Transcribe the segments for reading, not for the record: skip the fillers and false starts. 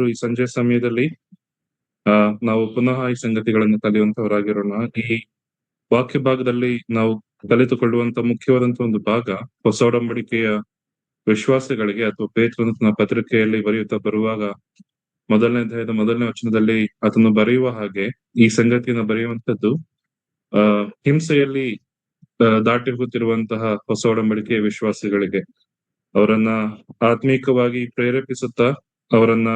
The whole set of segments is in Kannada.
ಈ ಸಂಜೆ ಸಮಯದಲ್ಲಿ ನಾವು ಪುನಃ ಈ ಸಂಗತಿಗಳನ್ನು ಕಲಿಯುವಂತವರಾಗಿರೋಣ. ಈ ವಾಕ್ಯ ಭಾಗದಲ್ಲಿ ನಾವು ಕಲಿತುಕೊಳ್ಳುವಂತ ಮುಖ್ಯವಾದಂತಹ ಒಂದು ಭಾಗ, ಹೊಸ ಒಡಂಬಡಿಕೆಯ ವಿಶ್ವಾಸಿಗಳಿಗೆ ಅಥವಾ ಪೇತ್ರನು ತನ್ನ ಪತ್ರಿಕೆಯಲ್ಲಿ ಬರೆಯುತ್ತಾ ಬರುವಾಗ ಮೊದಲನೇ ಅಧ್ಯಾಯದ ಮೊದಲನೇ ವಚನದಲ್ಲಿ ಅದನ್ನು ಬರೆಯುವ ಹಾಗೆ ಈ ಸಂಗತಿಯನ್ನು ಬರೆಯುವಂತದ್ದು ಹಿಂಸೆಯಲ್ಲಿ ದಾಟಿ ಹೋಗುತ್ತಿರುವಂತಹ ಹೊಸ ಒಡಂಬಡಿಕೆಯ ವಿಶ್ವಾಸಿಗಳಿಗೆ ಅವರನ್ನ ಆತ್ಮೀಕವಾಗಿ ಪ್ರೇರೇಪಿಸುತ್ತಾ ಅವರನ್ನ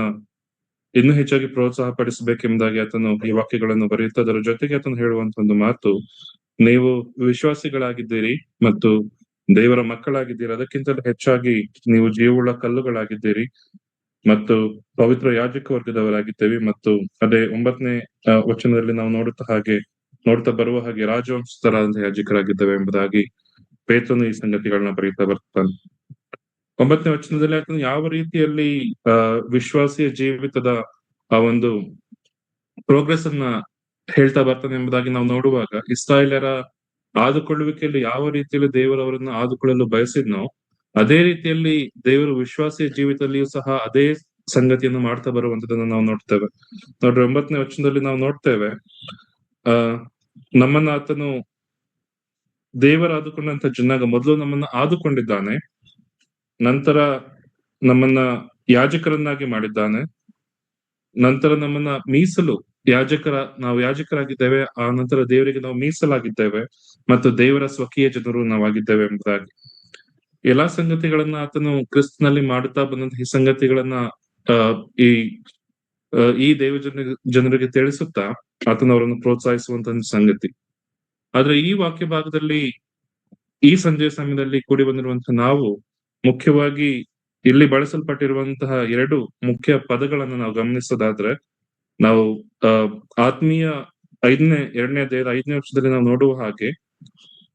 ಇನ್ನೂ ಹೆಚ್ಚಾಗಿ ಪ್ರೋತ್ಸಾಹ ಪಡಿಸಬೇಕೆಂಬುದಾಗಿ ಆತನು ಈ ವಾಕ್ಯಗಳನ್ನು ಬರೆಯುತ್ತಾ ಅದರ ಜೊತೆಗೆ ಆತನು ಹೇಳುವಂತ ಒಂದು ಮಾತು, ನೀವು ವಿಶ್ವಾಸಿಗಳಾಗಿದ್ದೀರಿ ಮತ್ತು ದೇವರ ಮಕ್ಕಳಾಗಿದ್ದೀರಿ, ಅದಕ್ಕಿಂತಲೂ ಹೆಚ್ಚಾಗಿ ನೀವು ಜೀವವುಳ್ಳ ಕಲ್ಲುಗಳಾಗಿದ್ದೀರಿ ಮತ್ತು ಪವಿತ್ರ ಯಾಜಕ ವರ್ಗದವರಾಗಿದ್ದೇವೆ. ಮತ್ತು ಅದೇ 9ನೇ ವಚನದಲ್ಲಿ ನಾವು ನೋಡ್ತಾ ಬರುವ ಹಾಗೆ ರಾಜವಂಶಸ್ಥರಾದಂತಹ ಯಾಜಕರಾಗಿದ್ದೇವೆ ಎಂಬುದಾಗಿ ಪೇತ್ರನು ಈ ಸಂಗತಿಗಳನ್ನ ಬರೀತಾ ಬರ್ತಾನೆ. 9ನೇ ವಚನದಲ್ಲಿ ಆತನು ಯಾವ ರೀತಿಯಲ್ಲಿ ವಿಶ್ವಾಸಿಯ ಜೀವಿತದ ಆ ಒಂದು ಪ್ರೋಗ್ರೆಸ್ ಅನ್ನ ಹೇಳ್ತಾ ಬರ್ತಾನೆ ಎಂಬುದಾಗಿ ನಾವು ನೋಡುವಾಗ, ಇಸ್ರಾಯೇಲರ ಆದುಕೊಳ್ಳುವಿಕೆಯಲ್ಲಿ ಯಾವ ರೀತಿಯಲ್ಲಿ ದೇವರವರನ್ನ ಆದುಕೊಳ್ಳಲು ಬಯಸಿದ್ನೋ ಅದೇ ರೀತಿಯಲ್ಲಿ ದೇವರು ವಿಶ್ವಾಸಿಯ ಜೀವಿತದಲ್ಲಿಯೂ ಸಹ ಅದೇ ಸಂಗತಿಯನ್ನು ಮಾಡ್ತಾ ಬರುವಂತದನ್ನು ನಾವು ನೋಡ್ತೇವೆ. ನೋಡ್ರಿ, 9ನೇ ವಚನದಲ್ಲಿ ನಾವು ನೋಡ್ತೇವೆ, ನಮ್ಮನ್ನ ಆತನು ದೇವರ ಆದುಕೊಂಡಂತ ಜನಾಂಗ, ಮೊದಲು ನಮ್ಮನ್ನ ಆದುಕೊಂಡಿದ್ದಾನೆ, ನಂತರ ನಮ್ಮನ್ನ ಯಾಜಕರನ್ನಾಗಿ ಮಾಡಿದ್ದಾನೆ, ನಂತರ ನಮ್ಮನ್ನ ಮೀಸಲು ನಾವು ಯಾಜಕರಾಗಿದ್ದೇವೆ, ಆ ನಂತರ ದೇವರಿಗೆ ನಾವು ಮೀಸಲಾಗಿದ್ದೇವೆ ಮತ್ತು ದೇವರ ಸ್ವಕೀಯ ಜನರು ನಾವಾಗಿದ್ದೇವೆ ಎಂಬುದಾಗಿ ಎಲ್ಲಾ ಸಂಗತಿಗಳನ್ನ ಆತನು ಕ್ರಿಸ್ತನಲ್ಲಿ ಮಾಡುತ್ತಾ ಬಂದಂತಹ ಈ ಸಂಗತಿಗಳನ್ನ ಈ ದೇವ ಜನರಿಗೆ ತಿಳಿಸುತ್ತಾ ಆತನು ಅವರನ್ನು ಪ್ರೋತ್ಸಾಹಿಸುವಂತ ಸಂಗತಿ. ಆದ್ರೆ ಈ ವಾಕ್ಯ ಭಾಗದಲ್ಲಿ ಈ ಸಂಜೆಯ ಸಮಯದಲ್ಲಿ ಕೂಡಿ ಬಂದಿರುವಂತಹ ನಾವು ಮುಖ್ಯವಾಗಿ ಇಲ್ಲಿ ಬಳಸಲ್ಪಟ್ಟಿರುವಂತಹ 2 ಮುಖ್ಯ ಪದಗಳನ್ನ ನಾವು ಗಮನಿಸೋದಾದ್ರೆ, ನಾವು ಆತ್ಮೀಯ 2ನೇ ಅಧ್ಯಾಯದ 5ನೇ ವರ್ಷದಲ್ಲಿ ನಾವು ನೋಡುವ ಹಾಗೆ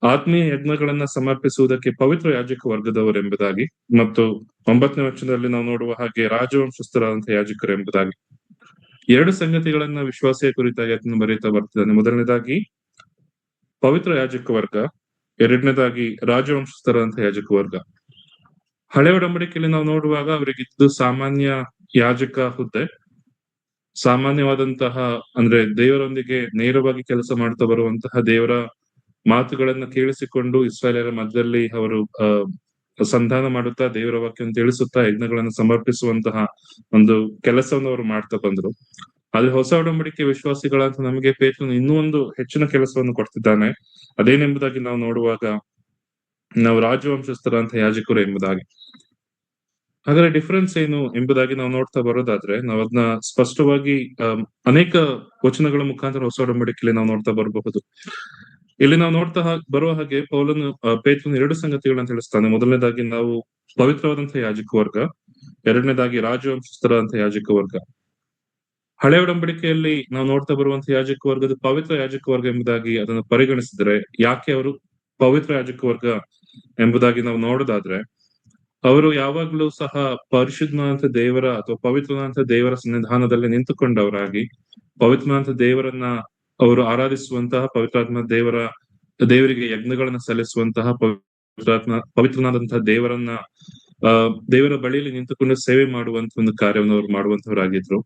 ಆತ್ಮೀಯ ಯಜ್ಞಗಳನ್ನ ಸಮರ್ಪಿಸುವುದಕ್ಕೆ ಪವಿತ್ರ ಯಾಜಕ ವರ್ಗದವರೆಂಬುದಾಗಿ, ಮತ್ತು 9ನೇ ವಚನದಲ್ಲಿ ನಾವು ನೋಡುವ ಹಾಗೆ ರಾಜವಂಶಸ್ಥರಾದಂತಹ ಯಾಜಕರು ಎಂಬುದಾಗಿ 2 ಸಂಗತಿಗಳನ್ನ ವಿಶ್ವಾಸಿಯ ಕುರಿತಾಗಿ ಅದನ್ನು ಬರೀತಾ ಬರ್ತಿದ್ದಾನೆ. ಮೊದಲನೇದಾಗಿ ಪವಿತ್ರ ಯಾಜಕ ವರ್ಗ, 2ನೇದಾಗಿ ರಾಜವಂಶಸ್ಥರಾದಂತಹ ಯಾಜಕ ವರ್ಗ. ಹಳೆ ಒಡಂಬಡಿಕೆಯಲ್ಲಿ ನಾವು ನೋಡುವಾಗ ಅವರಿಗಿದ್ದು ಸಾಮಾನ್ಯ ಯಾಜಕ ಹುದ್ದೆ, ಸಾಮಾನ್ಯವಾದಂತಹ ಅಂದ್ರೆ ದೇವರೊಂದಿಗೆ ನೇರವಾಗಿ ಕೆಲಸ ಮಾಡ್ತಾ ಬರುವಂತಹ, ದೇವರ ಮಾತುಗಳನ್ನ ಕೇಳಿಸಿಕೊಂಡು ಇಸ್ರಾಯೇಲರ ಮಧ್ಯದಲ್ಲಿ ಅವರು ಸಂಧಾನ ಮಾಡುತ್ತಾ ದೇವರ ವಾಕ್ಯವನ್ನು ತಿಳಿಸುತ್ತಾ ಯಜ್ಞಗಳನ್ನು ಸಮರ್ಪಿಸುವಂತಹ ಒಂದು ಕೆಲಸವನ್ನು ಅವರು ಮಾಡ್ತಾ ಬಂದ್ರು. ಆದ್ರೆ ಹೊಸ ಒಡಂಬಡಿಕೆ ವಿಶ್ವಾಸಿಗಳಂತ ನಮಗೆ ಪೇತ್ರನು ಇನ್ನೂ ಒಂದು ಹೆಚ್ಚಿನ ಕೆಲಸವನ್ನು ಕೊಡ್ತಿದ್ದಾನೆ. ಅದೇನೆಂಬುದಾಗಿ ನಾವು ನೋಡುವಾಗ, ನಾವು ರಾಜವಂಶಸ್ಥರಂತ ಯಾಜಕರು ಎಂಬುದಾಗಿ. ಹಾಗಾದ್ರೆ ಡಿಫರೆನ್ಸ್ ಏನು ಎಂಬುದಾಗಿ ನಾವು ನೋಡ್ತಾ ಬರೋದಾದ್ರೆ, ನಾವು ಅದನ್ನ ಸ್ಪಷ್ಟವಾಗಿ ಅನೇಕ ವಚನಗಳ ಮುಖಾಂತರ ಹೊಸ ಒಡಂಬಡಿಕೆಯಲ್ಲಿ ನಾವು ನೋಡ್ತಾ ಬರಬಹುದು. ಇಲ್ಲಿ ನಾವು ನೋಡ್ತಾ ಬರುವ ಹಾಗೆ ಪೇತ್ರನು 2 ಸಂಗತಿಗಳನ್ನ ತಿಳಿಸ್ತಾನೆ. ಮೊದಲನೇದಾಗಿ ನಾವು ಪವಿತ್ರವಾದಂತಹ ಯಾಜಕ ವರ್ಗ, 2ನೇದಾಗಿ ರಾಜವಂಶಸ್ಥರಾದಂತ ಯಾಜಕ ವರ್ಗ. ಹಳೆ ಒಡಂಬಡಿಕೆಯಲ್ಲಿ ನಾವು ನೋಡ್ತಾ ಬರುವಂತಹ ಯಾಜಕ ವರ್ಗದ ಪವಿತ್ರ ಯಾಜಕ ವರ್ಗ ಎಂಬುದಾಗಿ ಅದನ್ನು ಪರಿಗಣಿಸಿದ್ರೆ, ಯಾಕೆ ಅವರು ಪವಿತ್ರ ಯಾಜಕ ವರ್ಗ ಎಂಬುದಾಗಿ ನಾವು ನೋಡೋದಾದ್ರೆ, ಅವರು ಯಾವಾಗ್ಲೂ ಸಹ ಪರಿಶುದ್ಧನಾದಂತ ದೇವರ ಅಥವಾ ಪವಿತ್ರನಾದಂತ ದೇವರ ಸನ್ನಿಧಾನದಲ್ಲಿ ನಿಂತುಕೊಂಡವರಾಗಿ ಪವಿತ್ರನಾದಂತ ದೇವರನ್ನ ಅವರು ಆರಾಧಿಸುವಂತಹ, ದೇವರಿಗೆ ಯಜ್ಞಗಳನ್ನ ಸಲ್ಲಿಸುವಂತಹ, ಪವಿತ್ರನಾದಂತಹ ದೇವರ ಬಳಿಯಲ್ಲಿ ನಿಂತುಕೊಂಡು ಸೇವೆ ಮಾಡುವಂತ ಒಂದು ಕಾರ್ಯವನ್ನು ಅವರು ಮಾಡುವಂತವರಾಗಿದ್ರು.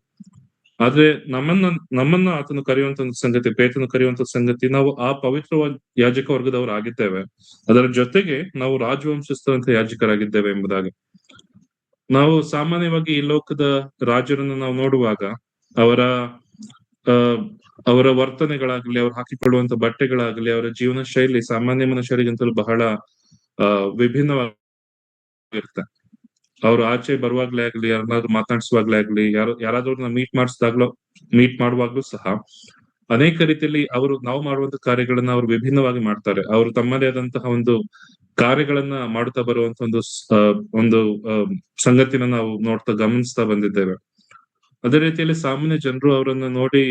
ಆದ್ರೆ ನಮ್ಮನ್ನ ಆತನು ಕರೆಯುವಂತ ಒಂದು ಸಂಗತಿ, ಪೇತ್ರನು ಕರೆಯುವಂತ ಸಂಗತಿ, ನಾವು ಆ ಪವಿತ್ರವಾದ ಯಾಜಕ ವರ್ಗದವರು ಆಗಿದ್ದೇವೆ, ಅದರ ಜೊತೆಗೆ ನಾವು ರಾಜವಂಶಸ್ಥರಂತ ಯಾಜಕರಾಗಿದ್ದೇವೆ ಎಂಬುದಾಗಿ. ನಾವು ಸಾಮಾನ್ಯವಾಗಿ ಈ ಲೋಕದ ರಾಜರನ್ನು ನಾವು ನೋಡುವಾಗ ಅವರ ವರ್ತನೆಗಳಾಗ್ಲಿ, ಅವ್ರು ಹಾಕಿಕೊಳ್ಳುವಂತ ಬಟ್ಟೆಗಳಾಗ್ಲಿ, ಅವರ ಜೀವನ ಶೈಲಿ ಸಾಮಾನ್ಯ ಮನುಷ್ಯರಿಗಿಂತಲೂ ಬಹಳ ವಿಭಿನ್ನವಾಗಿರುತ್ತೆ. ಅವ್ರು ಆಚೆ ಬರುವಾಗ್ಲೇ ಆಗ್ಲಿ, ಯಾರನ್ನಾದ್ರೂ ಮಾತನಾಡಿಸುವಾಗ್ಲೇ ಆಗ್ಲಿ, ಯಾರಾದ್ರೂ ಮೀಟ್ ಮಾಡುವಾಗ್ಲೂ ಸಹ ಅನೇಕ ರೀತಿಯಲ್ಲಿ ನಾವು ಮಾಡುವಂತ ಕಾರ್ಯಗಳನ್ನ ಅವರು ವಿಭಿನ್ನವಾಗಿ ಮಾಡ್ತಾರೆ. ಅವರು ತಮ್ಮದೇ ಆದಂತಹ ಒಂದು ಕಾರ್ಯಗಳನ್ನ ಮಾಡುತ್ತಾ ಬರುವಂತ ಒಂದು ಸಂಗತಿನ ನಾವು ಗಮನಿಸ್ತಾ ಬಂದಿದ್ದೇವೆ. ಅದೇ ರೀತಿಯಲ್ಲಿ ಸಾಮಾನ್ಯ ಜನರು ಅವರನ್ನ ನೋಡಿ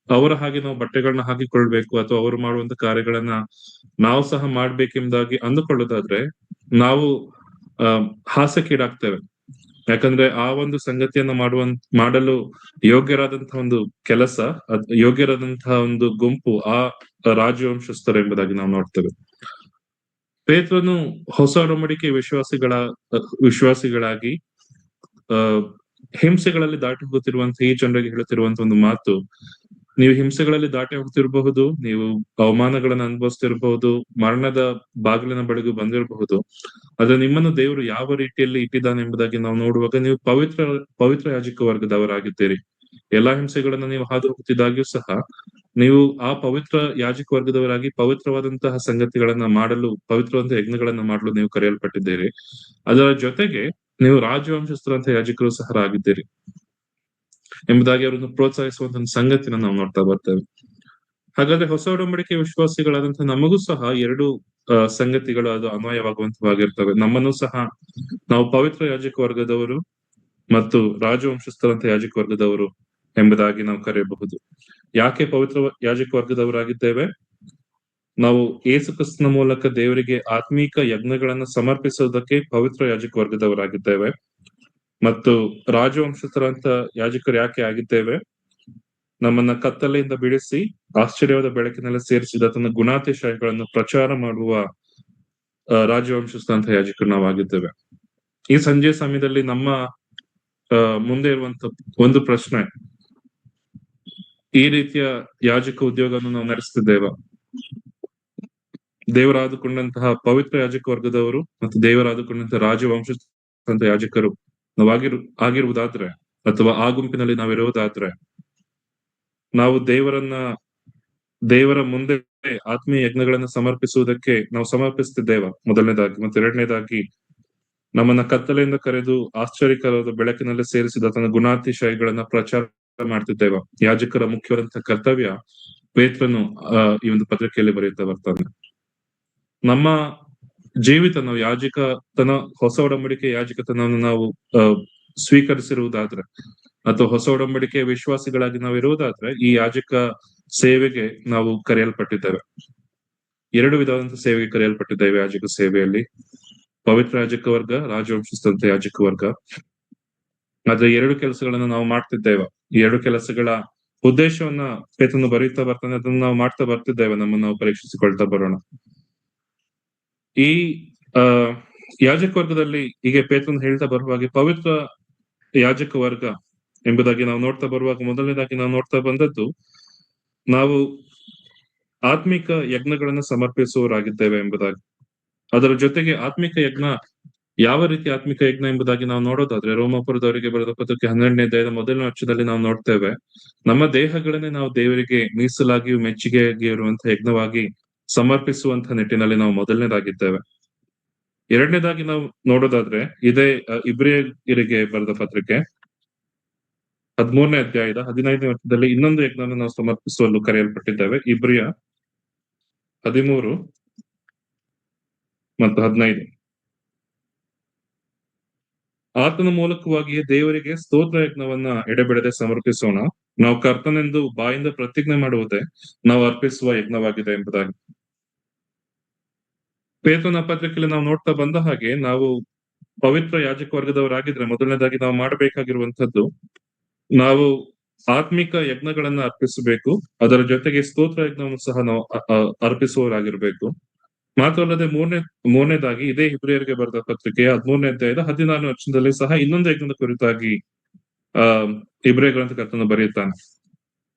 ಅವರ ಹಾಗೆ ನಾವು ಬಟ್ಟೆಗಳನ್ನ ಹಾಕಿಕೊಳ್ಬೇಕು ಅಥವಾ ಅವರು ಮಾಡುವಂತ ಕಾರ್ಯಗಳನ್ನ ನಾವು ಸಹ ಮಾಡ್ಬೇಕೆಂಬುದಾಗಿ ಅಂದುಕೊಳ್ಳೋದಾದ್ರೆ ನಾವು ಹಾಸ್ಯಕ್ಕೀಡಾಗ್ತೇವೆ. ಯಾಕಂದ್ರೆ ಆ ಒಂದು ಸಂಗತಿಯನ್ನ ಮಾಡಲು ಯೋಗ್ಯರಾದಂತಹ ಒಂದು ಕೆಲಸ, ಯೋಗ್ಯರಾದಂತಹ ಒಂದು ಗುಂಪು ಆ ರಾಜವಂಶಸ್ಥರು ಎಂಬುದಾಗಿ ನಾವು ನೋಡ್ತೇವೆ. ಪೇತ್ರನು ಹೊಸ ಒಡಂಬಡಿಕೆ ವಿಶ್ವಾಸಿಗಳಾಗಿ ಹಿಂಸೆಗಳಲ್ಲಿ ದಾಟಿ ಹೋಗುತ್ತಿರುವಂತಹ ಈ ಜನರಿಗೆ ಹೇಳುತ್ತಿರುವಂತಹ ಒಂದು ಮಾತು, ನೀವು ಹಿಂಸೆಗಳಲ್ಲಿ ದಾಟಿ ಹೋಗ್ತಿರಬಹುದು, ನೀವು ಅವಮಾನಗಳನ್ನ ಅನುಭವಿಸ್ತಿರಬಹುದು, ಮರಣದ ಬಾಗಿಲಿನ ಬಳಿಗೂ ಬಂದಿರಬಹುದು. ಆದ್ರೆ ನಿಮ್ಮನ್ನು ದೇವರು ಯಾವ ರೀತಿಯಲ್ಲಿ ಇಟ್ಟಿದ್ದಾನೆ ಎಂಬುದಾಗಿ ನಾವು ನೋಡುವಾಗ ನೀವು ಪವಿತ್ರ ಯಾಜಕ ವರ್ಗದವರಾಗಿದ್ದೀರಿ. ಎಲ್ಲಾ ಹಿಂಸೆಗಳನ್ನ ನೀವು ಹಾದು ಹೋಗ್ತಿದ್ದಾಗ್ಯೂ ಸಹ ನೀವು ಆ ಪವಿತ್ರ ಯಾಜಕ ವರ್ಗದವರಾಗಿ ಪವಿತ್ರವಾದಂತಹ ಸಂಗತಿಗಳನ್ನ ಮಾಡಲು, ಪವಿತ್ರವಾದಂತಹ ಯಜ್ಞಗಳನ್ನ ಮಾಡಲು ನೀವು ಕರೆಯಲ್ಪಟ್ಟಿದ್ದೀರಿ. ಅದರ ಜೊತೆಗೆ ನೀವು ರಾಜವಂಶಸ್ಥರಂತಹ ಯಾಜಕರು ಸಹ ಆಗಿದ್ದೀರಿ ಎಂಬುದಾಗಿ ಅವರನ್ನು ಪ್ರೋತ್ಸಾಹಿಸುವಂತಹ ಒಂದು ಸಂಗತಿನ ನಾವು ನೋಡ್ತಾ ಬರ್ತೇವೆ. ಹಾಗಾದ್ರೆ ಹೊಸ ಒಡಂಬಡಿಕೆ ವಿಶ್ವಾಸಿಗಳಾದಂತಹ ನಮಗೂ ಸಹ ಎರಡು ಸಂಗತಿಗಳು ಅದು ಅನ್ವಯವಾಗುವಂತವಾಗಿರ್ತವೆ. ನಮ್ಮನ್ನು ಸಹ ನಾವು ಪವಿತ್ರ ಯಾಜಕ ವರ್ಗದವರು ಮತ್ತು ರಾಜವಂಶಸ್ಥರಂತ ಯಾಜಕ ವರ್ಗದವರು ಎಂಬುದಾಗಿ ನಾವು ಕರೆಯಬಹುದು. ಯಾಕೆ ಪವಿತ್ರ ಯಾಜಕ ವರ್ಗದವರಾಗಿದ್ದೇವೆ? ನಾವು ಯೇಸು ಕ್ರಿಸ್ತನ ಮೂಲಕ ದೇವರಿಗೆ ಆತ್ಮೀಕ ಯಜ್ಞಗಳನ್ನ ಸಮರ್ಪಿಸುವುದಕ್ಕೆ ಪವಿತ್ರ ಯಾಜಕ ವರ್ಗದವರಾಗಿದ್ದೇವೆ. ಮತ್ತು ರಾಜವಂಶಸ್ಥರಂತ ಯಾಜಕರು ಯಾಕೆ ಆಗಿದ್ದೇವೆ? ನಮ್ಮನ್ನ ಕತ್ತಲೆಯಿಂದ ಬಿಡಿಸಿ ಆಶ್ಚರ್ಯವಾದ ಬೆಳಕಿನಲ್ಲಿ ಸೇರಿಸಿದ ತನ್ನ ಗುಣಾತಿಶಯಗಳನ್ನು ಪ್ರಚಾರ ಮಾಡುವ ರಾಜವಂಶಸ್ಥರಂತ ಯಾಜಕರು ನಾವಾಗಿದ್ದೇವೆ. ಈ ಸಂಜೆ ಸಮಯದಲ್ಲಿ ನಮ್ಮ ಮುಂದೆ ಇರುವಂತ ಒಂದು ಪ್ರಶ್ನೆ, ಈ ರೀತಿಯ ಯಾಜಕ ಉದ್ಯೋಗವನ್ನು ನಾವು ನಡೆಸ್ತಿದ್ದೇವ? ದೇವರಾದುಕೊಂಡಂತಹ ಪವಿತ್ರ ಯಾಜಕ ವರ್ಗದವರು ಮತ್ತು ದೇವರಾದುಕೊಂಡಂತಹ ರಾಜವಂಶಸ್ಥರಂತ ಯಾಜಕರು ಆಗಿರುವುದಾದ್ರೆ, ಅಥವಾ ಆ ಗುಂಪಿನಲ್ಲಿ ನಾವಿರುವುದಾದ್ರೆ, ನಾವು ದೇವರ ಮುಂದೆ ಆತ್ಮೀಯ ಯಜ್ಞಗಳನ್ನ ಸಮರ್ಪಿಸುವುದಕ್ಕೆ ನಾವು ಸಮರ್ಪಿಸ್ತಿದ್ದೇವ ಮೊದಲನೇದಾಗಿ. ಮತ್ತು ಎರಡನೇದಾಗಿ, ನಮ್ಮನ್ನ ಕತ್ತಲೆಯಿಂದ ಕರೆದು ಆಶ್ಚರ್ಯಕರವಾದ ಬೆಳಕಿನಲ್ಲಿ ಸೇರಿಸಿದ ತನ್ನ ಗುಣಾತಿಶಯಗಳನ್ನ ಪ್ರಚಾರ ಮಾಡ್ತಿದ್ದೇವ. ಯಾಜಕರ ಮುಖ್ಯವಾದಂತಹ ಕರ್ತವ್ಯ ಪೇತ್ರನು ಈ ಒಂದು ಪತ್ರಿಕೆಯಲ್ಲಿ ಬರೆಯುತ್ತಾ ಬರ್ತಾನೆ. ನಮ್ಮ ಜೀವಿತ ನಾವು ಯಾಜಕತನ, ಹೊಸ ಒಡಂಬಡಿಕೆ ಯಾಜಕತನವನ್ನು ನಾವು ಸ್ವೀಕರಿಸಿರುವುದಾದ್ರೆ, ಅಥವಾ ಹೊಸ ಒಡಂಬಡಿಕೆಯ ವಿಶ್ವಾಸಿಗಳಾಗಿ ನಾವು ಇರುವುದಾದ್ರೆ, ಈ ಯಾಜಕ ಸೇವೆಗೆ ನಾವು ಕರೆಯಲ್ಪಟ್ಟಿದ್ದೇವೆ. ಎರಡು ವಿಧವಾದಂತಹ ಸೇವೆಗೆ ಕರೆಯಲ್ಪಟ್ಟಿದ್ದೇವೆ ಯಾಜಕ ಸೇವೆಯಲ್ಲಿ: ಪವಿತ್ರ ಯಾಜಕ ವರ್ಗ, ರಾಜವಂಶಸ್ಥರಂತ ಯಾಜಕ ವರ್ಗ. ಆದ್ರೆ ಎರಡು ಕೆಲಸಗಳನ್ನ ನಾವು ಮಾಡ್ತಿದ್ದೇವೆ. ಈ ಎರಡು ಕೆಲಸಗಳ ಉದ್ದೇಶವನ್ನ ಪೇತ್ರನು ಬರೀತಾ ಬರ್ತಾನೆ, ಅದನ್ನ ನಾವು ಮಾಡ್ತಾ ಬರ್ತಿದ್ದೇವೆ. ನಮ್ಮನ್ನು ನಾವು ಪರೀಕ್ಷಿಸಿಕೊಳ್ತಾ ಬರೋಣ. ಈ ಯಾಜಕ ವರ್ಗದಲ್ಲಿ ಹೀಗೆ ಪೇತ್ರನು ಹೇಳ್ತಾ ಬರುವಾಗ ಪವಿತ್ರ ಯಾಜಕ ವರ್ಗ ಎಂಬುದಾಗಿ ನಾವು ನೋಡ್ತಾ ಬರುವಾಗ, ಮೊದಲನೇದಾಗಿ ನಾವು ನೋಡ್ತಾ ಬಂದದ್ದು, ನಾವು ಆತ್ಮಿಕ ಯಜ್ಞಗಳನ್ನ ಸಮರ್ಪಿಸುವವರಾಗಿದ್ದೇವೆ ಎಂಬುದಾಗಿ. ಅದರ ಜೊತೆಗೆ ಆತ್ಮಿಕ ಯಜ್ಞ, ಯಾವ ರೀತಿ ಆತ್ಮಿಕ ಯಜ್ಞ ಎಂಬುದಾಗಿ ನಾವು ನೋಡೋದಾದ್ರೆ, ರೋಮಾಪುರದವರಿಗೆ ಬರೆದ ಪತ್ರಕ್ಕೆ 12ನೇ ಅಧ್ಯಾಯದ ಮೊದಲನೇ ವಚನದಲ್ಲಿ ನಾವು ನೋಡ್ತೇವೆ, ನಮ್ಮ ದೇಹಗಳನ್ನೇ ನಾವು ದೇವರಿಗೆ ಮೀಸಲಾಗಿಯೂ ಮೆಚ್ಚುಗೆಯಾಗಿ ಇರುವಂತಹ ಯಜ್ಞವಾಗಿ ಸಮರ್ಪಿಸುವಂತಹ ನಿಟ್ಟಿನಲ್ಲಿ ನಾವು ಮೊದಲನೇದಾಗಿದ್ದೇವೆ. ಎರಡನೇದಾಗಿ ನಾವು ನೋಡೋದಾದ್ರೆ, ಇದೇ ಇಬ್ರಿಯರಿಗೆ ಬರೆದ ಪತ್ರಿಕೆ 13ನೇ ಅಧ್ಯಾಯದ 15ನೇ ವಚನದಲ್ಲಿ ಇನ್ನೊಂದು ಯಜ್ಞವನ್ನು ನಾವು ಸಮರ್ಪಿಸುವಲು ಕರೆಯಲ್ಪಟ್ಟಿದ್ದೇವೆ. ಇಬ್ರಿಯ 13 ಮತ್ತು 15. ಆತನ ಮೂಲಕವಾಗಿಯೇ ದೇವರಿಗೆ ಸ್ತೋತ್ರ ಯಜ್ಞವನ್ನ ಎಡೆಬಿಡದೆ ಸಮರ್ಪಿಸೋಣ. ನಾವು ಕರ್ತನೆಂದು ಬಾಯಿಂದ ಪ್ರತಿಜ್ಞೆ ಮಾಡುವುದೇ ನಾವು ಅರ್ಪಿಸುವ ಯಜ್ಞವಾಗಿದೆ ಎಂಬುದಾಗಿ. ಪೇತ್ರನ ಪತ್ರಿಕೆಯಲ್ಲಿ ನಾವು ನೋಡ್ತಾ ಬಂದ ಹಾಗೆ, ನಾವು ಪವಿತ್ರ ಯಾಜಕ ವರ್ಗದವರಾಗಿದ್ರೆ ಮೊದಲನೇದಾಗಿ ನಾವು ಮಾಡಬೇಕಾಗಿರುವಂತದ್ದು, ನಾವು ಆತ್ಮಿಕ ಯಜ್ಞಗಳನ್ನ ಅರ್ಪಿಸಬೇಕು. ಅದರ ಜೊತೆಗೆ ಸ್ತೋತ್ರ ಯಜ್ಞವನ್ನು ಸಹ ನಾವು ಅರ್ಪಿಸುವವರಾಗಿರ್ಬೇಕು. ಮಾತ್ರವಲ್ಲದೆ ಮೂರನೇದಾಗಿ ಇದೇ ಇಬ್ರಿಯರಿಗೆ ಬರೆದ ಪತ್ರಿಕೆಯ 13ನೇ ಅಧ್ಯಾಯದ 16ನೇ ವಚನದಲ್ಲಿ ಸಹ ಇನ್ನೊಂದು ಯಜ್ಞದ ಕುರಿತಾಗಿ ಇಬ್ರಿಯ ಗ್ರಂಥಕರ್ತನು ಬರೆಯುತ್ತಾನೆ: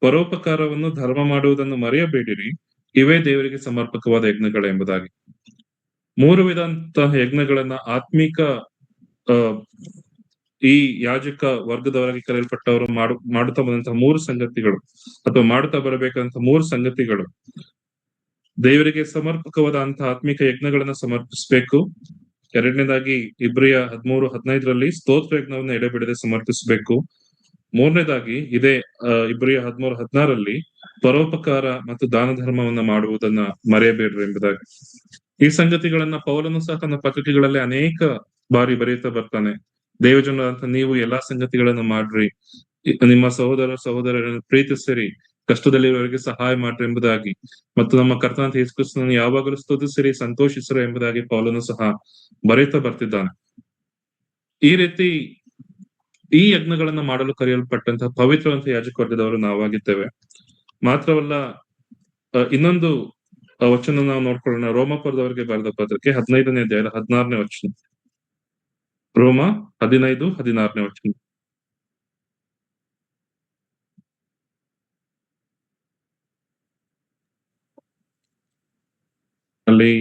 ಪರೋಪಕಾರವನ್ನು ಧರ್ಮ ಮಾಡುವುದನ್ನು ಮರೆಯಬೇಡಿರಿ, ಇವೇ ದೇವರಿಗೆ ಸಮರ್ಪಕವಾದ ಯಜ್ಞಗಳು ಎಂಬುದಾಗಿ. ಮೂರು ವಿಧಂತಹ ಯಜ್ಞಗಳನ್ನ ಆತ್ಮಿಕ ಈ ಯಾಜಕ ವರ್ಗದವರಾಗಿ ಕರೆಯಲ್ಪಟ್ಟವರು ಮಾಡುತ್ತಾ ಬಂದಂತಹ ಮೂರು ಸಂಗತಿಗಳು, ಅಥವಾ ಮಾಡುತ್ತಾ ಬರಬೇಕಂತ ಮೂರು ಸಂಗತಿಗಳು: ದೇವರಿಗೆ ಸಮರ್ಪಕವಾದ ಅಂತ ಆತ್ಮಿಕ ಯಜ್ಞಗಳನ್ನ ಸಮರ್ಪಿಸಬೇಕು. ಎರಡನೇದಾಗಿ ಇಬ್ರಿಯ 13:15 ಸ್ತೋತ್ರ ಯಜ್ಞವನ್ನು ಎಡೆಬಿಡದೆ ಸಮರ್ಪಿಸಬೇಕು. ಮೂರನೇದಾಗಿ ಇದೇ ಇಬ್ರಿಯ 13:16 ಪರೋಪಕಾರ ಮತ್ತು ದಾನ ಧರ್ಮವನ್ನ ಮಾಡುವುದನ್ನ ಮರೆಯಬೇಡ್ರಿ ಎಂಬುದಾಗಿ. ಈ ಸಂಗತಿಗಳನ್ನ ಪೌಲನು ಸಹ ತನ್ನ ಪತ್ರಿಕೆಗಳಲ್ಲಿ ಅನೇಕ ಬಾರಿ ಬರೆಯುತ್ತಾ ಬರ್ತಾನೆ. ದೇವಜನರಂತ ನೀವು ಎಲ್ಲಾ ಸಂಗತಿಗಳನ್ನು ಮಾಡ್ರಿ, ನಿಮ್ಮ ಸಹೋದರರನ್ನು ಪ್ರೀತಿಸಿರಿ, ಕಷ್ಟದಲ್ಲಿರುವವರಿಗೆ ಸಹಾಯ ಮಾಡ್ರಿ ಎಂಬುದಾಗಿ, ಮತ್ತು ನಮ್ಮ ಕರ್ತನಾದ ಯೇಸು ಕ್ರಿಸ್ತನನ್ನು ಯಾವಾಗಲೂ ಸ್ತುತಿಸಿರಿ, ಸಂತೋಷಿಸಿರಿ ಎಂಬುದಾಗಿ ಪೌಲನು ಸಹ ಬರೆಯುತ್ತಾ ಬರ್ತಿದ್ದಾನೆ. ಈ ರೀತಿ ಈ ಯಜ್ಞಗಳನ್ನ ಮಾಡಲು ಕರೆಯಲ್ಪಟ್ಟಂತಹ ಪವಿತ್ರವಂತ ಯಾಜಕ ವರ್ಗದವರು ನಾವಾಗಿದ್ದೇವೆ. ಮಾತ್ರವಲ್ಲ, ಇನ್ನೊಂದು ವಚನ ನಾವು ನೋಡ್ಕೊಳ್ಳೋಣ. ರೋಮಾಪುರದವರಿಗೆ ಬರೆದ ಪತ್ರಕ್ಕೆ 15ನೇ ಅಧ್ಯಾಯದ 16ನೇ ವಚನ. ರೋಮ 15:16ನೇ ವಚನ. ಅಲ್ಲಿ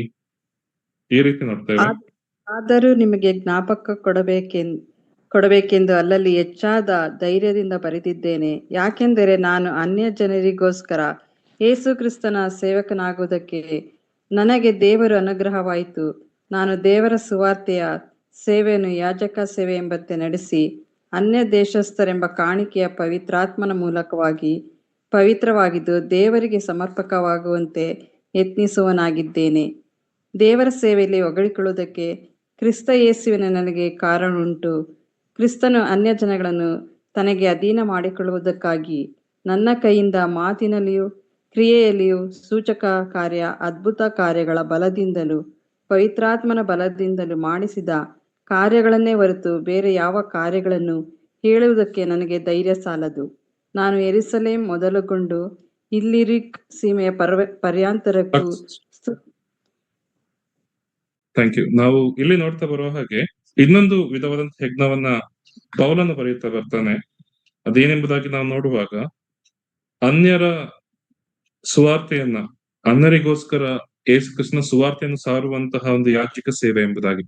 ಈ ರೀತಿ ನೋಡ್ತೇವೆ. ಆದರೂ ನಿಮಗೆ ಜ್ಞಾಪಕ ಕೊಡಬೇಕೆಂದು ಅಲ್ಲಲ್ಲಿ ಹೆಚ್ಚಾದ ಧೈರ್ಯದಿಂದ ಬರೆದಿದ್ದೇನೆ. ಯಾಕೆಂದರೆ ನಾನು ಅನ್ಯ ಜನರಿಗೋಸ್ಕರ ಯೇಸು ಕ್ರಿಸ್ತನ ಸೇವಕನಾಗುವುದಕ್ಕೆ ನನಗೆ ದೇವರು ಅನುಗ್ರಹವಾಯಿತು. ನಾನು ದೇವರ ಸುವಾರ್ತೆಯ ಸೇವೆಯನ್ನು ಯಾಜಕ ಸೇವೆ ಎಂಬಂತೆ ನಡೆಸಿ ಅನ್ಯ ದೇಶಸ್ಥರೆಂಬ ಕಾಣಿಕೆಯ ಪವಿತ್ರಾತ್ಮನ ಮೂಲಕವಾಗಿ ಪವಿತ್ರವಾಗಿದ್ದು ದೇವರಿಗೆ ಸಮರ್ಪಕವಾಗುವಂತೆ ಯತ್ನಿಸುವನಾಗಿದ್ದೇನೆ. ದೇವರ ಸೇವೆಯಲ್ಲಿ ಹೊಗಳಿಕೊಳ್ಳುವುದಕ್ಕೆ ಕ್ರಿಸ್ತ ಯೇಸುವಿನ ನನಗೆ ಕಾರಣ ಉಂಟು. ಕ್ರಿಸ್ತನು ಅನ್ಯ ಜನಗಳನ್ನು ತನಗೆ ಅಧೀನ ಮಾಡಿಕೊಳ್ಳುವುದಕ್ಕಾಗಿ ನನ್ನ ಕೈಯಿಂದ ಮಾತಿನಲ್ಲಿಯೂ ಕ್ರಿಯೆಯಲ್ಲಿಯೂ ಸೂಚಕ ಕಾರ್ಯ ಅದ್ಭುತ ಕಾರ್ಯಗಳ ಬಲದಿಂದಲೂ ಪವಿತ್ರಾತ್ಮನ ಬಲದಿಂದಲೂ ಮಾಡಿಸಿದ ಕಾರ್ಯಗಳನ್ನೇ ಹೊರತು ಬೇರೆ ಯಾವ ಕಾರ್ಯಗಳನ್ನು ಹೇಳುವುದಕ್ಕೆ ನನಗೆ ಧೈರ್ಯ ಸಾಲದು. ನಾನು ಯೆರೂಸಲೇಮ್ ಮೊದಲುಗೊಂಡು ಇಲ್ಲಿರಿಕ್ ಸೀಮೆಯ ಪರ್ಯಾಂತರಕ್ಕೂ ಥ್ಯಾಂಕ್ ಯು. ನಾವು ಇಲ್ಲಿ ನೋಡ್ತಾ ಬರುವ ಹಾಗೆ ಇನ್ನೊಂದು ವಿಧವಾದಂತಹ ಯಜ್ಞವನ್ನ ಪೌಲನು ಬರೆಯುತ್ತಾ ಬರ್ತಾನೆ. ಅದೇನೆಂಬುದಾಗಿ ನಾವು ನೋಡುವಾಗ ಅನ್ಯರ ಸುವಾರ್ತೆಯನ್ನ ಅನ್ಯರಿಗೋಸ್ಕರ ಯೇಸು ಕೃಷ್ಣ ಸುವಾರ್ತೆಯನ್ನು ಸಾರುವಂತಹ ಒಂದು ಯಾಜಕ ಸೇವೆ ಎಂಬುದಾಗಿ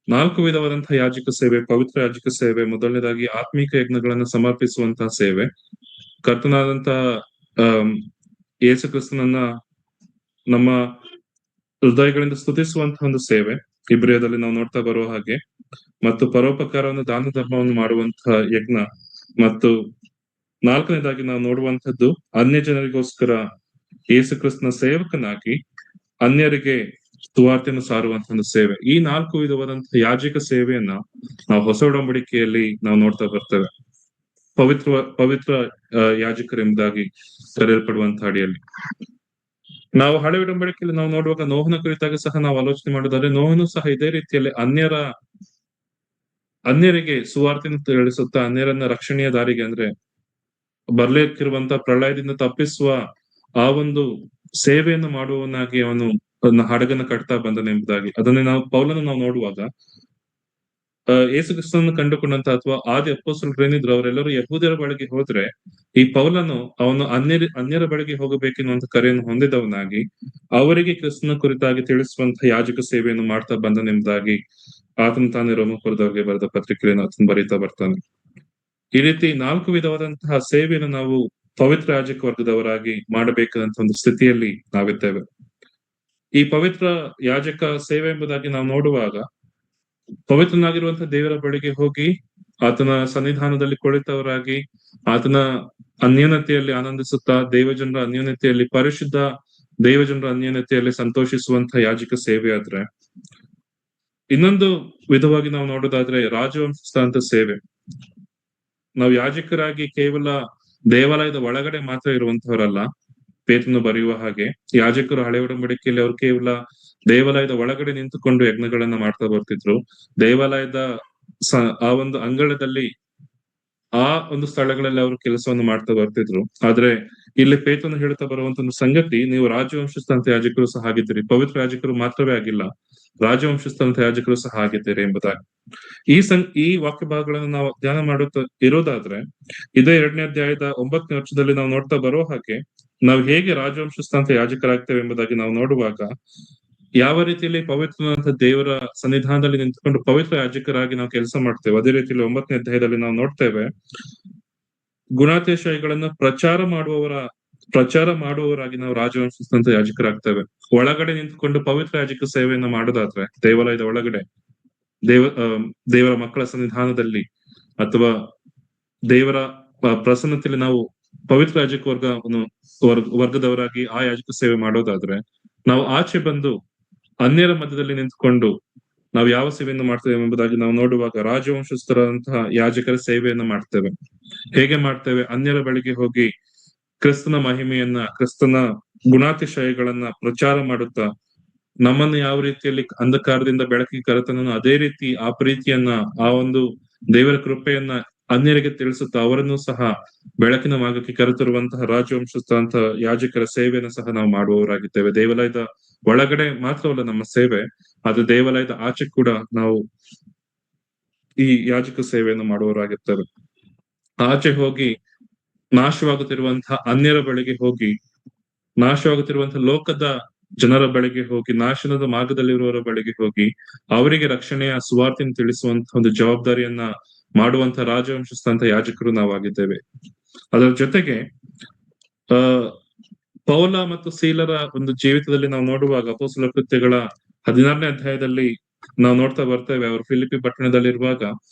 4 ವಿಧವಾದಂತಹ ಯಾಜಕ ಸೇವೆ. ಪವಿತ್ರ ಯಾಜಕ ಸೇವೆ ಮೊದಲನೇದಾಗಿ ಆತ್ಮೀಕ ಯಜ್ಞಗಳನ್ನು ಸಮರ್ಪಿಸುವಂತಹ ಸೇವೆ, ಕರ್ತನಾದಂತಹ ಯೇಸು ಕ್ರಿಸ್ತನನ್ನ ನಮ್ಮ ಹೃದಯಗಳಿಂದ ಸ್ತುತಿಸುವಂತಹ ಒಂದು ಸೇವೆ ಇಬ್ರಿಯದಲ್ಲಿ ನಾವು ನೋಡ್ತಾ ಬರುವ ಹಾಗೆ, ಮತ್ತು ಪರೋಪಕಾರವನ್ನು ದಾನ ಧರ್ಮವನ್ನು ಮಾಡುವಂತಹ ಯಜ್ಞ, ಮತ್ತು 4ನೇದಾಗಿ ನಾವು ನೋಡುವಂತದ್ದು ಅನ್ಯ ಜನರಿಗೋಸ್ಕರ ಯೇಸು ಕ್ರಿಸ್ತನ ಸೇವಕನಾಗಿ ಅನ್ಯರಿಗೆ ಸುವಾರ್ತೆಯನ್ನು ಸಾರುವಂತಹ ಒಂದು ಸೇವೆ. ಈ 4 ವಿಧವಾದಂತಹ ಯಾಜಕ ಸೇವೆಯನ್ನ ನಾವು ಹೊಸ ಒಡಂಬಡಿಕೆಯಲ್ಲಿ ನಾವು ನೋಡ್ತಾ ಬರ್ತೇವೆ. ಪವಿತ್ರ ಯಾಜಕರೆಂಬುದಾಗಿ ಕರೆಯಲ್ಪಡುವಂತಹ ಅಡಿಯಲ್ಲಿ ನಾವು ಹಳೆ ಒಡಂಬಡಿಕೆಯಲ್ಲಿ ನಾವು ನೋಡುವಾಗ ನೋಹನ ಕುರಿತಾಗಿ ಸಹ ನಾವು ಆಲೋಚನೆ ಮಾಡೋದಾದ್ರೆ ನೋಹನು ಸಹ ಇದೇ ರೀತಿಯಲ್ಲಿ ಅನ್ಯರಿಗೆ ಸುವಾರ್ತೆಯನ್ನು ತಿಳಿಸುತ್ತಾ ಅನ್ಯರನ್ನ ರಕ್ಷಣೆಯ ದಾರಿಗೆ ಅಂದ್ರೆ ಬರ್ಲಿಕ್ಕಿರುವಂತಹ ಪ್ರಳಯದಿಂದ ತಪ್ಪಿಸುವ ಆ ಒಂದು ಸೇವೆಯನ್ನು ಮಾಡುವವನಾಗಿ ಅವನು ಹಡಗನ್ನು ಕಟ್ತಾ ಬಂದನೆಂಬುದಾಗಿ ಅದನ್ನೇ ನಾವು ಪೌಲನ್ನು ನಾವು ನೋಡುವಾಗ ಯೇಸು ಕ್ರಿಸ್ತನನ್ನು ಕಂಡುಕೊಂಡಂತ ಅಥವಾ ಆದಿ ಅಪೊಸ್ತಲರೇನಿದ್ರು ಅವರೆಲ್ಲರೂ ಯಹೂದ್ಯರ ಬಳಿಗೆ ಹೋದ್ರೆ ಈ ಪೌಲನು ಅವನು ಅನ್ಯರ ಬಳಿಗೆ ಹೋಗಬೇಕೆನ್ನುವಂತ ಕರೆಯನ್ನು ಹೊಂದಿದವನಾಗಿ ಅವರಿಗೆ ಕ್ರಿಸ್ತನ ಕುರಿತಾಗಿ ತಿಳಿಸುವಂತಹ ಯಾಜಕ ಸೇವೆಯನ್ನು ಮಾಡ್ತಾ ಬಂದನೆಂಬುದಾಗಿ ಆತನು ತಾನೇ ರೋಮಪುರದವರಿಗೆ ಬರೆದ ಪತ್ರಿಕೆಯನ್ನು ಆತನು ಬರೀತಾ ಬರ್ತಾನೆ. ಈ ರೀತಿ 4 ವಿಧವಾದಂತಹ ಸೇವೆಯನ್ನು ನಾವು ಪವಿತ್ರ ಯಾಜಕ ವರ್ಗದವರಾಗಿ ಮಾಡಬೇಕಾದಂತಹ ಒಂದು ಸ್ಥಿತಿಯಲ್ಲಿ ನಾವಿದ್ದೇವೆ. ಈ ಪವಿತ್ರ ಯಾಜಕ ಸೇವೆ ಎಂಬುದಾಗಿ ನಾವು ನೋಡುವಾಗ ಪವಿತ್ರನಾಗಿರುವಂತಹ ದೇವರ ಬಳಿಗೆ ಹೋಗಿ ಆತನ ಸನ್ನಿಧಾನದಲ್ಲಿ ಕುಳಿತವರಾಗಿ ಆತನ ಅನ್ಯೋನ್ಯತೆಯಲ್ಲಿ ಆನಂದಿಸುತ್ತಾ ದೇವಜನರ ಅನ್ಯೋನ್ಯತೆಯಲ್ಲಿ ಪರಿಶುದ್ಧ ದೇವಜನರ ಅನ್ಯೋನ್ಯತೆಯಲ್ಲಿ ಸಂತೋಷಿಸುವಂತಹ ಯಾಜಕ ಸೇವೆ ಆದ್ರೆ, ಇನ್ನೊಂದು ವಿಧವಾಗಿ ನಾವು ನೋಡೋದಾದ್ರೆ ರಾಜವಂಶಸ್ಥ ಸೇವೆ. ನಾವು ಯಾಜಕರಾಗಿ ಕೇವಲ ದೇವಾಲಯದ ಒಳಗಡೆ ಮಾತ್ರ ಇರುವಂತವರಲ್ಲ. ಪೇತ್ರನು ಬರೆಯುವ ಹಾಗೆ ಯಾಜಕರು ಹಳೆ ಒಡಂಬಡಿಕೆಯಲ್ಲಿ ಅವರು ಕೇವಲ ದೇವಾಲಯದ ಒಳಗಡೆ ನಿಂತುಕೊಂಡು ಯಜ್ಞಗಳನ್ನ ಮಾಡ್ತಾ ಬರ್ತಿದ್ರು. ದೇವಾಲಯದ ಆ ಒಂದು ಅಂಗಳದಲ್ಲಿ ಆ ಒಂದು ಸ್ಥಳಗಳಲ್ಲಿ ಅವರು ಕೆಲಸವನ್ನು ಮಾಡ್ತಾ ಬರ್ತಿದ್ರು. ಆದ್ರೆ ಇಲ್ಲಿ ಪೇತ್ರನು ಹೇಳ್ತಾ ಬರುವಂತ ಒಂದು ಸಂಗತಿ, ನೀವು ರಾಜವಂಶಸ್ಥಂತ ಯಾಜಕರು ಸಹ ಆಗಿದ್ದೀರಿ. ಪವಿತ್ರ ಯಾಜಕರು ಮಾತ್ರವೇ ಆಗಿಲ್ಲ, ರಾಜವಂಶಸ್ಥಂತ ಯಾಜಕರು ಸಹ ಆಗಿದ್ದೀರಿ ಎಂಬುದಾಗಿ ಈ ವಾಕ್ಯ ಭಾಗಗಳನ್ನು ನಾವು ಧ್ಯಾನ ಮಾಡುತ್ತಾ ಇರೋದಾದ್ರೆ, ಇದೇ 2ನೇ ಅಧ್ಯಾಯದ 9ನೇ ವರ್ಷದಲ್ಲಿ ನಾವು ನೋಡ್ತಾ ಬರೋ ಹಾಗೆ ನಾವು ಹೇಗೆ ರಾಜವಂಶಸ್ಥಾಂತ ಯಾಜಕರಾಗ್ತೇವೆ ಎಂಬುದಾಗಿ ನಾವು ನೋಡುವಾಗ ಯಾವ ರೀತಿಯಲ್ಲಿ ಪವಿತ್ರನಾದಂತಹ ದೇವರ ಸನ್ನಿಧಾನದಲ್ಲಿ ನಿಂತುಕೊಂಡು ಪವಿತ್ರ ಯಾಜಕರಾಗಿ ನಾವು ಕೆಲಸ ಮಾಡ್ತೇವೆ, ಅದೇ ರೀತಿಯಲ್ಲಿ 9ನೇ ಅಧ್ಯಾಯದಲ್ಲಿ ನಾವು ನೋಡ್ತೇವೆ ಗುಣಾತಿಶಯಗಳನ್ನು ಪ್ರಚಾರ ಮಾಡುವವರಾಗಿ ನಾವು ರಾಜವಂಶಸ್ಥಾಂತ ಯಾಜಕರಾಗ್ತೇವೆ. ಒಳಗಡೆ ನಿಂತುಕೊಂಡು ಪವಿತ್ರ ಯಾಜಕ ಸೇವೆಯನ್ನ ಮಾಡೋದಾದ್ರೆ ದೇವಾಲಯದ ಒಳಗಡೆ ದೇವರ ಮಕ್ಕಳ ಸನ್ನಿಧಾನದಲ್ಲಿ ಅಥವಾ ದೇವರ ಪ್ರಸನ್ನತೆಯಲ್ಲಿ ನಾವು ಪವಿತ್ರ ಯಾಜಕ ವರ್ಗದವರಾಗಿ ಆ ಯಾಜಕ ಸೇವೆ ಮಾಡೋದಾದ್ರೆ, ನಾವು ಆಚೆ ಬಂದು ಅನ್ಯರ ಮಧ್ಯದಲ್ಲಿ ನಿಂತುಕೊಂಡು ನಾವು ಯಾವ ಸೇವೆಯನ್ನು ಮಾಡ್ತೇವೆ ಎಂಬುದಾಗಿ ನಾವು ನೋಡುವಾಗ ರಾಜವಂಶಸ್ಥರಂತಹ ಯಾಜಕರ ಸೇವೆಯನ್ನ ಮಾಡ್ತೇವೆ. ಹೇಗೆ ಮಾಡ್ತೇವೆ? ಅನ್ಯರ ಬಳಿಗೆ ಹೋಗಿ ಕ್ರಿಸ್ತನ ಮಹಿಮೆಯನ್ನ, ಕ್ರಿಸ್ತನ ಗುಣಾತಿಶಯಗಳನ್ನ ಪ್ರಚಾರ ಮಾಡುತ್ತಾ ನಮ್ಮನ್ನು ಯಾವ ರೀತಿಯಲ್ಲಿ ಅಂಧಕಾರದಿಂದ ಬೆಳಕಿಗೆ ಕರೆತನೋ ಅದೇ ರೀತಿ ಆ ಪ್ರೀತಿಯನ್ನ, ಆ ಒಂದು ದೇವರ ಕೃಪೆಯನ್ನ ಅನ್ಯರಿಗೆ ತಿಳಿಸುತ್ತಾ ಅವರನ್ನು ಸಹ ಬೆಳಕಿನ ಮಾರ್ಗಕ್ಕೆ ಕರೆತರುವಂತಹ ರಾಜವಂಶಸ್ಥಂತಹ ಯಾಜಕರ ಸೇವೆಯನ್ನು ಸಹ ನಾವು ಮಾಡುವವರಾಗಿದ್ದೇವೆ. ದೇವಾಲಯದ ಒಳಗಡೆ ಮಾತ್ರವಲ್ಲ ನಮ್ಮ ಸೇವೆ, ಅದು ದೇವಾಲಯದ ಆಚೆ ಕೂಡ ನಾವು ಈ ಯಾಜಕ ಸೇವೆಯನ್ನು ಮಾಡುವವರಾಗಿರ್ತೇವೆ. ಆಚೆ ಹೋಗಿ ನಾಶವಾಗುತ್ತಿರುವಂತಹ ಅನ್ಯರ ಬಳಿಗೆ ಹೋಗಿ ನಾಶವಾಗುತ್ತಿರುವಂತಹ ಲೋಕದ ಜನರ ಬಳಿಗೆ ಹೋಗಿ, ನಾಶನದ ಮಾರ್ಗದಲ್ಲಿರುವವರ ಬಳಿಗೆ ಹೋಗಿ ಅವರಿಗೆ ರಕ್ಷಣೆಯ ಸುವಾರ್ತೆಯನ್ನು ತಿಳಿಸುವಂತ ಒಂದು ಜವಾಬ್ದಾರಿಯನ್ನ ಮಾಡುವಂತ ರಾಜವಂಶಸ್ಥಂತ ಯಾಜಕರು ನಾವಾಗಿದ್ದೇವೆ. ಅದರ ಜೊತೆಗೆ ಆ ಪೌಲ ಮತ್ತು ಸೀಲರ ಒಂದು ಜೀವಿತದಲ್ಲಿ ನಾವು ನೋಡುವಾಗ ಅಪೊಸ್ತಲರ ಕೃತ್ಯಗಳ 16ನೇ ಅಧ್ಯಾಯದಲ್ಲಿ ನಾವು ನೋಡ್ತಾ ಬರ್ತೇವೆ. ಅವರು ಫಿಲಿಪಿ ಪಟ್ಟಣದಲ್ಲಿರುವಾಗ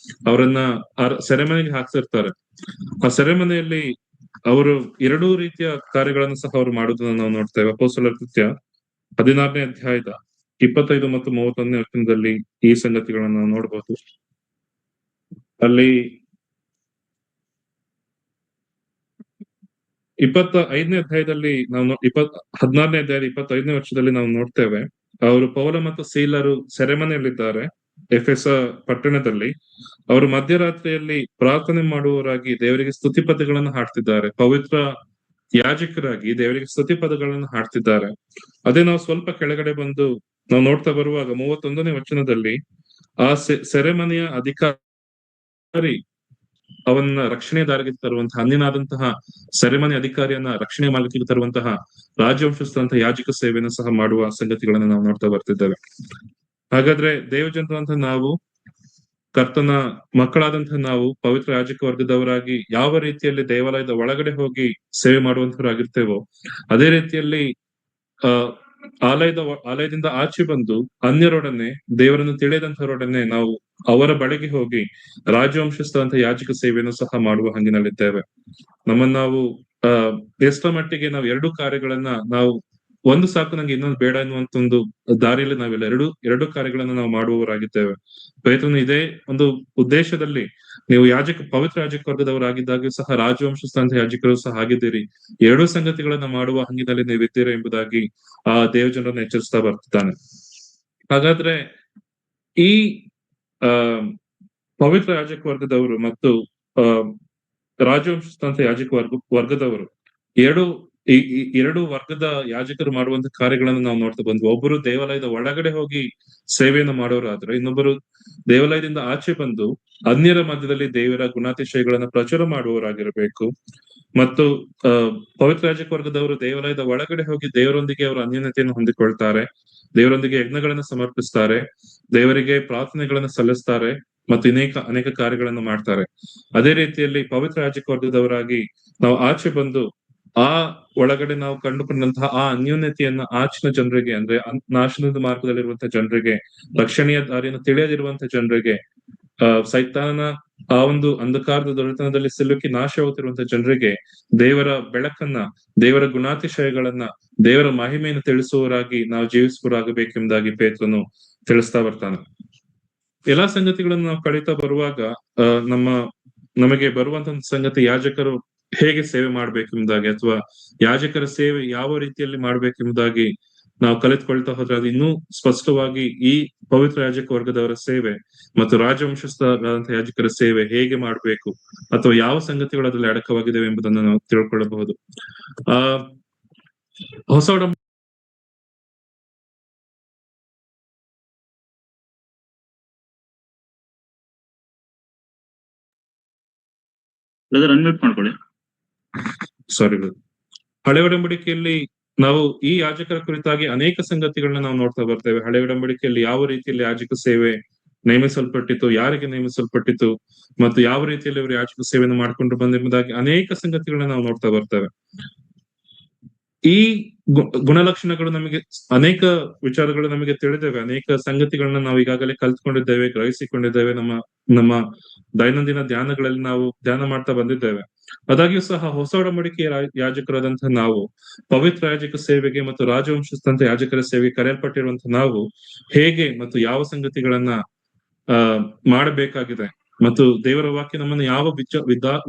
ಅವರನ್ನ ಸೆರೆಮನೆಗೆ ಹಾಕ್ಸಿರ್ತಾರೆ. ಆ ಸೆರೆಮನೆಯಲ್ಲಿ ಅವರು ಎರಡೂ ರೀತಿಯ ಕಾರ್ಯಗಳನ್ನು ಸಹ ಅವರು ಮಾಡುವುದನ್ನು ನಾವು ನೋಡ್ತೇವೆ. ಅಪೊಸ್ತಲರ ಕೃತ್ಯ 16ನೇ ಅಧ್ಯಾಯದ 25 ಮತ್ತು 31ನೇ ವಚನದಲ್ಲಿ ಈ ಸಂಗತಿಗಳನ್ನು ನಾವು ನೋಡಬಹುದು. ಅಲ್ಲಿ 25ನೇ ಅಧ್ಯಾಯದಲ್ಲಿ ನಾವು 16ನೇ ಅಧ್ಯಾಯದ 25ನೇ ವರ್ಷದಲ್ಲಿ ನಾವು ನೋಡ್ತೇವೆ. ಅವರು ಪೌಲ ಮತ್ತು ಸೀಲರು ಸೆರೆಮನೆಯಲ್ಲಿದ್ದಾರೆ ಎಫೆಸ ಪಟ್ಟಣದಲ್ಲಿ. ಅವರು ಮಧ್ಯರಾತ್ರಿಯಲ್ಲಿ ಪ್ರಾರ್ಥನೆ ಮಾಡುವವರಾಗಿ ದೇವರಿಗೆ ಸ್ತುತಿ ಪದಗಳನ್ನು ಹಾಡ್ತಿದ್ದಾರೆ. ಪವಿತ್ರ ಯಾಜಕರಾಗಿ ದೇವರಿಗೆ ಸ್ತುತಿ ಪದಗಳನ್ನು ಹಾಡ್ತಿದ್ದಾರೆ. ಅದೇ ನಾವು ಸ್ವಲ್ಪ ಕೆಳಗಡೆ ಬಂದು ನಾವು ನೋಡ್ತಾ ಬರುವಾಗ 31ನೇ ವಚನದಲ್ಲಿ ಆ ಸೆರೆಮನೆಯ ಅಧಿಕಾರಿ ಅವನ್ನ ರಕ್ಷಣೆ ದಾರಿಗೆ ತರುವಂತಹ ಅನ್ಯನಾದಂತಹ ಸೆರೆಮನೆ ಅಧಿಕಾರಿಯನ್ನ ರಕ್ಷಣೆ ಮಾಡಲಿಕ್ಕೆ ತರುವಂತಹ ರಾಜವಂಶಸ್ಥಂತಹ ಯಾಜಕ ಸೇವೆಯನ್ನು ಸಹ ಮಾಡುವ ಸಂಗತಿಗಳನ್ನ ನಾವು ನೋಡ್ತಾ ಬರ್ತಿದ್ದೇವೆ. ಹಾಗಾದ್ರೆ ದೇವಜನರಂತಹ ನಾವು, ಕರ್ತನ ಮಕ್ಕಳಾದಂತಹ ನಾವು ಪವಿತ್ರ ಯಾಜಕ ವರ್ಗದವರಾಗಿ ಯಾವ ರೀತಿಯಲ್ಲಿ ದೇವಾಲಯದ ಒಳಗಡೆ ಹೋಗಿ ಸೇವೆ ಮಾಡುವಂತವರಾಗಿರ್ತೇವೋ ಅದೇ ರೀತಿಯಲ್ಲಿ ಆಲಯದಿಂದ ಆಚೆ ಬಂದು ಅನ್ಯರೊಡನೆ, ದೇವರನ್ನು ತಿಳಿಯದಂತವರೊಡನೆ ನಾವು ಅವರ ಬಳಿಗೆ ಹೋಗಿ ರಾಜವಂಶಸ್ಥಂತಹ ಯಾಜಕ ಸೇವೆಯನ್ನು ಸಹ ಮಾಡುವ ಹಂಗಿನಲ್ಲಿದ್ದೇವೆ. ನಮ್ಮನ್ನು ನಾವು ಎಷ್ಟರ ಮಟ್ಟಿಗೆ ನಾವು ಎರಡು ಕಾರ್ಯಗಳನ್ನ ನಾವು ಒಂದು ಸಾಕು ನಂಗೆ ಇನ್ನೊಂದು ಬೇಡ ಎನ್ನುವಂತ ಒಂದು ದಾರಿಯಲ್ಲಿ ನಾವೆಲ್ಲ ಎರಡು ಕಾರ್ಯಗಳನ್ನ ನಾವು ಮಾಡುವವರಾಗಿದ್ದೇವೆ. ಪೇತ್ರನು ಇದೇ ಒಂದು ಉದ್ದೇಶದಲ್ಲಿ ನೀವು ಪವಿತ್ರ ಯಾಜಕ ವರ್ಗದವರಾಗಿದ್ದಾಗ್ಯೂ ಸಹ ರಾಜವಂಶಸ್ಥಂತಹ ಯಾಜಕರು ಸಹ ಆಗಿದ್ದೀರಿ, ಎರಡೂ ಸಂಗತಿಗಳನ್ನ ಮಾಡುವ ಹಂಗಿನಲ್ಲಿ ನೀವಿದ್ದೀರಾ ಎಂಬುದಾಗಿ ಆ ದೇವಜನರನ್ನು ಎಚ್ಚರಿಸ್ತಾ ಬರ್ತಿದ್ದಾನೆ. ಹಾಗಾದ್ರೆ ಈ ಪವಿತ್ರ ಯಾಜಕ ವರ್ಗದವರು ಮತ್ತು ರಾಜವಂಶಸ್ಥಂತಹ ಯಾಜಕ ವರ್ಗದವರು ಎರಡು ವರ್ಗದ ಯಾಜಕರು ಮಾಡುವಂತ ಕಾರ್ಯಗಳನ್ನು ನಾವು ನೋಡ್ತಾ ಬಂದ್ವಿ. ಒಬ್ಬರು ದೇವಾಲಯದ ಒಳಗಡೆ ಹೋಗಿ ಸೇವೆಯನ್ನು ಮಾಡೋರಾದ್ರೆ, ಇನ್ನೊಬ್ಬರು ದೇವಾಲಯದಿಂದ ಆಚೆ ಬಂದು ಅನ್ಯರ ಮಧ್ಯದಲ್ಲಿ ದೇವರ ಗುಣಾತಿಶಯಗಳನ್ನ ಪ್ರಚಾರ ಮಾಡುವವರಾಗಿರಬೇಕು. ಮತ್ತು ಪವಿತ್ರ ಯಾಜಕ ವರ್ಗದವರು ದೇವಾಲಯದ ಒಳಗಡೆ ಹೋಗಿ ದೇವರೊಂದಿಗೆ ಅವರ ಅನ್ಯೋನ್ಯತೆಯನ್ನು ಹೊಂದಿಕೊಳ್ತಾರೆ, ದೇವರೊಂದಿಗೆ ಯಜ್ಞಗಳನ್ನು ಸಮರ್ಪಿಸ್ತಾರೆ, ದೇವರಿಗೆ ಪ್ರಾರ್ಥನೆಗಳನ್ನು ಸಲ್ಲಿಸ್ತಾರೆ ಮತ್ತು ಅನೇಕ ಕಾರ್ಯಗಳನ್ನು ಮಾಡ್ತಾರೆ. ಅದೇ ರೀತಿಯಲ್ಲಿ ಪವಿತ್ರ ಯಾಜಕ ವರ್ಗದವರಾಗಿ ನಾವು ಆಚೆ ಬಂದು ಆ ಒಳಗಡೆ ನಾವು ಕಂಡುಕೊಂಡಂತಹ ಆ ಅನ್ಯೋನ್ಯತೆಯನ್ನ ಆಚಿನ ಜನರಿಗೆ, ಅಂದ್ರೆ ನಾಶನದ ಮಾರ್ಗದಲ್ಲಿರುವಂತಹ ಜನರಿಗೆ, ರಕ್ಷಣೆಯ ದಾರಿಯನ್ನು ತಿಳಿಯದಿರುವಂತಹ ಜನರಿಗೆ, ಸೈತಾನನ ಆ ಒಂದು ಅಂಧಕಾರದ ದೊರೆತನದಲ್ಲಿ ಸಿಲುಕಿ ನಾಶವಾಗುತ್ತಿರುವಂತಹ ಜನರಿಗೆ ದೇವರ ಬೆಳಕನ್ನ, ದೇವರ ಗುಣಾತಿಶಯಗಳನ್ನ, ದೇವರ ಮಹಿಮೆಯನ್ನು ತಿಳಿಸುವವರಾಗಿ ನಾವು ಜೀವಿಸುವರಾಗಬೇಕೆಂಬುದಾಗಿ ಪೇತ್ರನು ತಿಳಿಸ್ತಾ ಬರ್ತಾನೆ. ಎಲ್ಲಾ ಸಂಗತಿಗಳನ್ನು ನಾವು ಕಳೀತಾ ಬರುವಾಗ ನಮಗೆ ಬರುವಂತಹ ಸಂಗತಿ ಯಾಜಕರು ಹೇಗೆ ಸೇವೆ ಮಾಡ್ಬೇಕೆಂಬುದಾಗಿ, ಅಥವಾ ಯಾಜಕರ ಸೇವೆ ಯಾವ ರೀತಿಯಲ್ಲಿ ಮಾಡ್ಬೇಕೆಂಬುದಾಗಿ ನಾವು ಕಲಿತುಕೊಳ್ತಾ ಹೋದ್ರೆ ಅದು ಇನ್ನೂ ಸ್ಪಷ್ಟವಾಗಿ ಈ ಪವಿತ್ರ ಯಾಜಕ ವರ್ಗದವರ ಸೇವೆ ಮತ್ತು ರಾಜವಂಶಸ್ಥರಾದಂತಹ ಯಾಜಕರ ಸೇವೆ ಹೇಗೆ ಮಾಡ್ಬೇಕು ಅಥವಾ ಯಾವ ಸಂಗತಿಗಳು ಅದರಲ್ಲಿ ಅಡಕವಾಗಿದ್ದಾವೆ ಎಂಬುದನ್ನು ನಾವು ತಿಳ್ಕೊಳ್ಳಬಹುದು. ಹೊಸ ಅನ್ಮ್ಯೂಟ್ ಮಾಡ್ಕೊಳ್ಳಿ. ಸಾರಿ, ಹಳೆ ಒಡಂಬಡಿಕೆಯಲ್ಲಿ ನಾವು ಈ ಯಾಜಕರ ಕುರಿತಾಗಿ ಅನೇಕ ಸಂಗತಿಗಳನ್ನ ನಾವು ನೋಡ್ತಾ ಬರ್ತೇವೆ. ಹಳೆ ಒಡಂಬಡಿಕೆಯಲ್ಲಿ ಯಾವ ರೀತಿಯಲ್ಲಿ ಯಾಜಕ ಸೇವೆ ನೇಮಿಸಲ್ಪಟ್ಟಿತು, ಯಾರಿಗೆ ನೇಮಿಸಲ್ಪಟ್ಟಿತು ಮತ್ತು ಯಾವ ರೀತಿಯಲ್ಲಿ ಅವರು ಯಾಜಕ ಸೇವೆಯನ್ನು ಮಾಡ್ಕೊಂಡು ಬಂದೆಂಬುದಾಗಿ ಅನೇಕ ಸಂಗತಿಗಳನ್ನ ನಾವು ನೋಡ್ತಾ ಬರ್ತೇವೆ. ಈ ಗುಣಲಕ್ಷಣಗಳು ನಮಗೆ ಅನೇಕ ವಿಚಾರಗಳು ನಮಗೆ ತಿಳಿದೇವೆ, ಅನೇಕ ಸಂಗತಿಗಳನ್ನ ನಾವು ಈಗಾಗಲೇ ಕಲ್ತ್ಕೊಂಡಿದ್ದೇವೆ, ಗ್ರಹಿಸಿಕೊಂಡಿದ್ದೇವೆ, ನಮ್ಮ ದೈನಂದಿನ ಧ್ಯಾನಗಳಲ್ಲಿ ನಾವು ಧ್ಯಾನ ಮಾಡ್ತಾ ಬಂದಿದ್ದೇವೆ. ಆದಾಗ್ಯೂ ಸಹ ಹೊಸ ಒಡಂಬಡಿಕೆಯ ಯಾಜಕರಾದಂತಹ ನಾವು ಪವಿತ್ರ ಯಾಜಕ ಸೇವೆಗೆ ಮತ್ತು ರಾಜವಂಶಸ್ಥಂತಹ ಯಾಜಕರ ಸೇವೆಗೆ ಕರೆಯಲ್ಪಟ್ಟಿರುವಂತಹ ನಾವು ಹೇಗೆ ಮತ್ತು ಯಾವ ಸಂಗತಿಗಳನ್ನ ಮಾಡಬೇಕಾಗಿದೆ ಮತ್ತು ದೇವರ ವಾಕ್ಯ ನಮ್ಮನ್ನು ಯಾವ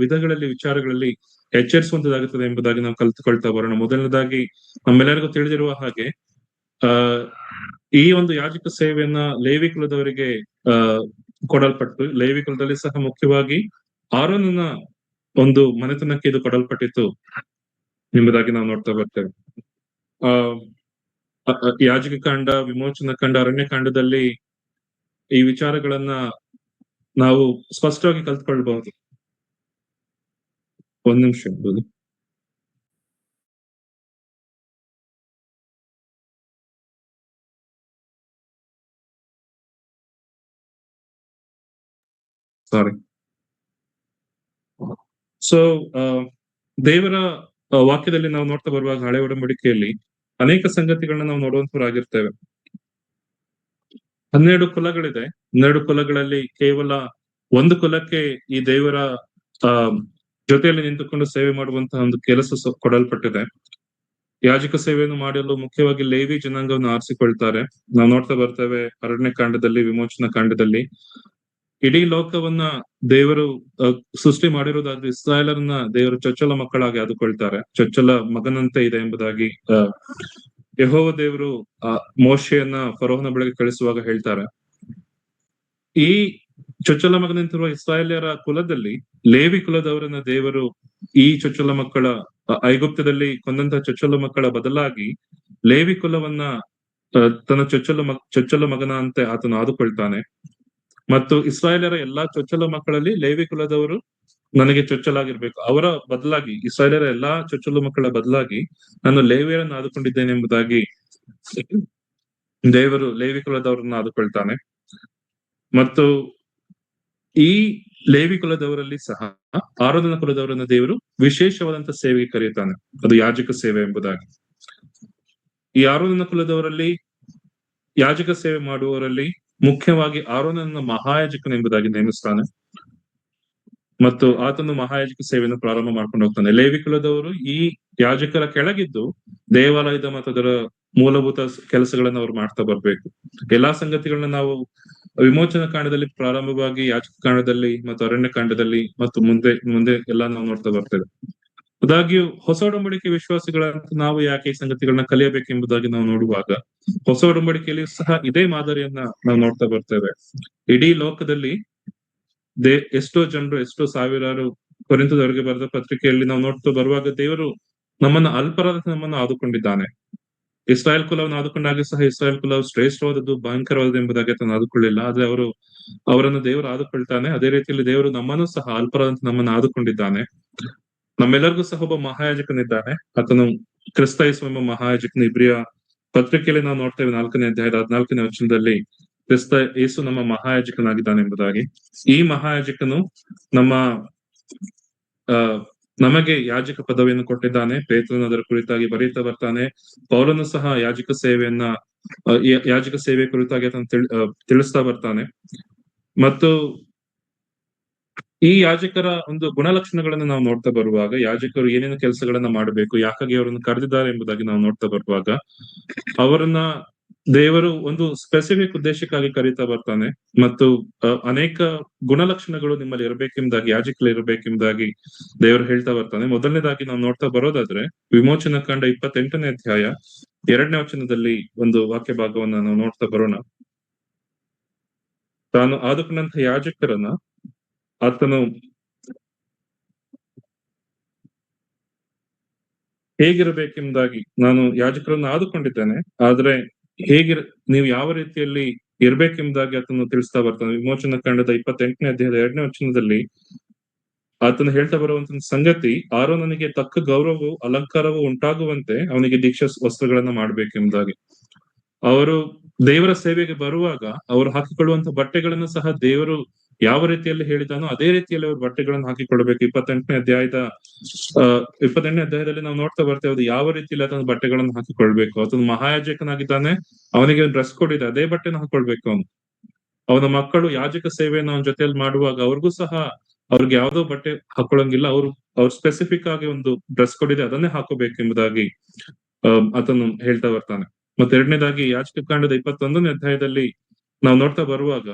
ವಿಧಗಳಲ್ಲಿ ವಿಚಾರಗಳಲ್ಲಿ ಎಚ್ಚರಿಸುವಂತದಾಗುತ್ತದೆ ಎಂಬುದಾಗಿ ನಾವು ಕಲಿತುಕೊಳ್ತಾ ಬರೋಣ. ಮೊದಲನೇದಾಗಿ ನಮ್ಮೆಲ್ಲರಿಗೂ ತಿಳಿದಿರುವ ಹಾಗೆ ಈ ಒಂದು ಯಾಜಕ ಸೇವೆಯನ್ನ ಲೇವಿ ಕುಲದವರಿಗೆ ಕೊಡಲ್ಪಟ್ಟು, ಲೇವಿ ಕುಲದಲ್ಲಿ ಸಹ ಮುಖ್ಯವಾಗಿ ಆರೋನನ ಒಂದು ಮನೆತನಕ್ಕೆ ಇದು ಕೊಡಲ್ಪಟ್ಟಿತ್ತು ಎಂಬುದಾಗಿ ನಾವು ನೋಡ್ತಾ ಬರ್ತೇವೆ. ಯಾಜಕ ಕಾಂಡ, ವಿಮೋಚನಾ ಕಾಂಡ, ಅರಣ್ಯ ಕಾಂಡದಲ್ಲಿ ಈ ವಿಚಾರಗಳನ್ನ ನಾವು ಸ್ಪಷ್ಟವಾಗಿ ಕಲ್ತ್ಕೊಳ್ಬಹುದು. ಒಂದ್ ನಿಮಿಷ. ಸಾರಿ. ಸೊ ದೇವರ ವಾಕ್ಯದಲ್ಲಿ ನಾವು ನೋಡ್ತಾ ಬರುವಾಗ ಹಳೆ ಒಡಂಬಡಿಕೆಯಲ್ಲಿ ಅನೇಕ ಸಂಗತಿಗಳನ್ನ ನಾವು ನೋಡುವಂತವರಾಗಿರ್ತೇವೆ. 12 ಕುಲಗಳಿದೆ. 12 ಕುಲಗಳಲ್ಲಿ ಕೇವಲ ಒಂದು ಕುಲಕ್ಕೆ ಈ ದೇವರ ಆ ಜೊತೆಯಲ್ಲಿ ನಿಂತುಕೊಂಡು ಸೇವೆ ಮಾಡುವಂತಹ ಒಂದು ಕೆಲಸ ಕೊಡಲ್ಪಟ್ಟಿದೆ. ಯಾಜಕ ಸೇವೆಯನ್ನು ಮಾಡಲು ಮುಖ್ಯವಾಗಿ ಲೇವಿ ಜನಾಂಗವನ್ನು ಆರಿಸಿಕೊಳ್ತಾರೆ. ನಾವು ನೋಡ್ತಾ ಬರ್ತೇವೆ ಅರಣ್ಯಕಾಂಡದಲ್ಲಿ, ವಿಮೋಚನಾ ಕಾಂಡದಲ್ಲಿ. ಇಡೀ ಲೋಕವನ್ನ ದೇವರು ಸೃಷ್ಟಿ ಮಾಡಿರುವುದಾದ್ರೆ ಇಸ್ರಾಯೇಲರನ್ನ ದೇವರು ಚೊಚ್ಚಲ ಮಕ್ಕಳಾಗಿ ಆದುಕೊಳ್ತಾರೆ. ಚೊಚ್ಚಲ ಮಗನಂತೆ ಇದೆ ಎಂಬುದಾಗಿ ಯೆಹೋವ ದೇವರು ಮೋಶೆಯನ್ನ ಫರೋಹನ ಬಳಿಗೆ ಕಳಿಸುವಾಗ ಹೇಳ್ತಾರೆ. ಈ ಚೊಚ್ಚಲ ಮಗನಂತಿರುವ ಇಸ್ರಾಯೇಲ್ಯರ ಕುಲದಲ್ಲಿ ಲೇವಿ ಕುಲದವರನ್ನ ದೇವರು ಈ ಚೊಚ್ಚಲ ಮಕ್ಕಳ ಐಗುಪ್ತದಲ್ಲಿ ಕೊಂದಂತಹ ಚೊಚ್ಚಲ ಮಕ್ಕಳ ಬದಲಾಗಿ ಲೇವಿ ಕುಲವನ್ನ ತನ್ನ ಚೊಚ್ಚಲ ಮಗನ ಅಂತೆ ಆತನು ಆದುಕೊಳ್ತಾನೆ. ಮತ್ತು ಇಸ್ರಾಯೇಲರ ಎಲ್ಲಾ ಚೊಚ್ಚಲ ಮಕ್ಕಳಲ್ಲಿ ಲೇವಿ ಕುಲದವರು ನನಗೆ ಚೊಚ್ಚಲಾಗಿರ್ಬೇಕು, ಅವರ ಬದಲಾಗಿ ಇಸ್ರಾಯೇಲರ ಎಲ್ಲಾ ಚೊಚ್ಚಲ ಮಕ್ಕಳ ಬದಲಾಗಿ ನಾನು ಲೇವಿಯರನ್ನು ಆದುಕೊಂಡಿದ್ದೇನೆ ಎಂಬುದಾಗಿ ದೇವರು ಲೇವಿ ಕುಲದವರನ್ನ ಆದುಕೊಳ್ತಾನೆ. ಮತ್ತು ಈ ಲೇವಿ ಕುಲದವರಲ್ಲಿ ಸಹ ಆರೋನನ ಕುಲದವರನ್ನ ದೇವರು ವಿಶೇಷವಾದಂತ ಸೇವೆಗೆ ಕರೆಯುತ್ತಾನೆ, ಅದು ಯಾಜಕ ಸೇವೆ ಎಂಬುದಾಗಿ. ಈ ಆರೋನನ ಕುಲದವರಲ್ಲಿ ಯಾಜಕ ಸೇವೆ ಮಾಡುವವರಲ್ಲಿ ಮುಖ್ಯವಾಗಿ ಆರೋನನ ಮಹಾಯಾಜಕನೆಂಬುದಾಗಿ ನೇಮಿಸ್ತಾನೆ ಮತ್ತು ಆತನು ಮಹಾಯಾಜಕ ಸೇವೆಯನ್ನು ಪ್ರಾರಂಭ ಮಾಡ್ಕೊಂಡು ಹೋಗ್ತಾನೆ. ಲೇವಿ ಕುಲದವರು ಈ ಯಾಜಕರ ಕೆಳಗಿದ್ದು ದೇವಾಲಯದ ಮತ್ತು ಅದರ ಮೂಲಭೂತ ಕೆಲಸಗಳನ್ನ ಅವ್ರು ಮಾಡ್ತಾ ಬರ್ಬೇಕು. ಎಲ್ಲಾ ಸಂಗತಿಗಳನ್ನ ನಾವು ವಿಮೋಚನಾ ಕಾಂಡದಲ್ಲಿ ಪ್ರಾರಂಭವಾಗಿ ಯಾಜಕ ಕಾಂಡದಲ್ಲಿ ಮತ್ತು ಅರಣ್ಯ ಕಾಂಡದಲ್ಲಿ ಮತ್ತು ಮುಂದೆ ಎಲ್ಲಾ ನಾವು ನೋಡ್ತಾ ಬರ್ತೇವೆ. ಆದಾಗ್ಯೂ ಹೊಸ ಒಡಂಬಡಿಕೆ ವಿಶ್ವಾಸಿಗಳಂತ ನಾವು ಯಾಕೆ ಈ ಸಂಗತಿಗಳನ್ನ ಕಲಿಯಬೇಕೆಂಬುದಾಗಿ ನಾವು ನೋಡುವಾಗ ಹೊಸ ಒಡಂಬಡಿಕೆಯಲ್ಲಿ ಸಹ ಇದೇ ಮಾದರಿಯನ್ನ ನಾವು ನೋಡ್ತಾ ಬರ್ತೇವೆ. ಇಡೀ ಲೋಕದಲ್ಲಿ ಎಷ್ಟೋ ಜನರು, ಎಷ್ಟೋ ಸಾವಿರಾರು ಕೊರಿಂಥದವರಿಗೆ ಬರೆದ ಪತ್ರಿಕೆಯಲ್ಲಿ ನಾವು ನೋಡ್ತಾ ಬರುವಾಗ ದೇವರು ನಮ್ಮನ್ನ ಅಲ್ಪರಾದ ನಮ್ಮನ್ನು ಆದುಕೊಂಡಿದ್ದಾನೆ. ಇಸ್ರಾಯೇಲ್ ಕುಲವನ್ನು ಆದುಕೊಂಡಾಗ ಸಹ ಇಸ್ರಾಯೇಲ್ ಕುಲವು ಶ್ರೇಷ್ಠವಾದದ್ದು, ಭಯಂಕರವಾದದ್ದು ಎಂಬುದಾಗಿ ಆತನು ಆದುಕೊಳ್ಳಿಲ್ಲ. ಆದ್ರೆ ಅವರನ್ನು ದೇವರು ಆದುಕೊಳ್ತಾನೆ. ಅದೇ ರೀತಿಯಲ್ಲಿ ದೇವರು ನಮ್ಮನ್ನು ಸಹ ಅಲ್ಪರಾದಂತ ನಮ್ಮನ್ನು ಆದುಕೊಂಡಿದ್ದಾನೆ. ನಮ್ಮೆಲ್ಲರಿಗೂ ಸಹ ಒಬ್ಬ ಮಹಾಯಾಜಕನಿದ್ದಾನೆ, ಆತನು ಕ್ರಿಸ್ತ ಯೇಸು ಎಂಬ ಮಹಾಯಾಜಕನ ಇಬ್ರಿಯ ಪತ್ರಿಕೆಯಲ್ಲಿ ನಾವು ನೋಡ್ತೇವೆ 4ನೇ ಅಧ್ಯಾಯದ 14ನೇ ವಚನದಲ್ಲಿ ಕ್ರಿಸ್ತ ಯೇಸು ನಮ್ಮ ಮಹಾಯಾಜಕನಾಗಿದ್ದಾನೆ ಎಂಬುದಾಗಿ. ಈ ಮಹಾಯಾಜಕನು ನಮಗೆ ಯಾಜಕ ಪದವಿಯನ್ನು ಕೊಟ್ಟಿದ್ದಾನೆ. ಪೇತ್ರನು ಅದರ ಕುರಿತಾಗಿ ಬರೀತಾ ಬರ್ತಾನೆ. ಪೌಲನು ಸಹ ಯಾಜಕ ಸೇವೆ ಕುರಿತಾಗಿ ಆತನು ತಿಳಿಸ್ತಾ ಬರ್ತಾನೆ. ಮತ್ತು ಈ ಯಾಜಕರ ಒಂದು ಗುಣಲಕ್ಷಣಗಳನ್ನು ನಾವು ನೋಡ್ತಾ ಬರುವಾಗ, ಯಾಜಕರು ಏನೇನು ಕೆಲಸಗಳನ್ನ ಮಾಡಬೇಕು, ಯಾಕಾಗಿ ಅವರನ್ನು ಕರೆದಿದ್ದಾರೆ ಎಂಬುದಾಗಿ ನಾವು ನೋಡ್ತಾ ಬರುವಾಗ, ಅವರನ್ನ ದೇವರು ಒಂದು ಸ್ಪೆಸಿಫಿಕ್ ಉದ್ದೇಶಕ್ಕಾಗಿ ಕರೀತಾ ಬರ್ತಾನೆ. ಮತ್ತು ಅನೇಕ ಗುಣಲಕ್ಷಣಗಳು ನಿಮ್ಮಲ್ಲಿ ಇರಬೇಕೆಂಬುದಾಗಿ, ಯಾಜಕರಲ್ಲಿ ಇರಬೇಕೆಂಬುದಾಗಿ ದೇವರು ಹೇಳ್ತಾ ಬರ್ತಾನೆ. ಮೊದಲನೇದಾಗಿ ನಾವು ನೋಡ್ತಾ ಬರೋದಾದ್ರೆ ವಿಮೋಚನಾ ಕಾಂಡ 28ನೇ ಅಧ್ಯಾಯ 2ನೇ ವಚನದಲ್ಲಿ ಒಂದು ವಾಕ್ಯ ಭಾಗವನ್ನ ನಾವು ನೋಡ್ತಾ ಬರೋಣ. ತಾನು ಆದುಕೊಂಡಂತ ಯಾಜಕರನ್ನ ಆತನು ಹೇಗಿರಬೇಕೆಂಬುದಾಗಿ, ನಾನು ಯಾಜಕರನ್ನು ಆದುಕೊಂಡಿದ್ದೇನೆ, ಆದ್ರೆ ನೀವು ಯಾವ ರೀತಿಯಲ್ಲಿ ಇರ್ಬೇಕೆಂಬುದಾಗಿ ಆತನು ತಿಳಿಸ್ತಾ ಬರ್ತಾನೆ. ವಿಮೋಚನಾ ಕಾಂಡದ 28ನೇ ಅಧ್ಯಾಯದ 2ನೇ ವಚನದಲ್ಲಿ ಆತನು ಹೇಳ್ತಾ ಬರುವಂತ ಸಂಗತಿ, ಆರೋನನಿಗೆ ತಕ್ಕ ಗೌರವವು ಅಲಂಕಾರವು ಉಂಟಾಗುವಂತೆ ಅವನಿಗೆ ದೀಕ್ಷಾ ವಸ್ತ್ರಗಳನ್ನ ಮಾಡ್ಬೇಕೆಂಬುದಾಗಿ. ಅವರು ದೇವರ ಸೇವೆಗೆ ಬರುವಾಗ ಅವರು ಹಾಕಿಕೊಳ್ಳುವಂತ ಬಟ್ಟೆಗಳನ್ನು ಸಹ ದೇವರು ಯಾವ ರೀತಿಯಲ್ಲಿ ಹೇಳಿದಾನೋ ಅದೇ ರೀತಿಯಲ್ಲಿ ಅವರು ಬಟ್ಟೆಗಳನ್ನು ಹಾಕಿಕೊಳ್ಬೇಕು. 28ನೇ ಅಧ್ಯಾಯದಲ್ಲಿ ನಾವು ನೋಡ್ತಾ ಬರ್ತೇವೆ ಅದು ಯಾವ ರೀತಿಯಲ್ಲಿ ಆತನ ಬಟ್ಟೆಗಳನ್ನು ಹಾಕಿಕೊಳ್ಬೇಕು. ಆತನು ಮಹಾಯಾಜಕನಾಗಿದ್ದಾನೆ, ಅವನಿಗೆ ಡ್ರೆಸ್ ಕೋಡ್ ಇದೆ, ಅದೇ ಬಟ್ಟೆನ ಹಾಕೊಳ್ಬೇಕು. ಅವನ ಮಕ್ಕಳು ಯಾಜಕ ಸೇವೆಯನ್ನು ಅವನ ಜೊತೆಯಲ್ಲಿ ಮಾಡುವಾಗ ಅವ್ರಿಗೂ ಸಹ ಅವ್ರಿಗೆ ಯಾವ್ದೋ ಬಟ್ಟೆ ಹಾಕೊಳ್ಳಂಗಿಲ್ಲ, ಅವ್ರು ಸ್ಪೆಸಿಫಿಕ್ ಆಗಿ ಒಂದು ಡ್ರೆಸ್ ಕೋಡ್ ಇದೆ, ಅದನ್ನೇ ಹಾಕೋಬೇಕೆಂಬುದಾಗಿ ಆತನು ಹೇಳ್ತಾ ಬರ್ತಾನೆ. ಮತ್ತೆ ಎರಡನೇದಾಗಿ ಯಾಜಕ ಕಾಂಡದ 21ನೇ ಅಧ್ಯಾಯದಲ್ಲಿ ನಾವು ನೋಡ್ತಾ ಬರುವಾಗ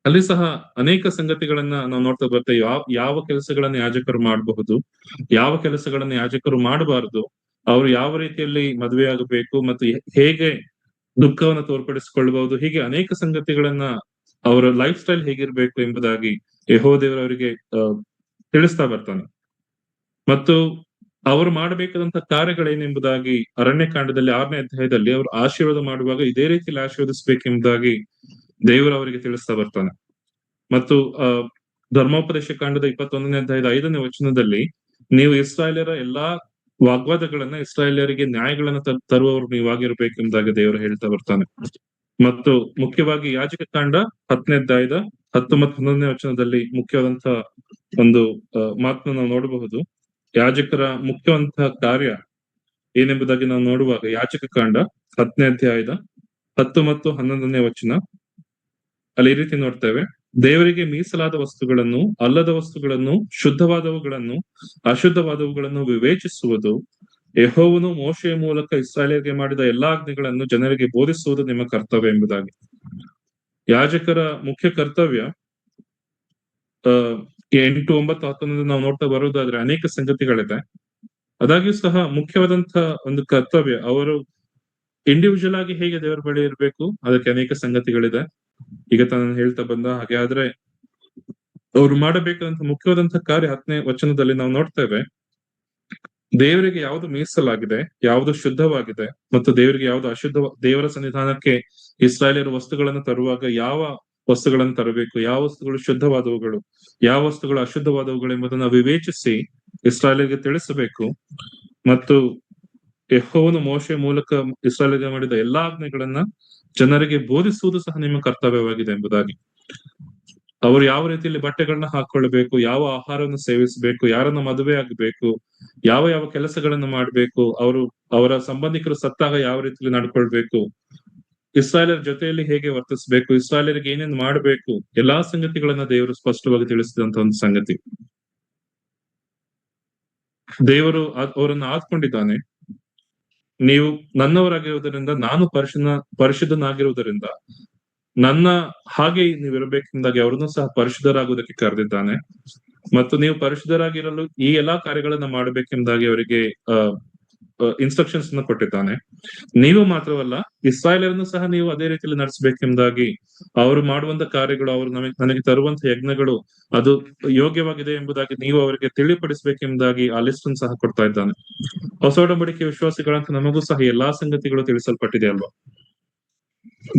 ಅಲ್ಲಿ ಸಹ ಅನೇಕ ಸಂಗತಿಗಳನ್ನ ನಾವು ನೋಡ್ತಾ ಬರ್ತೇವೆ. ಯಾವ ಕೆಲಸಗಳನ್ನ ಯಾಜಕರು ಮಾಡಬಹುದು, ಯಾವ ಕೆಲಸಗಳನ್ನ ಯಾಜಕರು ಮಾಡಬಾರದು, ಅವರು ಯಾವ ರೀತಿಯಲ್ಲಿ ಮದುವೆ ಆಗಬೇಕು ಮತ್ತು ಹೇಗೆ ದುಃಖವನ್ನು ತೋರ್ಪಡಿಸಿಕೊಳ್ಳಬಹುದು, ಹೀಗೆ ಅನೇಕ ಸಂಗತಿಗಳನ್ನ ಅವರ ಲೈಫ್ ಸ್ಟೈಲ್ ಹೇಗಿರ್ಬೇಕು ಎಂಬುದಾಗಿ ಯೆಹೋವ ದೇವರು ಅವರಿಗೆ ತಿಳಿಸ್ತಾ ಬರ್ತಾನೆ. ಮತ್ತು ಅವರು ಮಾಡಬೇಕಾದಂತ ಕಾರ್ಯಗಳೇನೆಂಬುದಾಗಿ ಅರಣ್ಯ ಕಾಂಡದಲ್ಲಿ 6ನೇ ಅಧ್ಯಾಯದಲ್ಲಿ ಅವರು ಆಶೀರ್ವಾದ ಮಾಡುವಾಗ ಇದೇ ರೀತಿಯಲ್ಲಿ ಆಶೀರ್ವದಿಸಬೇಕೆಂಬುದಾಗಿ ದೇವರು ಅವರಿಗೆ ತಿಳಿಸ್ತಾ ಬರ್ತಾನೆ. ಮತ್ತು ಧರ್ಮೋಪದೇಶ ಕಾಂಡದ 21ನೇ ಅಧ್ಯಾಯದ 5ನೇ ವಚನದಲ್ಲಿ ನೀವು ಇಸ್ರಾಯೇಲ್ಯರ ಎಲ್ಲಾ ವಾಗ್ವಾದಗಳನ್ನ, ಇಸ್ರಾಯೇಲ್ಯರಿಗೆ ನ್ಯಾಯಗಳನ್ನ ತರುವವರು ನೀವಾಗಿರ್ಬೇಕೆಂಬುದಾಗಿ ದೇವರು ಹೇಳ್ತಾ ಬರ್ತಾನೆ. ಮತ್ತು ಮುಖ್ಯವಾಗಿ ಯಾಜಕ ಕಾಂಡ 10ನೇ ಅಧ್ಯಾಯದ 10 ಮತ್ತು 11ನೇ ವಚನದಲ್ಲಿ ಮುಖ್ಯವಾದಂತಹ ಒಂದು ಮಾತನ್ನು ನಾವು ನೋಡಬಹುದು. ಯಾಜಕರ ಮುಖ್ಯವಂತಹ ಕಾರ್ಯ ಏನೆಂಬುದಾಗಿ ನಾವು ನೋಡುವಾಗ ಯಾಜಕ ಕಾಂಡ 10ನೇ ಅಧ್ಯಾಯದ 10 ಮತ್ತು 11ನೇ ವಚನ ಅಲ್ಲಿ ಈ ರೀತಿ ನೋಡ್ತೇವೆ. ದೇವರಿಗೆ ಮೀಸಲಾದ ವಸ್ತುಗಳನ್ನು, ಅಲ್ಲದ ವಸ್ತುಗಳನ್ನು, ಶುದ್ಧವಾದವುಗಳನ್ನು, ಅಶುದ್ಧವಾದವುಗಳನ್ನು ವಿವೇಚಿಸುವುದು, ಯೆಹೋವನು ಮೋಶೆಯ ಮೂಲಕ ಇಸ್ರಾಯೇಲ್ಯರಿಗೆ ಮಾಡಿದ ಎಲ್ಲಾ ಆಜ್ಞೆಗಳನ್ನು ಜನರಿಗೆ ಬೋಧಿಸುವುದು ನಿಮ್ಮ ಕರ್ತವ್ಯ ಎಂಬುದಾಗಿ. ಯಾಜಕರ ಮುಖ್ಯ ಕರ್ತವ್ಯ 8, 9, 10 ನಾವು ನೋಡ್ತಾ ಬರೋದಾದ್ರೆ ಅನೇಕ ಸಂಗತಿಗಳಿದೆ. ಅದಾಗ್ಯೂ ಸಹ ಮುಖ್ಯವಾದಂತಹ ಒಂದು ಕರ್ತವ್ಯ, ಅವರು ಇಂಡಿವಿಜುವಲ್ ಆಗಿ ಹೇಗೆ ದೇವರ ಬಳಿ ಇರಬೇಕು ಅದಕ್ಕೆ ಅನೇಕ ಸಂಗತಿಗಳಿದೆ. ಈಗ ತಾನು ಹೇಳ್ತಾ ಬಂದ ಹಾಗೆ. ಆದ್ರೆ ಅವ್ರು ಮಾಡಬೇಕಾದಂತ ಮುಖ್ಯವಾದಂತಹ ಕಾರ್ಯ 10ನೇ ವಚನದಲ್ಲಿ ನಾವು ನೋಡ್ತೇವೆ. ದೇವರಿಗೆ ಯಾವುದು ಮೀಸಲಾಗಿದೆ, ಯಾವುದು ಶುದ್ಧವಾಗಿದೆ ಮತ್ತು ದೇವರಿಗೆ ಯಾವುದು ಅಶುದ್ಧ, ದೇವರ ಸನ್ನಿಧಾನಕ್ಕೆ ಇಸ್ರಾಯೇಲ್ಯರು ವಸ್ತುಗಳನ್ನು ತರುವಾಗ ಯಾವ ವಸ್ತುಗಳನ್ನು ತರಬೇಕು, ಯಾವ ವಸ್ತುಗಳು ಶುದ್ಧವಾದವುಗಳು, ಯಾವ ವಸ್ತುಗಳು ಅಶುದ್ಧವಾದವುಗಳು ಎಂಬುದನ್ನು ವಿವೇಚಿಸಿ ಇಸ್ರಾಯೇಲ್ಯರಿಗೆ ತಿಳಿಸಬೇಕು. ಮತ್ತು ಯೆಹೋವನು ಮೋಶೆಯ ಮೂಲಕ ಇಸ್ರಾಯೇಲ್ಯರಿಗೆ ಮಾಡಿದ ಎಲ್ಲಾ ಆಜ್ಞೆಗಳನ್ನ ಜನರಿಗೆ ಬೋಧಿಸುವುದು ಸಹ ನಿಮ್ಮ ಕರ್ತವ್ಯವಾಗಿದೆ ಎಂಬುದಾಗಿ. ಅವರು ಯಾವ ರೀತಿಯಲ್ಲಿ ಬಟ್ಟೆಗಳನ್ನ ಹಾಕೊಳ್ಬೇಕು, ಯಾವ ಆಹಾರವನ್ನು ಸೇವಿಸಬೇಕು, ಯಾರನ್ನ ಮದುವೆ ಆಗಬೇಕು, ಯಾವ ಯಾವ ಕೆಲಸಗಳನ್ನ ಮಾಡ್ಬೇಕು, ಅವರ ಸಂಬಂಧಿಕರು ಸತ್ತಾಗ ಯಾವ ರೀತಿಯಲ್ಲಿ ನಡ್ಕೊಳ್ಬೇಕು, ಇಸ್ರಾಯೇಲರ ಜೊತೆಯಲ್ಲಿ ಹೇಗೆ ವರ್ತಿಸ್ಬೇಕು, ಇಸ್ರಾಯೇಲರಿಗೆ ಏನೇನ್ ಮಾಡ್ಬೇಕು, ಎಲ್ಲಾ ಸಂಗತಿಗಳನ್ನ ದೇವರು ಸ್ಪಷ್ಟವಾಗಿ ತಿಳಿಸಿದಂತ ಒಂದು ಸಂಗತಿ. ದೇವರು ಅವರನ್ನು ಆದ್ಕೊಂಡಿದ್ದಾನೆ. ನೀವು ನನ್ನವರಾಗಿರುವುದರಿಂದ, ನಾನು ಪರಿಶುದ್ಧನಾಗಿರುವುದರಿಂದ ನನ್ನ ಹಾಗೆ ನೀವು ಇರಬೇಕೆಂದಾಗಿ ಅವರನ್ನು ಸಹ ಪರಿಶುದ್ಧರಾಗುವುದಕ್ಕೆ ಕರೆದಿದ್ದಾನೆ. ಮತ್ತು ನೀವು ಪರಿಶುದ್ಧರಾಗಿರಲು ಈ ಎಲ್ಲಾ ಕಾರ್ಯಗಳನ್ನ ಮಾಡಬೇಕೆಂದಾಗಿ ಅವರಿಗೆ ಇನ್ಸ್ಟ್ರಕ್ಷನ್ಸ್ ಅನ್ನು ಕೊಟ್ಟಿದ್ದಾನೆ. ನೀವು ಮಾತ್ರವಲ್ಲ, ಇಸ್ರಾಯೇಲರನ್ನು ಸಹ ನೀವು ಅದೇ ರೀತಿಯಲ್ಲಿ ನಡೆಸಬೇಕೆಂದಾಗಿ, ಅವರು ಮಾಡುವಂತ ಕಾರ್ಯಗಳು, ಅವರು ನನಗೆ ತರುವಂತಹ ಯಜ್ಞಗಳು ಅದು ಯೋಗ್ಯವಾಗಿದೆ ಎಂಬುದಾಗಿ ನೀವು ಅವರಿಗೆ ತಿಳಿಪಡಿಸಬೇಕೆಂಬುದಾಗಿ ಆ ಲಿಸ್ಟ್ ಅನ್ನು ಸಹ ಕೊಡ್ತಾ ಇದ್ದಾನೆ. ಹೊಸ ಒಡಂಬಡಿಕೆ ವಿಶ್ವಾಸಿಗಳಂತ ನಮಗೂ ಸಹ ಎಲ್ಲಾ ಸಂಗತಿಗಳು ತಿಳಿಸಲ್ಪಟ್ಟಿದೆ ಅಲ್ವಾ.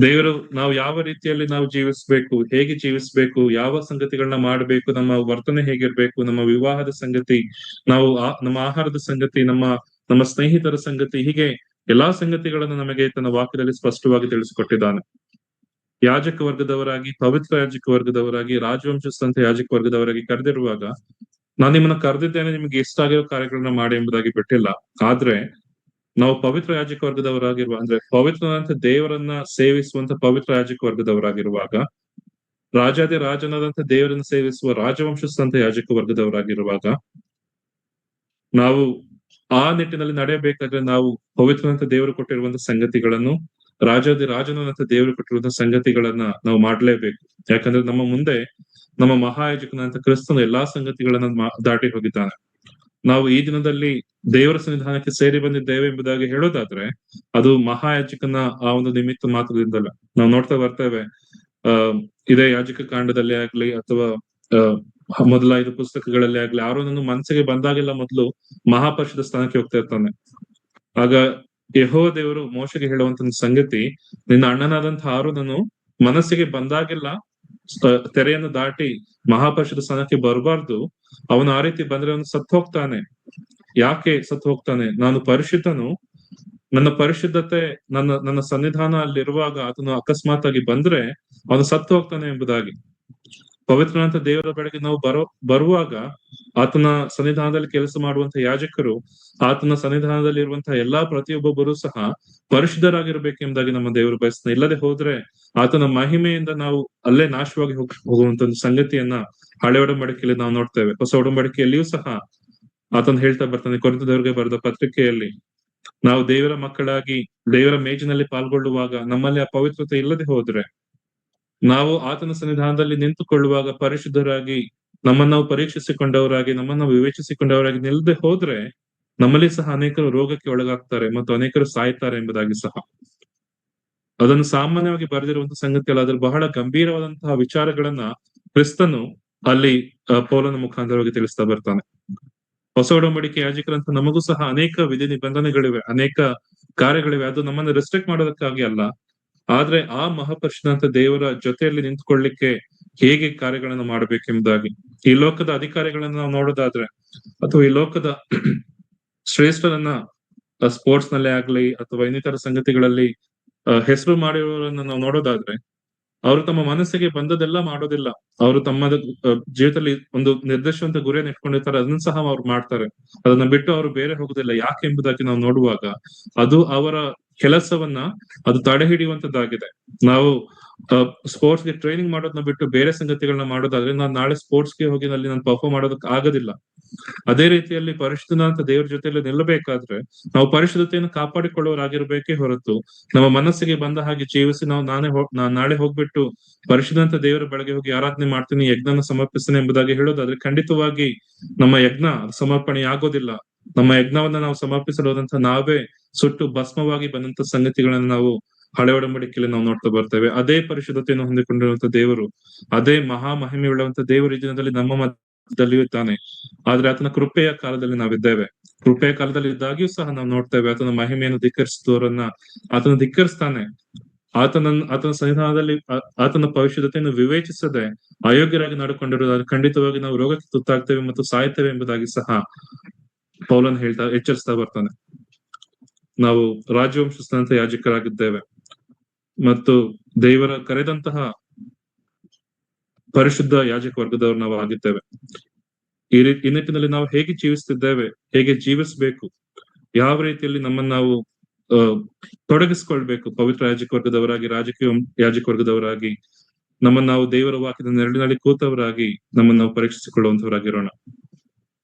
ದೇವರು ನಾವು ಯಾವ ರೀತಿಯಲ್ಲಿ ನಾವು ಜೀವಿಸ್ಬೇಕು, ಹೇಗೆ ಜೀವಿಸ್ಬೇಕು, ಯಾವ ಸಂಗತಿಗಳನ್ನ ಮಾಡಬೇಕು, ನಮ್ಮ ವರ್ತನೆ ಹೇಗಿರ್ಬೇಕು, ನಮ್ಮ ವಿವಾಹದ ಸಂಗತಿ, ನಾವು ನಮ್ಮ ಆಹಾರದ ಸಂಗತಿ, ನಮ್ಮ ಸ್ನೇಹಿತರ ಸಂಗತಿ, ಹೀಗೆ ಎಲ್ಲಾ ಸಂಗತಿಗಳನ್ನು ನಮಗೆ ತನ್ನ ವಾಕ್ಯದಲ್ಲಿ ಸ್ಪಷ್ಟವಾಗಿ ತಿಳಿಸಿಕೊಟ್ಟಿದ್ದಾನೆ. ಯಾಜಕ ವರ್ಗದವರಾಗಿ, ಪವಿತ್ರ ಯಾಜಕ ವರ್ಗದವರಾಗಿ, ರಾಜವಂಶಸ್ಥಂತ ಯಾಜಕ ವರ್ಗದವರಾಗಿ ಕರೆದಿರುವಾಗ, ನಾನು ನಿಮ್ಮನ್ನ ಕರೆದಿದ್ದೇನೆ ನಿಮಗೆ ಇಷ್ಟ ಆಗಿರೋ ಕಾರ್ಯಗಳನ್ನ ಮಾಡಿ ಎಂಬುದಾಗಿ ಬಿಟ್ಟಿಲ್ಲ. ಆದ್ರೆ ನಾವು ಪವಿತ್ರ ಯಾಜಕ ವರ್ಗದವರಾಗಿರುವ, ಅಂದ್ರೆ ಪವಿತ್ರನಾದಂತ ದೇವರನ್ನ ಸೇವಿಸುವಂತ ಪವಿತ್ರ ಯಾಜಕ ವರ್ಗದವರಾಗಿರುವಾಗ, ರಾಜಾದಿ ರಾಜನಾದಂತ ದೇವರನ್ನು ಸೇವಿಸುವ ರಾಜವಂಶಸ್ಥಂತ ಯಾಜಕ ವರ್ಗದವರಾಗಿರುವಾಗ, ನಾವು ಆ ನಿಟ್ಟಿನಲ್ಲಿ ನಡೆಯಬೇಕಾದ್ರೆ ನಾವು ಪವಿತ್ರನಾದಂತ ದೇವರು ಕೊಟ್ಟಿರುವಂತಹ ಸಂಗತಿಗಳನ್ನು, ರಾಜಾದಿ ರಾಜನಾದಂತ ದೇವರು ಕೊಟ್ಟಿರುವಂತಹ ಸಂಗತಿಗಳನ್ನ ನಾವು ಮಾಡ್ಲೇಬೇಕು. ಯಾಕಂದ್ರೆ ನಮ್ಮ ಮುಂದೆ ನಮ್ಮ ಮಹಾಯಾಜಕನಾದಂತ ಕ್ರಿಸ್ತನು ಎಲ್ಲಾ ಸಂಗತಿಗಳನ್ನ ದಾಟಿ ಹೋಗಿದ್ದಾನೆ. ನಾವು ಈ ದಿನದಲ್ಲಿ ದೇವರ ಸನ್ನಿಧಾನಕ್ಕೆ ಸೇರಿ ಬಂದಿದ್ದೇವೆ ಎಂಬುದಾಗಿ ಹೇಳೋದಾದ್ರೆ ಅದು ಮಹಾಯಾಜಕನ ಆ ಒಂದು ನಿಮಿತ್ತ ಮಾತ್ರದಿಂದಲ್ಲ. ನಾವು ನೋಡ್ತಾ ಬರ್ತೇವೆ, ಇದೇ ಯಾಜಕ ಕಾಂಡದಲ್ಲಿ ಆಗ್ಲಿ ಅಥವಾ ಮೊದಲ 5 ಪುಸ್ತಕಗಳಲ್ಲಿ ಆಗ್ಲಿ, ಆರೋನನ್ನು ಮನಸ್ಸಿಗೆ ಬಂದಾಗೆಲ್ಲ ಮೊದಲು ಮಹಾಪರಿಷದ ಸ್ಥಾನಕ್ಕೆ ಹೋಗ್ತಾ ಇರ್ತಾನೆ. ಆಗ ಯೆಹೋವ ದೇವರು ಮೋಶೆಗೆ ಹೇಳುವಂತ ಸಂಗತಿ, ನಿನ್ನ ಅಣ್ಣನಾದಂತಹ ಆರೋನನು ಮನಸ್ಸಿಗೆ ಬಂದಾಗೆಲ್ಲ ತೆರೆಯನ್ನು ದಾಟಿ ಮಹಾಪರಿಷದ ಸ್ಥಾನಕ್ಕೆ ಬರಬಾರ್ದು. ಅವನು ಆ ರೀತಿ ಬಂದ್ರೆ ಅವನು ಸತ್ತು ಹೋಗ್ತಾನೆ. ಯಾಕೆ ಸತ್ತು ಹೋಗ್ತಾನೆ? ನಾನು ಪರಿಶುದ್ಧನು, ನನ್ನ ಪರಿಶುದ್ಧತೆ, ನನ್ನ ಸನ್ನಿಧಾನ ಅಲ್ಲಿರುವಾಗ ಆತನು ಅಕಸ್ಮಾತ್ ಆಗಿ ಬಂದ್ರೆ ಅವನು ಸತ್ತು ಹೋಗ್ತಾನೆ ಎಂಬುದಾಗಿ. ಪವಿತ್ರನಾದಂತ ದೇವರ ಬೆಳಗ್ಗೆ ನಾವು ಬರುವಾಗ ಆತನ ಸನ್ನಿಧಾನದಲ್ಲಿ ಕೆಲಸ ಮಾಡುವಂತಹ ಯಾಜಕರು, ಆತನ ಸನ್ನಿಧಾನದಲ್ಲಿ ಇರುವಂತಹ ಎಲ್ಲಾ ಪ್ರತಿಯೊಬ್ಬೊಬ್ಬರು ಸಹ ಪರಿಶುದ್ಧರಾಗಿರ್ಬೇಕೆಂಬುದಾಗಿ ನಮ್ಮ ದೇವರು ಬಯಸ್ತಾನೆ. ಇಲ್ಲದೆ ಹೋದ್ರೆ ಆತನ ಮಹಿಮೆಯಿಂದ ನಾವು ಅಲ್ಲೇ ನಾಶವಾಗಿ ಹೋಗುವಂತ ಒಂದು ಸಂಗತಿಯನ್ನ ಹಳೆ ಒಡಂಬಡಿಕೆಯಲ್ಲಿ ನಾವು ನೋಡ್ತೇವೆ. ಹೊಸ ಒಡಂಬಡಿಕೆಯಲ್ಲಿಯೂ ಸಹ ಆತನ ಹೇಳ್ತಾ ಬರ್ತಾನೆ. ಕೊರಿಂಥದವರಿಗೆ ಬರೆದ ಪತ್ರಿಕೆಯಲ್ಲಿ, ನಾವು ದೇವರ ಮಕ್ಕಳಾಗಿ ದೇವರ ಮೇಜಿನಲ್ಲಿ ಪಾಲ್ಗೊಳ್ಳುವಾಗ ನಮ್ಮಲ್ಲಿ ಆ ಪವಿತ್ರತೆ ಇಲ್ಲದೆ ಹೋದ್ರೆ, ನಾವು ಆತನ ಸನ್ನಿಧಾನದಲ್ಲಿ ನಿಂತುಕೊಳ್ಳುವಾಗ ಪರಿಶುದ್ಧರಾಗಿ, ನಮ್ಮನ್ನು ಪರೀಕ್ಷಿಸಿಕೊಂಡವರಾಗಿ, ನಮ್ಮನ್ನು ವಿವೇಚಿಸಿಕೊಂಡವರಾಗಿ ನಿಲ್ಲದೆ ಹೋದ್ರೆ ನಮ್ಮಲ್ಲಿ ಸಹ ಅನೇಕರು ರೋಗಕ್ಕೆ ಒಳಗಾಗ್ತಾರೆ ಮತ್ತು ಅನೇಕರು ಸಾಯ್ತಾರೆ ಎಂಬುದಾಗಿ ಸಹ ಅದನ್ನು ಸಾಮಾನ್ಯವಾಗಿ ಬರೆದಿರುವಂತಹ ಸಂಗತಿ ಅಲ್ಲ. ಅದ್ರ ಬಹಳ ಗಂಭೀರವಾದಂತಹ ವಿಚಾರಗಳನ್ನ ಕ್ರಿಸ್ತನು ಅಲ್ಲಿ ಪೌಲನ ಮುಖಾಂತರವಾಗಿ ತಿಳಿಸ್ತಾ ಬರ್ತಾನೆ. ಹೊಸ ಒಡಂಬಡಿಕೆ ಯಾಜಕರಂತ ನಮಗೂ ಸಹ ಅನೇಕ ವಿಧಿ ನಿಬಂಧನೆಗಳಿವೆ, ಅನೇಕ ಕಾರ್ಯಗಳಿವೆ. ಅದು ನಮ್ಮನ್ನು ರೆಸ್ಟ್ರಿಕ್ಟ್ ಮಾಡೋದಕ್ಕಾಗಿ ಅಲ್ಲ, ಆದ್ರೆ ಆ ಮಹಾಪರಿಶುದ್ಧನಾದ ದೇವರ ಜೊತೆಯಲ್ಲಿ ನಿಂತ್ಕೊಳ್ಳಿಕ್ಕೆ ಹೇಗೆ ಕಾರ್ಯಗಳನ್ನು ಮಾಡಬೇಕೆಂಬುದಾಗಿ. ಈ ಲೋಕದ ಅಧಿಕಾರಿಗಳನ್ನ ನಾವು ನೋಡೋದಾದ್ರೆ, ಅಥವಾ ಈ ಲೋಕದ ಶ್ರೇಷ್ಠರನ್ನ ಸ್ಪೋರ್ಟ್ಸ್ ನಲ್ಲೇ ಆಗ್ಲಿ ಅಥವಾ ಇನ್ನಿತರ ಸಂಗತಿಗಳಲ್ಲಿ ಹೆಸರು ಮಾಡಿರೋರನ್ನ ನಾವು ನೋಡೋದಾದ್ರೆ ಅವರು ತಮ್ಮ ಮನಸ್ಸಿಗೆ ಬಂದದೆಲ್ಲ ಮಾಡೋದಿಲ್ಲ. ಅವರು ತಮ್ಮ ಜೀವಿತದಲ್ಲಿ ಒಂದು ನಿರ್ದಿಷ್ಟವಂತ ಗುರಿಯನ್ನು ಇಟ್ಕೊಂಡಿರ್ತಾರೆ, ಅದನ್ನ ಸಹ ಅವ್ರು ಮಾಡ್ತಾರೆ. ಅದನ್ನ ಬಿಟ್ಟು ಅವರು ಬೇರೆ ಹೋಗುದಿಲ್ಲ. ಯಾಕೆ ಎಂಬುದಾಗಿ ನಾವು ನೋಡುವಾಗ ಅದು ಅವರ ಕೆಲಸವನ್ನ ಅದು ತಡೆ ಹಿಡಿಯುವಂತದ್ದಾಗಿದೆ. ನಾವು ಸ್ಪೋರ್ಟ್ಸ್ ಗೆ ಟ್ರೈನಿಂಗ್ ಮಾಡೋದನ್ನ ಬಿಟ್ಟು ಬೇರೆ ಸಂಗತಿಗಳನ್ನ ಮಾಡೋದಾದ್ರೆ ನಾನು ನಾಳೆ ಸ್ಪೋರ್ಟ್ಸ್ ಗೆ ಹೋಗಿ ಅಲ್ಲಿ ನಾನು ಪರ್ಫಾರ್ಮ್ ಮಾಡೋದಕ್ಕೆ ಆಗೋದಿಲ್ಲ. ಅದೇ ರೀತಿಯಲ್ಲಿ ಪರಿಶುದ್ಧನಾದಂತ ದೇವರ ಜೊತೆಯಲ್ಲಿ ನಿಲ್ಲಬೇಕಾದ್ರೆ ನಾವು ಪರಿಶುದ್ಧತೆಯನ್ನು ಕಾಪಾಡಿಕೊಳ್ಳುವರಾಗಿರ್ಬೇಕೇ ಹೊರತು ನಮ್ಮ ಮನಸ್ಸಿಗೆ ಬಂದ ಹಾಗೆ ಜೀವಿಸಿ ನಾವು ನಾಳೆ ಹೋಗ್ಬಿಟ್ಟು ಪರಿಶುದ್ಧಂತ ದೇವರ ಬಳಿಗೆ ಹೋಗಿ ಆರಾಧನೆ ಮಾಡ್ತೀನಿ, ಯಜ್ಞನ ಸಮರ್ಪಿಸ್ತೀನಿ ಎಂಬುದಾಗಿ ಹೇಳೋದಾದ್ರೆ ಖಂಡಿತವಾಗಿ ನಮ್ಮ ಯಜ್ಞ ಸಮರ್ಪಣೆ ಆಗೋದಿಲ್ಲ. ನಮ್ಮ ಯಜ್ಞವನ್ನ ನಾವು ಸಮರ್ಪಿಸಲು ಹೋದಂತ ನಾವೇ ಸುಟ್ಟು ಭಸ್ಮವಾಗಿ ಬಂದಂತ ಸಂಗತಿಗಳನ್ನ ನಾವು ಹಳೆ ಒಡಂಬಡಿಕೆಯಲ್ಲಿ ನಾವು ನೋಡ್ತಾ ಬರ್ತೇವೆ. ಅದೇ ಪರಿಶುದ್ಧತೆಯನ್ನು ಹೊಂದಿಕೊಂಡಿರುವಂತ ದೇವರು, ಅದೇ ಮಹಾ ಮಹಿಮೆ ಉಳ್ಳುವಂತ ದೇವರು ಈ ದಿನದಲ್ಲಿ ನಮ್ಮ ಮಧ್ಯದಲ್ಲಿಯೂ ಇದ್ದಾನೆ. ಆದ್ರೆ ಆತನ ಕೃಪೆಯ ಕಾಲದಲ್ಲಿ ನಾವಿದ್ದೇವೆ. ಕೃಪೆಯ ಕಾಲದಲ್ಲಿ ಇದ್ದಾಗ್ಯೂ ಸಹ ನಾವು ನೋಡ್ತೇವೆ ಆತನ ಮಹಿಮೆಯನ್ನು ಧಿಕ್ಕರಿಸಿದವರನ್ನ ಆತನ ಧಿಕ್ಕರಿಸ್ತಾನೆ. ಆತನ ಸನ್ನಿಧಾನದಲ್ಲಿ ಆತನ ಪರಿಶುದ್ಧತೆಯನ್ನು ವಿವೇಚಿಸದೆ ಅಯೋಗ್ಯರಾಗಿ ನಡ್ಕೊಂಡಿರೋದಾದ್ರೆ ಖಂಡಿತವಾಗಿ ನಾವು ರೋಗಕ್ಕೆ ತುತ್ತಾಗ್ತೇವೆ ಮತ್ತು ಸಾಯ್ತೇವೆ ಎಂಬುದಾಗಿ ಸಹ ಪೌಲನ್ ಎಚ್ಚರಿಸ್ತಾ ಬರ್ತಾನೆ. ನಾವು ರಾಜವಂಶಸ್ಥಂತ ಯಾಜಕರಾಗಿದ್ದೇವೆ ಮತ್ತು ದೇವರ ಕರೆದಂತಹ ಪರಿಶುದ್ಧ ಯಾಜಕ ವರ್ಗದವರು ನಾವು ಆಗಿದ್ದೇವೆ. ಈ ನಿಟ್ಟಿನಲ್ಲಿ ನಾವು ಹೇಗೆ ಜೀವಿಸ್ತಿದ್ದೇವೆ, ಹೇಗೆ ಜೀವಿಸ್ಬೇಕು, ಯಾವ ರೀತಿಯಲ್ಲಿ ನಮ್ಮನ್ನು ನಾವು ತೊಡಗಿಸ್ಕೊಳ್ಬೇಕು, ಪವಿತ್ರ ಯಾಜಕ ವರ್ಗದವರಾಗಿ, ರಾಜಕೀಯ ಯಾಜಕ ವರ್ಗದವರಾಗಿ, ನಮ್ಮನ್ನು ನಾವು ದೇವರ ವಾಕ್ಯದ ನೆರಳಿನಲ್ಲಿ ಕೂತವರಾಗಿ ನಮ್ಮನ್ನು ನಾವು ಪರೀಕ್ಷಿಸಿಕೊಳ್ಳುವಂತವರಾಗಿರೋಣ.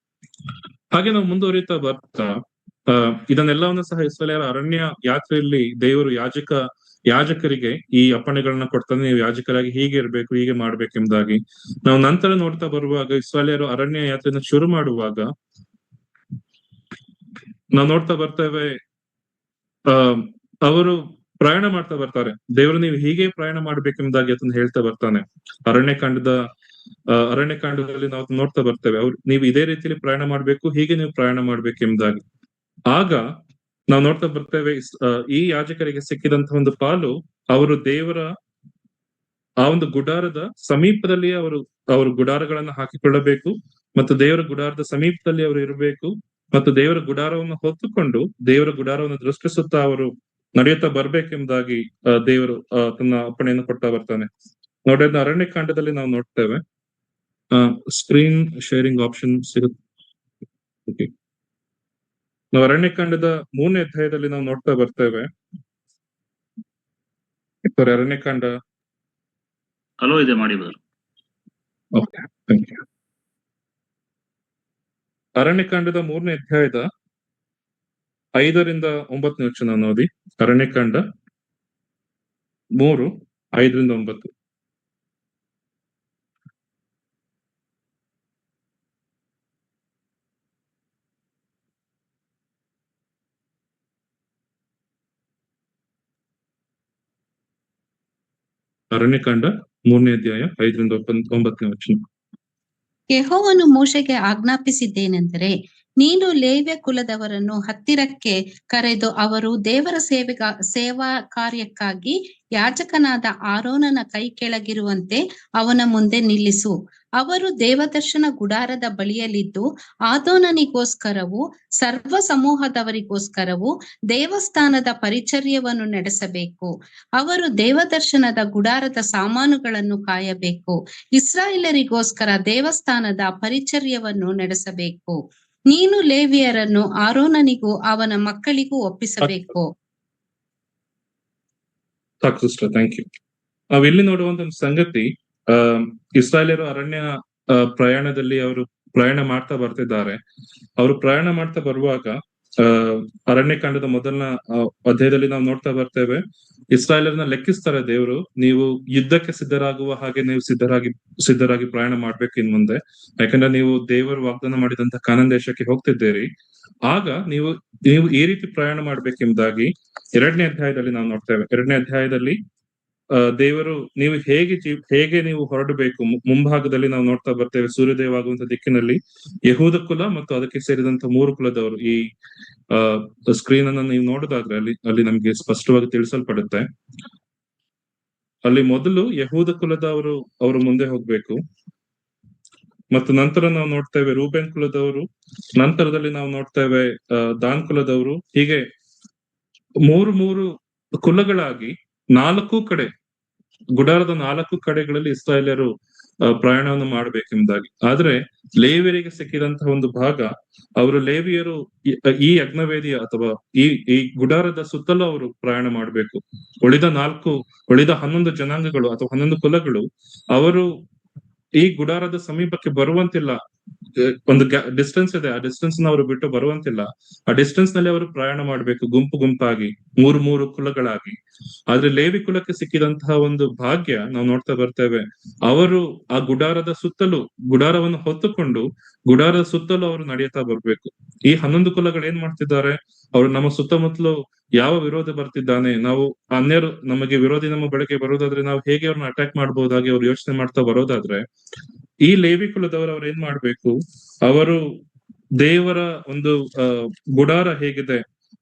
ಹಾಗೆ ನಾವು ಮುಂದುವರಿತಾ ಬರ್ತಾ ಇದನ್ನೆಲ್ಲವನ್ನು ಸಹ ಇಸ್ರಾಯೇಲ್ಯರ ಅರಣ್ಯ ಯಾತ್ರೆಯಲ್ಲಿ ದೇವರು ಯಾಜಕರಿಗೆ ಈ ಅಪ್ಪಣೆಗಳನ್ನ ಕೊಡ್ತಾನೆ, ನೀವು ಯಾಜಕರಾಗಿ ಹೀಗೆ ಇರ್ಬೇಕು, ಹೀಗೆ ಮಾಡ್ಬೇಕೆಂಬುದಾಗಿ. ನಾವು ನಂತರ ನೋಡ್ತಾ ಬರುವಾಗ ಇಸ್ರಾಯೇಲ್ಯರು ಅರಣ್ಯ ಯಾತ್ರೆಯನ್ನು ಶುರು ಮಾಡುವಾಗ ನಾವು ನೋಡ್ತಾ ಬರ್ತೇವೆ, ಅವರು ಪ್ರಯಾಣ ಮಾಡ್ತಾ ಬರ್ತಾರೆ. ದೇವರು ನೀವು ಹೀಗೆ ಪ್ರಯಾಣ ಮಾಡ್ಬೇಕೆಂಬುದಾಗಿ ಅದನ್ನ ಹೇಳ್ತಾ ಬರ್ತಾನೆ. ಅರಣ್ಯಕಾಂಡದಲ್ಲಿ ನಾವು ನೋಡ್ತಾ ಬರ್ತೇವೆ, ನೀವು ಇದೇ ರೀತಿಯಲ್ಲಿ ಪ್ರಯಾಣ ಮಾಡ್ಬೇಕು, ಹೀಗೆ ನೀವು ಪ್ರಯಾಣ ಮಾಡ್ಬೇಕೆಂಬುದಾಗಿ. ಆಗ ನಾವು ನೋಡ್ತಾ ಬರ್ತೇವೆ, ಈ ಯಾಜಕರಿಗೆ ಸಿಕ್ಕಿದಂತಹ ಒಂದು ಪಾಲು, ಅವರು ದೇವರ ಆ ಒಂದು ಗುಡಾರದ ಸಮೀಪದಲ್ಲಿ ಅವರು ಗುಡಾರಗಳನ್ನ ಹಾಕಿಕೊಳ್ಳಬೇಕು ಮತ್ತು ದೇವರ ಗುಡಾರದ ಸಮೀಪದಲ್ಲಿ ಅವರು ಇರಬೇಕು ಮತ್ತು ದೇವರ ಗುಡಾರವನ್ನು ಹೊತ್ತುಕೊಂಡು ದೇವರ ಗುಡಾರವನ್ನು ದೃಷ್ಟಿಸುತ್ತಾ ಅವರು ನಡೆಯುತ್ತಾ ಬರ್ಬೇಕೆಂಬುದಾಗಿ ದೇವರು ತನ್ನ ಅಪ್ಪಣೆಯನ್ನು ಕೊಡ್ತಾ ಬರ್ತಾನೆ. ನೋಡಿ, ಅದನ್ನ ಅರಣ್ಯಕಾಂಡದಲ್ಲಿ ನಾವು ನೋಡ್ತೇವೆ. ಸ್ಕ್ರೀನ್ ಶೇರಿಂಗ್ ಆಪ್ಷನ್ ಸಿಗುತ್ತೆ. ನಾವು ಅರಣ್ಯಕಾಂಡದ 3ನೇ ಅಧ್ಯಾಯದಲ್ಲಿ ನಾವು ನೋಡ್ತಾ ಬರ್ತೇವೆ. ಅರಣ್ಯಕಾಂಡ ಹಲೋ ಇದೆ ಮಾಡಿ ಬರ್. Okay, thank you. ಅರಣ್ಯಕಾಂಡದ 3ನೇ ಅಧ್ಯಾಯದ 5ರಿಂದ 9ನೇ ವಚನ ಓದಿ. ಅರಣ್ಯಕಾಂಡ 3, 5ರಿಂದ 9. ಅರಣ್ಯಕಾಂಡ 3ನೇ ಅಧ್ಯಾಯ 5ರಿಂದ 9ನೇ ವಚನ. ಯೆಹೋವನು ಮೋಶೆಗೆ ಆಜ್ಞಾಪಿಸಿದ್ದೇನೆಂದರೆ, ನೀನು ಲೇವ್ಯ ಕುಲದವರನ್ನು ಹತ್ತಿರಕ್ಕೆ ಕರೆದು ಅವರು ದೇವರ ಸೇವಾ ಕಾರ್ಯಕ್ಕಾಗಿ ಯಾಜಕನಾದ ಆರೋನನ ಕೈ ಕೆಳಗಿರುವಂತೆ ಅವನ ಮುಂದೆ ನಿಲ್ಲಿಸು. ಅವರು ದೇವದರ್ಶನ ಗುಡಾರದ ಬಳಿಯಲ್ಲಿದ್ದು ಆದೋನನಿಗೋಸ್ಕರವೂ ಸರ್ವ ಸಮೂಹದವರಿಗೋಸ್ಕರವೂ ದೇವಸ್ಥಾನದ ಪರಿಚರ್ಯವನ್ನು ನಡೆಸಬೇಕು. ಅವರು ದೇವದರ್ಶನದ ಗುಡಾರದ ಸಾಮಾನುಗಳನ್ನು ಕಾಯಬೇಕು. ಇಸ್ರಾಯೇಲರಿಗೋಸ್ಕರ ದೇವಸ್ಥಾನದ ಪರಿಚರ್ಯವನ್ನು ನಡೆಸಬೇಕು. ನೀನು ಲೇವಿಯರನ್ನು ಆರೋನನಿಗೂ ಅವನ ಮಕ್ಕಳಿಗೂ ಒಪ್ಪಿಸಬೇಕು. ಸಾಕು ಸಿಸ್ಟರ್, ಥ್ಯಾಂಕ್ ಯು. ನಾವಿಲ್ಲಿ ನೋಡುವಂತ ಒಂದು ಸಂಗತಿ, ಇಸ್ರಾಯೇಲರು ಅರಣ್ಯ ಪ್ರಯಾಣದಲ್ಲಿ ಅವರು ಪ್ರಯಾಣ ಮಾಡ್ತಾ ಬರ್ತಿದ್ದಾರೆ. ಅವರು ಪ್ರಯಾಣ ಮಾಡ್ತಾ ಬರುವಾಗ ಅರಣ್ಯಕಾಂಡದ ಮೊದಲನ ಅಧ್ಯಾಯದಲ್ಲಿ ನಾವು ನೋಡ್ತಾ ಬರ್ತೇವೆ, ಇಸ್ರಾಯೇಲರನ್ನ ಲೆಕ್ಕಿಸ್ತಾರೆ ದೇವರು, ನೀವು ಯುದ್ಧಕ್ಕೆ ಸಿದ್ಧರಾಗುವ ಹಾಗೆ ನೀವು ಸಿದ್ಧರಾಗಿ ಪ್ರಯಾಣ ಮಾಡ್ಬೇಕು ಇನ್ ಮುಂದೆ. ಯಾಕಂದ್ರೆ ನೀವು ದೇವರು ವಾಗ್ದಾನ ಮಾಡಿದಂತ ಕಾನಾನ್ ದೇಶಕ್ಕೆ ಹೋಗ್ತಿದ್ದೀರಿ. ಆಗ ನೀವು ಈ ರೀತಿ ಪ್ರಯಾಣ ಮಾಡ್ಬೇಕೆಂಬುದಾಗಿ 2ನೇ ಅಧ್ಯಾಯದಲ್ಲಿ ನಾವು ನೋಡ್ತೇವೆ. 2ನೇ ಅಧ್ಯಾಯದಲ್ಲಿ ದೇವರು ನೀವು ಹೇಗೆ ನೀವು ಹೊರಡಬೇಕು, ಮುಂಭಾಗದಲ್ಲಿ ನಾವು ನೋಡ್ತಾ ಬರ್ತೇವೆ, ಸೂರ್ಯೋದಯವಾಗುವಂತ ದಿಕ್ಕಿನಲ್ಲಿ ಯಹೂದ ಕುಲ ಮತ್ತು ಅದಕ್ಕೆ ಸೇರಿದಂತ 3 ಕುಲದವರು. ಈ ಸ್ಕ್ರೀನ್ ಅನ್ನ ನೀವು ನೋಡೋದಾದ್ರೆ ಅಲ್ಲಿ ನಮ್ಗೆ ಸ್ಪಷ್ಟವಾಗಿ ತಿಳಿಸಲ್ಪಡುತ್ತೆ. ಅಲ್ಲಿ ಮೊದಲು ಯಹೂದ ಕುಲದವರು ಅವರು ಮುಂದೆ ಹೋಗ್ಬೇಕು ಮತ್ತು ನಂತರ ನಾವು ನೋಡ್ತೇವೆ ರೂಬೇನ್ ಕುಲದವರು, ನಂತರದಲ್ಲಿ ನಾವು ನೋಡ್ತೇವೆ ದಾನ್ ಕುಲದವರು. ಹೀಗೆ ಮೂರು ಕುಲಗಳಾಗಿ 4 ಕಡೆ, ಗುಡಾರದ 4 ಕಡೆಗಳಲ್ಲಿ ಇಸ್ರಾಯೇಲ್ಯರು ಪ್ರಯಾಣವನ್ನು ಮಾಡಬೇಕೆಂಬುದಾಗಿ. ಆದ್ರೆ ಲೇವಿಯರಿಗೆ ಸಿಕ್ಕಿದಂತಹ ಒಂದು ಭಾಗ, ಅವರು ಲೇವಿಯರು ಈ ಯಜ್ಞವೇದಿಯ ಅಥವಾ ಈ ಗುಡಾರದ ಸುತ್ತಲೂ ಅವರು ಪ್ರಯಾಣ ಮಾಡಬೇಕು. ಉಳಿದ 11 ಜನಾಂಗಗಳು ಅಥವಾ 11 ಕುಲಗಳು ಅವರು ಈ ಗುಡಾರದ ಸಮೀಪಕ್ಕೆ ಬರುವಂತಿಲ್ಲ. ಒಂದು ಡಿಸ್ಟೆನ್ಸ್ ಇದೆ, ಆ ಡಿಸ್ಟೆನ್ಸ್ ಅವರು ಬಿಟ್ಟು ಬರುವಂತಿಲ್ಲ. ಆ ಡಿಸ್ಟೆನ್ಸ್ ನಲ್ಲಿ ಅವರು ಪ್ರಯಾಣ ಮಾಡಬೇಕು, ಗುಂಪಾಗಿ 3 ಕುಲಗಳಾಗಿ. ಆದ್ರೆ ಲೇವಿ ಕುಲಕ್ಕೆ ಸಿಕ್ಕಿದಂತಹ ಒಂದು ಭಾಗ್ಯ ನಾವು ನೋಡ್ತಾ ಬರ್ತೇವೆ. ಅವರು ಆ ಗುಡಾರವನ್ನು ಹೊತ್ತುಕೊಂಡು ಗುಡಾರದ ಸುತ್ತಲೂ ಅವರು ನಡೆಯುತ್ತಾ ಬರ್ಬೇಕು. ಈ 11 ಕುಲಗಳು ಏನ್ ಮಾಡ್ತಿದ್ದಾರೆ, ಅವರು ನಮ್ಮ ಸುತ್ತಮುತ್ತಲು ಯಾವ ವಿರೋಧ ಬರ್ತಿದ್ದಾನೆ, ನಾವು ಅನ್ಯರು ನಮಗೆ ವಿರೋಧಿ ನಮ್ಮ ಬಳಿಗೆ ಬರೋದಾದ್ರೆ ನಾವು ಹೇಗೆ ಅವ್ರನ್ನ ಅಟ್ಯಾಕ್ ಮಾಡಬಹುದಾಗಿ ಅವ್ರು ಯೋಚನೆ ಮಾಡ್ತಾ ಬರೋದಾದ್ರೆ, ಈ ಲೇವಿ ಕುಲದವರು ಅವ್ರು ಏನ್ ಮಾಡ್ಬೇಕು, ಅವರು ದೇವರ ಒಂದು ಗುಡಾರ ಹೇಗಿದೆ,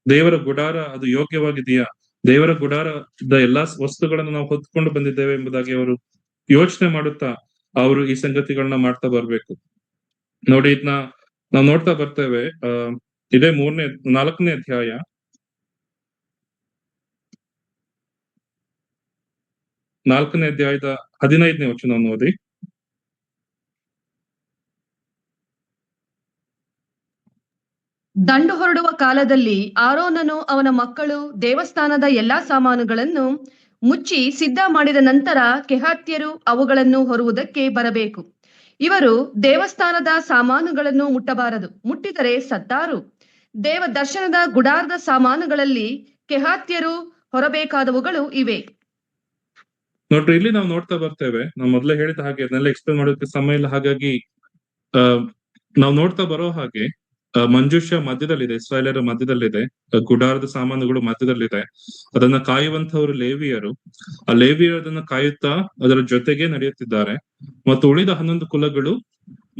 ದೇವರ ಗುಡಾರ ಅದು ಯೋಗ್ಯವಾಗಿದೆಯಾ, ದೇವರ ಗುಡಾರದ ಎಲ್ಲಾ ವಸ್ತುಗಳನ್ನು ನಾವು ಹೊತ್ಕೊಂಡು ಬಂದಿದ್ದೇವೆ ಎಂಬುದಾಗಿ ಅವರು ಯೋಚನೆ ಮಾಡುತ್ತಾ ಅವರು ಈ ಸಂಗತಿಗಳನ್ನ ಮಾಡ್ತಾ ಬರ್ಬೇಕು. ನೋಡಿ, ಇದನ್ನ ನಾವು ನೋಡ್ತಾ ಬರ್ತೇವೆ. ಇದೇ 4ನೇ ಅಧ್ಯಾಯ 4ನೇ ಅಧ್ಯಾಯದ 15ನೇ ವಚನವನ್ನು ಓದಿ. ದಂಡು ಹೊರಡುವ ಕಾಲದಲ್ಲಿ ಆರೋನನು ಅವನ ಮಕ್ಕಳು ದೇವಸ್ಥಾನದ ಎಲ್ಲಾ ಸಾಮಾನುಗಳನ್ನು ಮುಚ್ಚಿ ಸಿದ್ಧ ಮಾಡಿದ ನಂತರ ಕೆಹಾತ್ಯರು ಅವುಗಳನ್ನು ಹೊರುವುದಕ್ಕೆ ಬರಬೇಕು. ಇವರು ದೇವಸ್ಥಾನದ ಸಾಮಾನುಗಳನ್ನು ಮುಟ್ಟಬಾರದು, ಮುಟ್ಟಿದರೆ ಸತ್ತಾರು. ದೇವ ದರ್ಶನದ ಗುಡಾರದ ಸಾಮಾನುಗಳಲ್ಲಿ ಕೆಹಾತ್ಯರು ಹೊರಬೇಕಾದವುಗಳು ಇವೆ. ನೋಡ್ರಿ, ಇಲ್ಲಿ ನಾವು ನೋಡ್ತಾ ಬರ್ತೇವೆ, ನಾವು ಮೊದಲೇ ಹೇಳಿದ ಹಾಗೆ ಅದನ್ನೆಲ್ಲ ಎಕ್ಸ್ಪ್ಲೇನ್ ಮಾಡೋದಕ್ಕೆ ಸಮಯ ಇಲ್ಲ. ಹಾಗಾಗಿ ನಾವು ನೋಡ್ತಾ ಬರೋ ಹಾಗೆ ಮಂಜೂಷ ಮಧ್ಯದಲ್ಲಿದೆ, ಇಸ್ರಾಯೇಲರ ಮಧ್ಯದಲ್ಲಿದೆ, ಗುಡಾರದ ಸಾಮಾನುಗಳು ಮಧ್ಯದಲ್ಲಿದೆ. ಅದನ್ನ ಕಾಯುವಂತವರು ಲೇವಿಯರು. ಆ ಲೇವಿಯರು ಅದನ್ನ ಕಾಯುತ್ತಾ ಅದರ ಜೊತೆಗೆ ನಡೆಯುತ್ತಿದ್ದಾರೆ. ಮತ್ತು ಉಳಿದ 11 ಕುಲಗಳು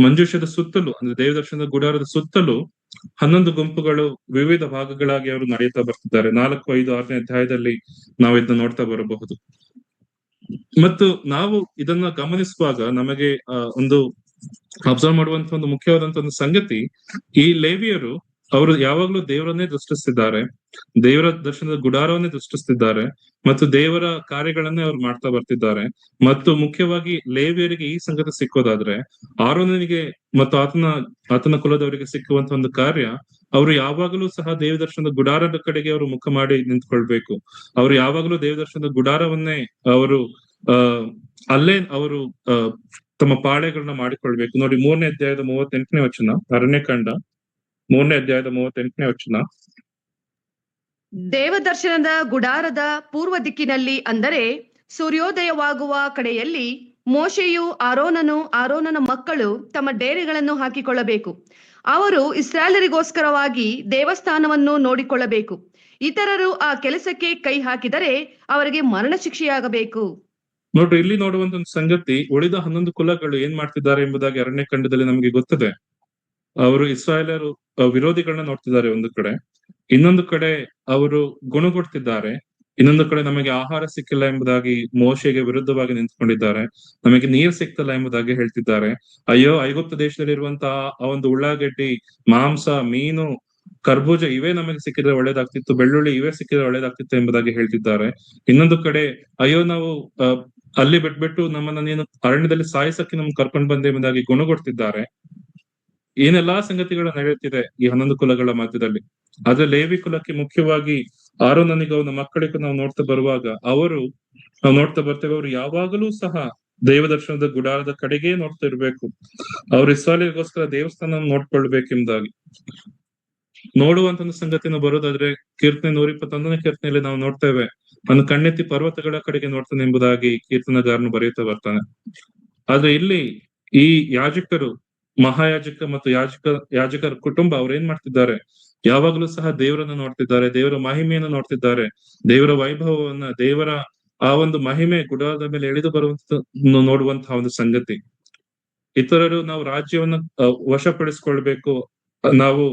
ಮಂಜೂಷದ ಸುತ್ತಲೂ, ಅಂದ್ರೆ ದೇವದರ್ಶನದ ಗುಡಾರದ ಸುತ್ತಲೂ 11 ಗುಂಪುಗಳು ವಿವಿಧ ಭಾಗಗಳಾಗಿ ಅವರು ನಡೆಯುತ್ತಾ ಬರ್ತಿದ್ದಾರೆ. 4, 5, 6ನೇ ಅಧ್ಯಾಯದಲ್ಲಿ ನಾವು ಇದನ್ನ ನೋಡ್ತಾ ಬರಬಹುದು. ಮತ್ತು ನಾವು ಇದನ್ನ ಗಮನಿಸುವಾಗ ನಮಗೆ ಒಂದು ಅಬ್ಸರ್ವ್ ಮಾಡುವಂತ ಒಂದು ಮುಖ್ಯವಾದಂತ ಒಂದು ಸಂಗತಿ, ಈ ಲೇವಿಯರು ಅವರು ಯಾವಾಗ್ಲೂ ದೇವರನ್ನೇ ದೃಷ್ಟಿಸ್ತಿದ್ದಾರೆ, ದೇವರ ದರ್ಶನದ ಗುಡಾರವನ್ನೇ ದೃಷ್ಟಿಸ್ತಿದ್ದಾರೆ, ಮತ್ತು ದೇವರ ಕಾರ್ಯಗಳನ್ನೇ ಅವ್ರು ಮಾಡ್ತಾ ಬರ್ತಿದ್ದಾರೆ. ಮತ್ತು ಮುಖ್ಯವಾಗಿ ಲೇವಿಯರಿಗೆ ಈ ಸಂಗತಿ ಸಿಕ್ಕೋದಾದ್ರೆ, ಆರೋನನಿಗೆ ಮತ್ತು ಆತನ ಕುಲದವರಿಗೆ ಸಿಕ್ಕುವಂತ ಒಂದು ಕಾರ್ಯ, ಅವರು ಯಾವಾಗಲೂ ಸಹ ದೇವದರ್ಶನದ ಗುಡಾರದ ಕಡೆಗೆ ಅವರು ಮುಖ ಮಾಡಿ ನಿಂತ್ಕೊಳ್ಬೇಕು. ಅವರು ಯಾವಾಗಲೂ ದೇವದರ್ಶನದ ಗುಡಾರವನ್ನೇ ಅವರು ಅಲ್ಲೇ ಅವರು ತಮ್ಮ ಪಾಳೆಗಳನ್ನ ಮಾಡಿಕೊಳ್ಬೇಕು. ನೋಡಿ, 3ನೇ ಅಧ್ಯಾಯದ 38ನೇ ವಚನ, ಅರಣ್ಯಕಾಂಡ 3ನೇ ಅಧ್ಯಾಯದ 38ನೇ ವಚನ. ದೇವದರ್ಶನದ ಗುಡಾರದ ಪೂರ್ವ ದಿಕ್ಕಿನಲ್ಲಿ, ಅಂದರೆ ಸೂರ್ಯೋದಯವಾಗುವ ಕಡೆಯಲ್ಲಿ, ಮೋಶೆಯು ಆರೋನನ ಮಕ್ಕಳು ತಮ್ಮ ಡೇರೆಗಳನ್ನು ಹಾಕಿಕೊಳ್ಳಬೇಕು. ಅವರು ಇಸ್ರಾಯೇಲರಿಗೋಸ್ಕರವಾಗಿ ದೇವಸ್ಥಾನವನ್ನು ನೋಡಿಕೊಳ್ಳಬೇಕು. ಇತರರು ಆ ಕೆಲಸಕ್ಕೆ ಕೈ ಹಾಕಿದರೆ ಅವರಿಗೆ ಮರಣ ಶಿಕ್ಷೆಯಾಗಬೇಕು. ನೋಡ್ರಿ, ಇಲ್ಲಿ ನೋಡುವಂತ ಒಂದು ಸಂಗತಿ, ಉಳಿದ 11 ಕುಲಗಳು ಏನ್ ಮಾಡ್ತಿದ್ದಾರೆ ಎಂಬುದಾಗಿ ಅರಣ್ಯಕಾಂಡದಲ್ಲಿ ನಮಗೆ ಗೊತ್ತಿದೆ. ಅವರು ಇಸ್ರಾಯೇಲರು ವಿರೋಧಿಗಳನ್ನ ನೋಡ್ತಿದ್ದಾರೆ ಒಂದು ಕಡೆ, ಇನ್ನೊಂದು ಕಡೆ ಅವರು ಗುಣಗೊಡ್ತಿದ್ದಾರೆ, ಇನ್ನೊಂದು ಕಡೆ ನಮಗೆ ಆಹಾರ ಸಿಕ್ಕಿಲ್ಲ ಎಂಬುದಾಗಿ ಮೋಶೆಗೆ ವಿರುದ್ಧವಾಗಿ ನಿಂತ್ಕೊಂಡಿದ್ದಾರೆ, ನಮಗೆ ನೀರು ಸಿಕ್ತಲ್ಲ ಎಂಬುದಾಗಿ ಹೇಳ್ತಿದ್ದಾರೆ. ಅಯ್ಯೋ, ಐಗುಪ್ತ ದೇಶದಲ್ಲಿರುವಂತಹ ಆ ಒಂದು ಉಳ್ಳಾಗಡ್ಡಿ, ಮಾಂಸ, ಮೀನು, ಕರ್ಬೂಜ ಇವೇ ನಮಗೆ ಸಿಕ್ಕಿದ್ರೆ ಒಳ್ಳೇದಾಗ್ತಿತ್ತು, ಬೆಳ್ಳುಳ್ಳಿ ಇವೇ ಸಿಕ್ಕಿದ್ರೆ ಒಳ್ಳೇದಾಗ್ತಿತ್ತು ಎಂಬುದಾಗಿ ಹೇಳ್ತಿದ್ದಾರೆ. ಇನ್ನೊಂದು ಕಡೆ, ಅಯ್ಯೋ, ನಾವು ಅಲ್ಲಿ ಬಿಟ್ಬಿಟ್ಟು ನಮ್ಮನ್ನ ನೀನು ಅರಣ್ಯದಲ್ಲಿ ಸಾಯಿಸಕ್ಕೆ ನಮ್ಗೆ ಕರ್ಕೊಂಡು ಬಂದೆ ಎಂಬುದಾಗಿ ಗುಣಗೊಡ್ತಿದ್ದಾರೆ. ಏನೆಲ್ಲಾ ಸಂಗತಿಗಳು ನಡೆಯುತ್ತಿದೆ ಈ 11 ಕುಲಗಳ ಮಧ್ಯದಲ್ಲಿ. ಆದ್ರೆ ಲೇವಿ ಕುಲಕ್ಕೆ ಮುಖ್ಯವಾಗಿ ಆರೋನನಿಗೂ ಅವನ ಮಕ್ಕಳಿಗೂ ನಾವು ನೋಡ್ತಾ ಬರುವಾಗ ನಾವು ನೋಡ್ತಾ ಬರ್ತೇವೆ, ಅವರು ಯಾವಾಗಲೂ ಸಹ ದೇವದರ್ಶನದ ಗುಡಾರದ ಕಡೆಗೆ ನೋಡ್ತಾ ಇರ್ಬೇಕು. ಅವ್ರು ಇಸ್ರಾಯೇಲಿಗೋಸ್ಕರ ದೇವಸ್ಥಾನ ನೋಡ್ಕೊಳ್ಬೇಕೆಂಬುದಾಗಿ ನೋಡುವಂತ ಒಂದು ಸಂಗತಿನ ಬರೋದಾದ್ರೆ, ಕೀರ್ತನೆ 121ನೇ ಕೀರ್ತನೆಯಲ್ಲಿ ನಾವು ನೋಡ್ತೇವೆ, ನನ್ನ ಕಣ್ಣೆತ್ತಿ ಪರ್ವತಗಳ ಕಡೆಗೆ ನೋಡ್ತಾನೆ ಎಂಬುದಾಗಿ ಕೀರ್ತನಗಾರನು ಬರೆಯುತ್ತಾ ಬರ್ತಾನೆ. ಆದ್ರೆ ಇಲ್ಲಿ ಈ ಯಾಜಕರು, ಮಹಾಯಾಜಕ ಮತ್ತು ಯಾಜಕರ ಕುಟುಂಬ ಅವ್ರು ಏನ್ ಮಾಡ್ತಿದ್ದಾರೆ, ಯಾವಾಗ್ಲೂ ಸಹ ದೇವರನ್ನ ನೋಡ್ತಿದ್ದಾರೆ, ದೇವರ ಮಹಿಮೆಯನ್ನು ನೋಡ್ತಿದ್ದಾರೆ, ದೇವರ ವೈಭವವನ್ನ, ದೇವರ ಆ ಒಂದು ಮಹಿಮೆ ಗುಡಾರದ ಮೇಲೆ ಎಳೆದು ಬರುವಂತ ನೋಡುವಂತಹ ಒಂದು ಸಂಗತಿ. ಇತರರು ನಾವು ರಾಜ್ಯವನ್ನ ವಶಪಡಿಸ್ಕೊಳ್ಬೇಕು, ನಾವು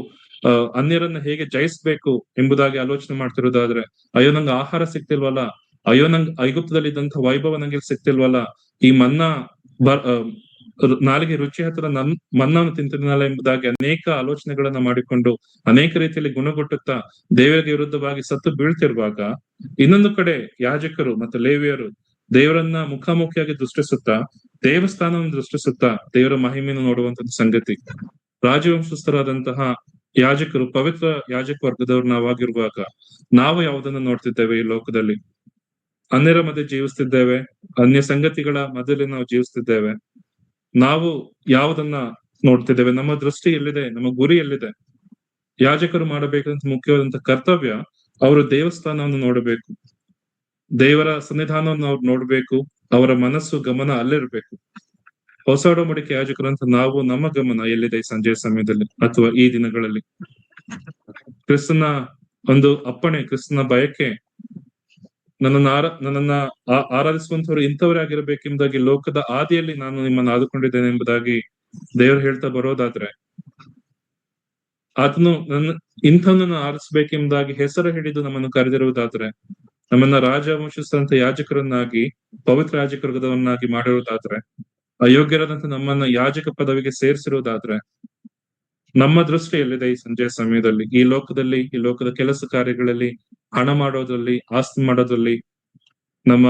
ಅನ್ಯರನ್ನ ಹೇಗೆ ಜಯಿಸ್ಬೇಕು ಎಂಬುದಾಗಿ ಆಲೋಚನೆ ಮಾಡ್ತಿರೋದಾದ್ರೆ, ಅಯ್ಯೋ, ನಂಗೆ ಆಹಾರ ಸಿಕ್ತಿಲ್ವಲ್ಲ, ಅಯ್ಯೋ, ನಂಗೆ ಐಗುಪ್ತದಲ್ಲಿ ಇದ್ದಂತ ವೈಭವ ನಂಗೆ ಸಿಕ್ತಿಲ್ವಲ್ಲ, ಈ ಮನ್ನಾ ನಾಲಿಗೆ ರುಚಿ ಹತ್ತಿರ ಮನ್ನವನ್ನು ತಿಂತಿದ್ದನಲ್ಲ ಎಂಬುದಾಗಿ ಅನೇಕ ಆಲೋಚನೆಗಳನ್ನ ಮಾಡಿಕೊಂಡು ಅನೇಕ ರೀತಿಯಲ್ಲಿ ಗುಣಗುಟ್ಟುತ್ತಾ ದೇವರಿಗೆ ವಿರುದ್ಧವಾಗಿ ಸತ್ತು ಬೀಳ್ತಿರುವಾಗ, ಇನ್ನೊಂದು ಕಡೆ ಯಾಜಕರು ಮತ್ತು ಲೇವಿಯರು ದೇವರನ್ನ ಮುಖಾಮುಖಿಯಾಗಿ ದೃಷ್ಟಿಸುತ್ತಾ, ದೇವಸ್ಥಾನವನ್ನು ದೃಷ್ಟಿಸುತ್ತಾ ದೇವರ ಮಹಿಮೆಯನ್ನು ನೋಡುವಂತದ್ದು ಸಂಗತಿ. ರಾಜವಂಶಸ್ಥರಾದಂತಹ ಯಾಜಕರು, ಪವಿತ್ರ ಯಾಜಕ ವರ್ಗದವರು ನಾವಾಗಿರುವಾಗ ನಾವು ಯಾವುದನ್ನು ನೋಡ್ತಿದ್ದೇವೆ ಈ ಲೋಕದಲ್ಲಿ? ಅನ್ಯರ ಮಧ್ಯೆ ಜೀವಿಸ್ತಿದ್ದೇವೆ, ಅನ್ಯ ಸಂಗತಿಗಳ ಮಧ್ಯದಲ್ಲಿ ನಾವು ಜೀವಿಸ್ತಿದ್ದೇವೆ. ನಾವು ಯಾವುದನ್ನ ನೋಡ್ತಿದ್ದೇವೆ? ನಮ್ಮ ದೃಷ್ಟಿ ಎಲ್ಲಿದೆ? ನಮ್ಮ ಗುರಿ ಎಲ್ಲಿದೆ? ಯಾಜಕರು ಮಾಡಬೇಕಂತ ಮುಖ್ಯವಾದಂತ ಕರ್ತವ್ಯ, ಅವರು ದೇವಸ್ಥಾನವನ್ನು ನೋಡಬೇಕು, ದೇವರ ಸನ್ನಿಧಾನವನ್ನು ಅವ್ರು ನೋಡ್ಬೇಕು, ಅವರ ಮನಸ್ಸು ಗಮನ ಅಲ್ಲಿರ್ಬೇಕು. ಹೊಸ ಒಡಂಬಡಿಕೆ ಯಾಜಕರು ಅಂತ ನಾವು, ನಮ್ಮ ಗಮನ ಎಲ್ಲಿದೆ ಈ ಸಂಜೆಯ ಸಮಯದಲ್ಲಿ ಅಥವಾ ಈ ದಿನಗಳಲ್ಲಿ? ಕ್ರಿಸ್ತನ ಒಂದು ಅಪ್ಪಣೆ, ಕ್ರಿಸ್ತನ ಬಯಕೆ, ನನ್ನನ್ನ ಆರಾಧಿಸುವಂತವ್ರು ಇಂಥವರೇ ಆಗಿರ್ಬೇಕೆಂಬುದಾಗಿ ಲೋಕದ ಆದಿಯಲ್ಲಿ ನಾನು ನಿಮ್ಮನ್ನು ಆದುಕೊಂಡಿದ್ದೇನೆ ಎಂಬುದಾಗಿ ದೇವರು ಹೇಳ್ತಾ ಬರೋದಾದ್ರೆ, ಆತನು ಇಂಥವನನ್ನು ಆರಿಸ್ಬೇಕೆಂಬುದಾಗಿ ಹೆಸರು ಹಿಡಿದು ನಮ್ಮನ್ನು ಕರೆದಿರುವುದಾದ್ರೆ, ನಮ್ಮನ್ನ ರಾಜವಂಶಸ್ಥರಂತ ಯಾಜಕರನ್ನಾಗಿ, ಪವಿತ್ರ ಯಾಜಕರನ್ನಾಗಿ ಮಾಡಿರುವುದಾದ್ರೆ, ಅಯೋಗ್ಯರಾದಂತ ನಮ್ಮನ್ನ ಯಾಜಕ ಪದವಿಗೆ ಸೇರಿಸಿರುವುದಾದ್ರೆ, ನಮ್ಮ ದೃಷ್ಟಿ ಎಲ್ಲಿದೆ ಈ ಸಂಜೆಯ ಸಮಯದಲ್ಲಿ? ಈ ಲೋಕದಲ್ಲಿ, ಈ ಲೋಕದ ಕೆಲಸ ಕಾರ್ಯಗಳಲ್ಲಿ, ಹಣ ಮಾಡೋದ್ರಲ್ಲಿ, ಆಸ್ತಿ ಮಾಡೋದ್ರಲ್ಲಿ, ನಮ್ಮ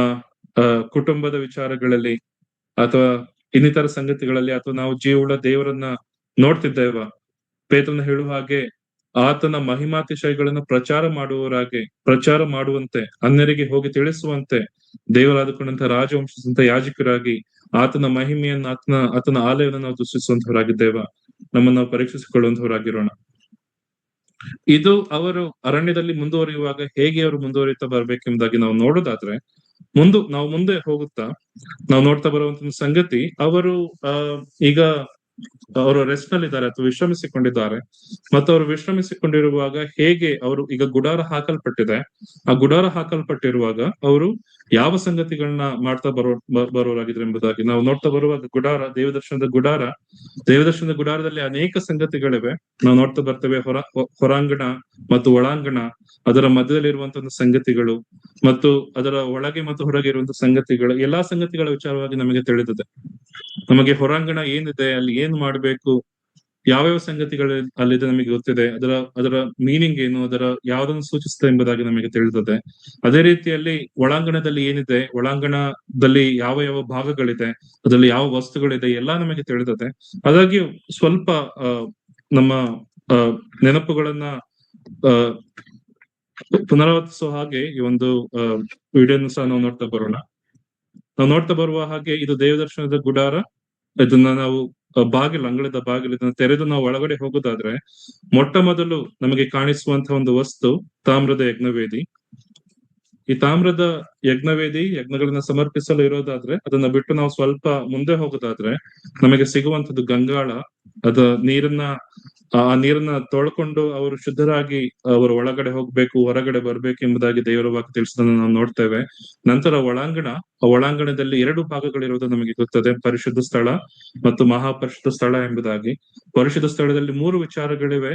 ಕುಟುಂಬದ ವಿಚಾರಗಳಲ್ಲಿ, ಅಥವಾ ಇನ್ನಿತರ ಸಂಗತಿಗಳಲ್ಲಿ, ಅಥವಾ ನಾವು ಜೀವವುಳ್ಳ ದೇವರನ್ನ ನೋಡ್ತಿದ್ದೇವ? ಪೇತ್ರನ ಹೇಳುವ ಹಾಗೆ ಆತನ ಮಹಿಮಾತಿಶಯಗಳನ್ನು ಪ್ರಚಾರ ಮಾಡುವಂತೆ, ಅನ್ಯರಿಗೆ ಹೋಗಿ ತಿಳಿಸುವಂತೆ ದೇವರಾದುಕೊಂಡಂತ ರಾಜವಂಶದಂತ ಯಾಜಕರಾಗಿ ಆತನ ಮಹಿಮೆಯನ್ನು, ಆತನ ಆಲಯವನ್ನು ನಾವು ದೃಷ್ಟಿಸುವಂತವರಾಗಿದ್ದೇವ? ನಮ್ಮನ್ನು ನಾವು ಪರೀಕ್ಷಿಸಿಕೊಳ್ಳುವಂತವರಾಗಿರೋಣ. ಇದು ಅವರು ಅರಣ್ಯದಲ್ಲಿ ಮುಂದುವರಿಯುವಾಗ ಹೇಗೆ ಅವರು ಮುಂದುವರಿಯುತ್ತಾ ಬರ್ಬೇಕೆಂಬುದಾಗಿ ನಾವು ನೋಡೋದಾದ್ರೆ, ನಾವು ಮುಂದೆ ಹೋಗುತ್ತಾ ನಾವು ನೋಡ್ತಾ ಬರುವಂತ ಸಂಗತಿ, ಅವರು ಈಗ ಅವರು ರೆಸ್ಟ್ ನಲ್ಲಿದ್ದಾರೆ ಅಥವಾ ವಿಶ್ರಮಿಸಿಕೊಂಡಿದ್ದಾರೆ. ಮತ್ತು ಅವರು ವಿಶ್ರಮಿಸಿಕೊಂಡಿರುವಾಗ ಹೇಗೆ ಅವರು, ಈಗ ಗುಡಾರ ಹಾಕಲ್ಪಟ್ಟಿದೆ, ಆ ಗುಡಾರ ಹಾಕಲ್ಪಟ್ಟಿರುವಾಗ ಅವರು ಯಾವ ಸಂಗತಿಗಳನ್ನ ಮಾಡ್ತಾ ಬರೋರಾಗಿದ್ರು ಎಂಬುದಾಗಿ ನಾವು ನೋಡ್ತಾ ಬರುವಾಗ, ದೇವದರ್ಶನದ ಗುಡಾರದಲ್ಲಿ ಅನೇಕ ಸಂಗತಿಗಳಿವೆ. ನಾವು ನೋಡ್ತಾ ಬರ್ತೇವೆ, ಹೊರಾಂಗಣ ಮತ್ತು ಒಳಾಂಗಣ, ಅದರ ಮಧ್ಯದಲ್ಲಿರುವಂತಹ ಸಂಗತಿಗಳು, ಮತ್ತು ಅದರ ಒಳಗೆ ಮತ್ತು ಹೊರಗೆ ಇರುವಂತಹ ಸಂಗತಿಗಳು, ಎಲ್ಲಾ ಸಂಗತಿಗಳ ವಿಚಾರವಾಗಿ ನಮಗೆ ತಿಳಿದಿದೆ. ನಮಗೆ ಹೊರಾಂಗಣ ಏನಿದೆ, ಅಲ್ಲಿ ಏನ್ ಮಾಡ್ಬೇಕು, ಯಾವ್ಯಾವ ಸಂಗತಿಗಳು ಅಲ್ಲಿದೆ ನಮಗೆ ಗೊತ್ತಿದೆ. ಅದರ ಮೀನಿಂಗ್ ಏನು, ಅದರ ಯಾವ್ದನ್ನು ಸೂಚಿಸುತ್ತೆ ಎಂಬುದಾಗಿ ನಮಗೆ ತಿಳಿದಿದೆ. ಅದೇ ರೀತಿಯಲ್ಲಿ ಒಳಾಂಗಣದಲ್ಲಿ ಏನಿದೆ, ಒಳಾಂಗಣದಲ್ಲಿ ಯಾವ ಯಾವ ಭಾಗಗಳಿದೆ, ಅದರಲ್ಲಿ ಯಾವ ವಸ್ತುಗಳಿದೆ, ಎಲ್ಲಾ ನಮಗೆ ತಿಳಿದಿದೆ. ಆದಾಗ್ಯೂ ಸ್ವಲ್ಪ ನಮ್ಮ ನೆನಪುಗಳನ್ನ ಪುನರಾವರ್ತಿಸುವ ಹಾಗೆ ಈ ಒಂದು ವಿಡಿಯೋನು ಸಹ ನಾವು ನೋಡ್ತಾ ಬರೋಣ. ನಾವು ನೋಡ್ತಾ ಬರುವ ಹಾಗೆ, ಇದು ದೇವದರ್ಶನದ ಗುಡಾರ. ಇದನ್ನ ನಾವು ಅಂಗಳದ ಬಾಗಿಲು ಇದನ್ನ ತೆರೆದು ನಾವು ಒಳಗಡೆ ಹೋಗೋದಾದ್ರೆ, ಮೊಟ್ಟ ಮೊದಲು ನಮಗೆ ಕಾಣಿಸುವಂತಹ ಒಂದು ವಸ್ತು ತಾಮ್ರದ ಯಜ್ಞವೇದಿ. ಈ ತಾಮ್ರದ ಯಜ್ಞಗಳನ್ನ ಸಮರ್ಪಿಸಲು ಇರೋದಾದ್ರೆ, ಅದನ್ನ ಬಿಟ್ಟು ನಾವು ಸ್ವಲ್ಪ ಮುಂದೆ ಹೋಗೋದಾದ್ರೆ ನಮಗೆ ಸಿಗುವಂತದ್ದು ಗಂಗಾಳ. ಆ ನೀರನ್ನ ತೊಳ್ಕೊಂಡು ಅವರು ಶುದ್ಧರಾಗಿ ಅವರು ಒಳಗಡೆ ಹೋಗ್ಬೇಕು, ಹೊರಗಡೆ ಬರ್ಬೇಕು ಎಂಬುದಾಗಿ ದೇವರ ವಾಕ್ಯ ತಿಳಿಸೋದನ್ನ ನಾವು ನೋಡ್ತೇವೆ. ನಂತರ ಒಳಾಂಗಣದಲ್ಲಿ 2 ಭಾಗಗಳಿರುವುದು ನಮಗೆ ಗೊತ್ತದೆ, ಪರಿಶುದ್ಧ ಸ್ಥಳ ಮತ್ತು ಮಹಾಪರಿಶುದ್ಧ ಸ್ಥಳ ಎಂಬುದಾಗಿ. ಪರಿಶುದ್ಧ ಸ್ಥಳದಲ್ಲಿ 3 ವಿಚಾರಗಳಿವೆ.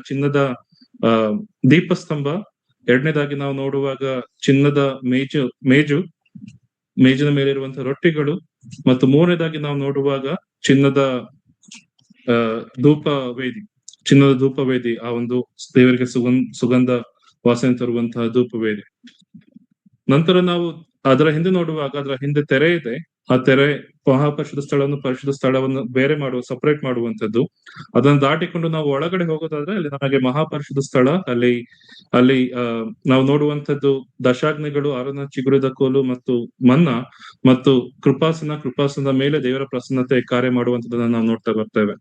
ಚಿನ್ನದ ದೀಪಸ್ತಂಭ. ಎರಡನೇದಾಗಿ ನಾವು ನೋಡುವಾಗ ಚಿನ್ನದ ಮೇಜಿನ ಮೇಲಿರುವಂತಹ ರೊಟ್ಟಿಗಳು. ಮತ್ತು ಮೂರನೇದಾಗಿ ನಾವು ನೋಡುವಾಗ ಚಿನ್ನದ ಧೂಪವೇದಿ, ಆ ಒಂದು ದೇವರಿಗೆ ಸುಗಂಧ ವಾಸನೆ ತರುವಂತಹ ಧೂಪವೇದಿ. ನಂತರ ನಾವು ಅದರ ಹಿಂದೆ ನೋಡುವಾಗ, ಅದರ ಹಿಂದೆ ತೆರೆ ಇದೆ. ಆ ತೆರೆ ಪರಿಶುದ್ಧ ಸ್ಥಳವನ್ನು ಸಪರೇಟ್ ಮಾಡುವಂತದ್ದು. ಅದನ್ನು ದಾಟಿಕೊಂಡು ನಾವು ಒಳಗಡೆ ಹೋಗೋದಾದ್ರೆ, ಅಲ್ಲಿ ನಮಗೆ ಮಹಾಪರಿಶುದ್ಧ ಸ್ಥಳ. ಅಲ್ಲಿ ನಾವು ನೋಡುವಂತದ್ದು ದಶಾಗ್ನಿಗಳು, ಆರನ ಚಿಗುರಿದ ಕೋಲು ಮತ್ತು ಮನ್ನ, ಮತ್ತು ಕೃಪಾಸನದ ಮೇಲೆ ದೇವರ ಪ್ರಸನ್ನತೆ ಕಾರ್ಯ ಮಾಡುವಂತದನ್ನ ನಾವು ನೋಡ್ತಾ ಬರ್ತೇವೆ.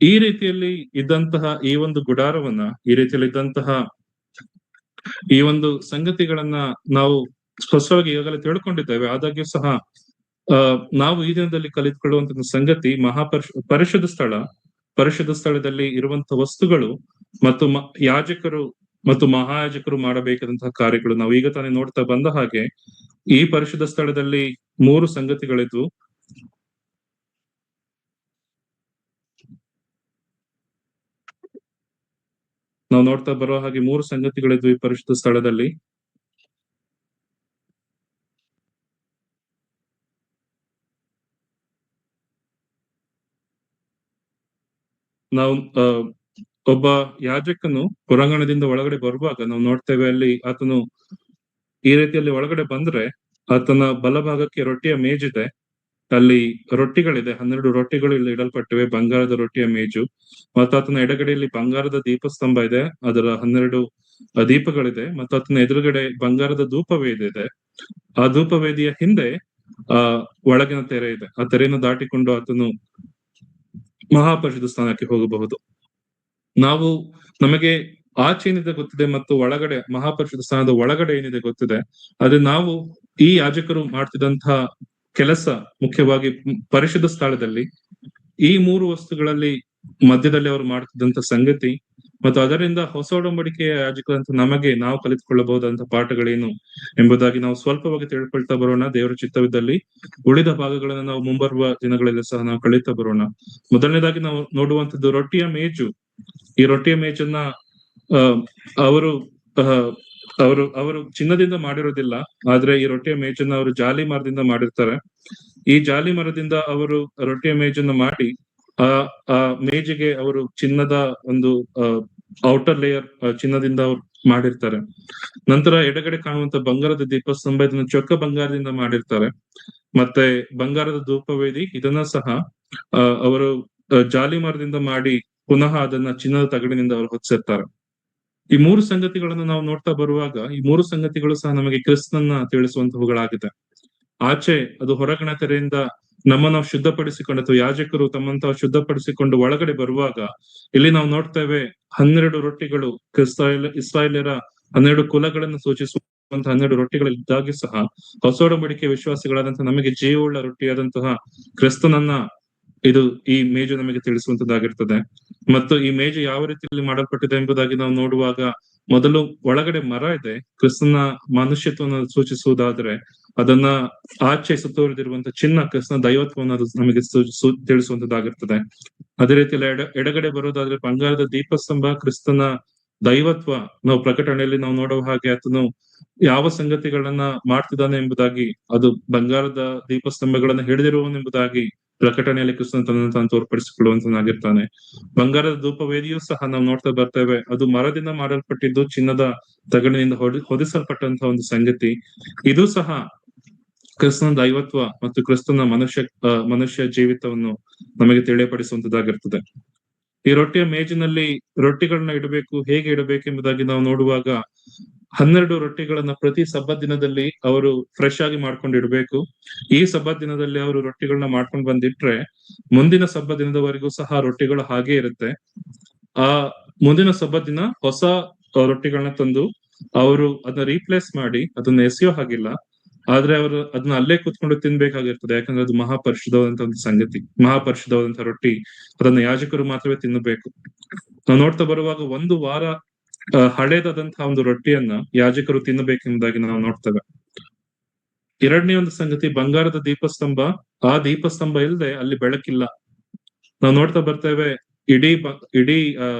ಈ ರೀತಿಯಲ್ಲಿ ಇದ್ದಂತಹ ಈ ಒಂದು ಗುಡಾರವನ್ನ, ಈ ರೀತಿಯಲ್ಲಿ ಇದ್ದಂತಹ ಈ ಒಂದು ಸಂಗತಿಗಳನ್ನ ನಾವು ಸ್ಪಷ್ಟವಾಗಿ ಈಗಾಗಲೇ ತಿಳ್ಕೊಂಡಿದ್ದೇವೆ. ಆದಾಗ್ಯೂ ಸಹ ನಾವು ಈ ದಿನದಲ್ಲಿ ಕಲಿತುಕೊಳ್ಳುವಂತಹ ಸಂಗತಿ, ಪರಿಶುದ್ಧ ಸ್ಥಳದಲ್ಲಿ ಇರುವಂತಹ ವಸ್ತುಗಳು ಮತ್ತು ಯಾಜಕರು ಮತ್ತು ಮಹಾಯಾಜಕರು ಮಾಡಬೇಕಾದಂತಹ ಕಾರ್ಯಗಳು. ನಾವು ಈಗ ತಾನೇ ನೋಡ್ತಾ ಬಂದ ಹಾಗೆ, ಈ ಪರಿಶುದ್ಧ ಸ್ಥಳದಲ್ಲಿ 3 ಸಂಗತಿಗಳಿದ್ವು. ನಾವು ನೋಡ್ತಾ ಬರೋ ಹಾಗೆ 3 ಸಂಗತಿಗಳಿದ್ವು ಈ ಪರಿಶುದ್ಧ ಸ್ಥಳದಲ್ಲಿ. ನಾವು ಒಬ್ಬ ಯಾಜಕನು ಹೊರಾಂಗಣದಿಂದ ಒಳಗಡೆ ಬರುವಾಗ ನಾವು ನೋಡ್ತೇವೆ, ಅಲ್ಲಿ ಆತನು ಈ ರೀತಿಯಲ್ಲಿ ಒಳಗಡೆ ಬಂದ್ರೆ ಆತನ ಬಲಭಾಗಕ್ಕೆ ರೊಟ್ಟಿಯ ಮೇಜಿದೆ, ಅಲ್ಲಿ ರೊಟ್ಟಿಗಳಿದೆ, 12 ರೊಟ್ಟಿಗಳು ಇಲ್ಲಿ ಇಡಲ್ಪಟ್ಟಿವೆ, ಬಂಗಾರದ ರೊಟ್ಟಿಯ ಮೇಜು. ಮತ್ತು ಆತನ ಎಡಗಡೆಯಲ್ಲಿ ಬಂಗಾರದ ದೀಪಸ್ತಂಭ ಇದೆ, ಅದರ 12 ದೀಪಗಳಿದೆ. ಮತ್ತು ಆತನ ಎದುರುಗಡೆ ಬಂಗಾರದ ಧೂಪವೇದಿ ಇದೆ. ಆ ಧೂಪವೇದಿಯ ಹಿಂದೆ ಒಳಗಿನ ತೆರೆ ಇದೆ. ಆ ತೆರೆಯನ್ನು ದಾಟಿಕೊಂಡು ಆತನು ಮಹಾಪರಿಶುದ್ಧ ಸ್ಥಾನಕ್ಕೆ ಹೋಗಬಹುದು. ನಮಗೆ ಆಚೆ ಏನಿದೆ ಗೊತ್ತಿದೆ ಮತ್ತು ಒಳಗಡೆ ಮಹಾಪರಿಶುದ್ಧ ಸ್ಥಾನದ ಒಳಗಡೆ ಏನಿದೆ ಗೊತ್ತಿದೆ. ಆದ್ರೆ ನಾವು ಈ ಯಾಜಕರು ಮಾಡ್ತಿದ್ದಂತಹ ಕೆಲಸ ಮುಖ್ಯವಾಗಿ ಪರಿಶುದ್ಧ ಸ್ಥಳದಲ್ಲಿ ಈ 3 ವಸ್ತುಗಳಲ್ಲಿ ಮಧ್ಯದಲ್ಲಿ ಅವರು ಮಾಡ್ತಿದ್ದಂತ ಸಂಗತಿ ಮತ್ತು ಅದರಿಂದ ಹೊಸ ಒಡಂಬಡಿಕೆಯ ಯಾಜಕರಂತ ನಾವು ಕಲಿತುಕೊಳ್ಳಬಹುದಂತ ಪಾಠಗಳೇನು ಎಂಬುದಾಗಿ ನಾವು ಸ್ವಲ್ಪವಾಗಿ ತಿಳ್ಕೊಳ್ತಾ ಬರೋಣ. ದೇವರ ಚಿತ್ತವಿದ್ದಲ್ಲಿ ಉಳಿದ ಭಾಗಗಳನ್ನು ನಾವು ಮುಂಬರುವ ದಿನಗಳಲ್ಲಿ ಸಹ ನಾವು ಕಲಿತಾ ಬರೋಣ. ಮೊದಲನೇದಾಗಿ ನಾವು ನೋಡುವಂತದ್ದು ರೊಟ್ಟಿಯ ಮೇಜು. ಈ ರೊಟ್ಟಿಯ ಮೇಜನ್ನ ಅವರು ಚಿನ್ನದಿಂದ ಮಾಡಿರೋದಿಲ್ಲ, ಆದ್ರೆ ಈ ರೊಟ್ಟಿಯ ಮೇಜನ್ನ ಅವರು ಜಾಲಿ ಮರದಿಂದ ಮಾಡಿರ್ತಾರೆ. ಈ ಜಾಲಿ ಮರದಿಂದ ಅವರು ರೊಟ್ಟಿಯ ಮೇಜನ್ನ ಮಾಡಿ ಆ ಮೇಜಿಗೆ ಅವರು ಚಿನ್ನದ ಒಂದು ಔಟರ್ ಲೇಯರ್ ಚಿನ್ನದಿಂದ ಅವ್ರು ಮಾಡಿರ್ತಾರೆ. ನಂತರ ಎಡಗಡೆ ಕಾಣುವಂತ ಬಂಗಾರದ ದೀಪಸ್ತಂಭ ಇದನ್ನ ಚೊಕ್ಕ ಬಂಗಾರದಿಂದ ಮಾಡಿರ್ತಾರೆ. ಮತ್ತೆ ಬಂಗಾರದ ಧೂಪವೇದಿ ಇದನ್ನ ಸಹ ಅವರು ಜಾಲಿ ಮರದಿಂದ ಮಾಡಿ ಪುನಃ ಅದನ್ನ ಚಿನ್ನದ ತಗಡಿನಿಂದ ಅವರು ಹೊಚ್ಚಿರ್ತಾರೆ. ಈ 3 ಸಂಗತಿಗಳನ್ನು ನಾವು ನೋಡ್ತಾ ಬರುವಾಗ ಈ 3 ಸಂಗತಿಗಳು ಸಹ ನಮಗೆ ಕ್ರಿಸ್ತನನ್ನ ತಿಳಿಸುವಂತವುಗಳಾಗಿದೆ. ಆಚೆ ಅದು ಹೊರಗಣ ತೆರೆಯಿಂದ ನಾವು ಶುದ್ಧಪಡಿಸಿಕೊಂಡು ಅಥವಾ ಯಾಜಕರು ತಮ್ಮಂತ ಶುದ್ಧಪಡಿಸಿಕೊಂಡು ಒಳಗಡೆ ಬರುವಾಗ ಇಲ್ಲಿ ನಾವು ನೋಡ್ತೇವೆ 12 ರೊಟ್ಟಿಗಳು ಇಸ್ರಾಯೇಲ್ಯರ 12 ಕುಲಗಳನ್ನು ಸೂಚಿಸುವಂತಹ 12 ರೊಟ್ಟಿಗಳಿದ್ದಾಗಿ ಸಹ ಹೊಸ ಒಡಂಬಡಿಕೆಯ ವಿಶ್ವಾಸಿಗಳಾದಂತಹ ನಮಗೆ ಜೀವವುಳ್ಳ ರೊಟ್ಟಿಯಾದಂತಹ ಕ್ರಿಸ್ತನನ್ನ ಈ ಮೇಜು ನಮಗೆ ತಿಳಿಸುವಂತದ್ದಾಗಿರ್ತದೆ. ಮತ್ತು ಈ ಮೇಜು ಯಾವ ರೀತಿಯಲ್ಲಿ ಮಾಡಲ್ಪಟ್ಟಿದೆ ಎಂಬುದಾಗಿ ನಾವು ನೋಡುವಾಗ ಮೊದಲು ಒಳಗಡೆ ಮರ ಇದೆ, ಕ್ರಿಸ್ತನ ಮನುಷ್ಯತ್ವವನ್ನು ಸೂಚಿಸುವುದಾದ್ರೆ ಅದನ್ನ ಆಚೆ ಸುತ್ತುವರಿದಿರುವಂತಹ ಚಿನ್ನ ಕ್ರಿಸ್ತನ ದೈವತ್ವವನ್ನು ಅದು ನಮಗೆ ತಿಳಿಸುವಂತದ್ದಾಗಿರ್ತದೆ. ಅದೇ ರೀತಿಯಲ್ಲಿ ಎಡಗಡೆ ಬರೋದಾದ್ರೆ ಬಂಗಾರದ ದೀಪಸ್ತಂಭ ಕ್ರಿಸ್ತನ ದೈವತ್ವ ನಾವು ಪ್ರಕಟಣೆಯಲ್ಲಿ ನಾವು ನೋಡುವ ಹಾಗೆ ಆತನು ಯಾವ ಸಂಗತಿಗಳನ್ನ ಮಾಡ್ತಿದ್ದಾನೆ ಎಂಬುದಾಗಿ ಅದು ಬಂಗಾರದ ದೀಪಸ್ತಂಭಗಳನ್ನ ಹಿಡಿದಿರುವನೆಂಬುದಾಗಿ ಪ್ರಕಟಣೆಯಲ್ಲಿ ಕ್ರಿಸ್ತನ ತನ್ನನ್ನು ತಾನು ತೋರ್ಪಡಿಸಿಕೊಳ್ಳುವಂತನಾಗಿರ್ತಾನೆ. ಬಂಗಾರದ ಧೂಪವೇದಿಯೂ ಸಹ ನಾವು ನೋಡ್ತಾ ಬರ್ತೇವೆ, ಅದು ಮರದಿಂದ ಮಾಡಲ್ಪಟ್ಟಿದ್ದು ಚಿನ್ನದ ತಗಡಿನಿಂದ ಹೊದಿಸಲ್ಪಟ್ಟಂತಹ ಒಂದು ಸಂಗತಿ. ಇದು ಸಹ ಕ್ರಿಸ್ತನ ದೈವತ್ವ ಮತ್ತು ಕ್ರಿಸ್ತನ ಮನುಷ್ಯ ಜೀವಿತವನ್ನು ನಮಗೆ ತಿಳಿಯಪಡಿಸುವಂತದ್ದಾಗಿರ್ತದೆ. ಈ ರೊಟ್ಟಿಯ ಮೇಜಿನಲ್ಲಿ ರೊಟ್ಟಿಗಳನ್ನ ಇಡಬೇಕು, ಹೇಗೆ ಇಡಬೇಕು ಎಂಬುದಾಗಿ ನಾವು ನೋಡುವಾಗ 12 ರೊಟ್ಟಿಗಳನ್ನ ಪ್ರತಿ ಸಬ್ಬತ್ ದಿನದಲ್ಲಿ ಅವರು ಫ್ರೆಶ್ ಆಗಿ ಮಾಡ್ಕೊಂಡು ಇಡಬೇಕು. ಈ ಸಬ್ಬತ್ ದಿನದಲ್ಲಿ ಅವರು ರೊಟ್ಟಿಗಳನ್ನ ಮಾಡ್ಕೊಂಡು ಬಂದಿಟ್ರೆ ಮುಂದಿನ ಸಬ್ಬತ್ ದಿನದವರೆಗೂ ಸಹ ರೊಟ್ಟಿಗಳು ಹಾಗೆ ಇರುತ್ತೆ. ಆ ಮುಂದಿನ ಸಬ್ಬತ್ ದಿನ ಹೊಸ ರೊಟ್ಟಿಗಳನ್ನ ತಂದು ಅವರು ಅದನ್ನ ರೀಪ್ಲೇಸ್ ಮಾಡಿ ಅದನ್ನ ಎಸೆಯೋ ಹಾಗಿಲ್ಲ, ಆದ್ರೆ ಅವರು ಅದನ್ನ ಅಲ್ಲೇ ಕೂತ್ಕೊಂಡು ತಿನ್ಬೇಕಾಗಿರ್ತದೆ. ಯಾಕಂದ್ರೆ ಅದು ಮಹಾಪರಿಶುದ್ಧವಾದಂತಹ ಒಂದು ಸಂಗತಿ, ಮಹಾಪರಿಶುದ್ಧವಾದಂತಹ ರೊಟ್ಟಿ, ಅದನ್ನ ಯಾಜಕರು ಮಾತ್ರವೇ ತಿನ್ನಬೇಕು. ನಾವು ನೋಡ್ತಾ ಬರುವಾಗ 1 ವಾರ ಹಳೇದಾದಂತಹ ಒಂದು ರೊಟ್ಟಿಯನ್ನ ಯಾಜಕರು ತಿನ್ನಬೇಕೆಂಬುದಾಗಿ ನಾವು ನೋಡ್ತೇವೆ. ಎರಡನೇ ಒಂದು ಸಂಗತಿ ಬಂಗಾರದ ದೀಪಸ್ತಂಭ. ಆ ದೀಪಸ್ತಂಭ ಇಲ್ಲದೆ ಅಲ್ಲಿ ಬೆಳಕಿಲ್ಲ. ನಾವು ನೋಡ್ತಾ ಬರ್ತೇವೆ, ಇಡೀ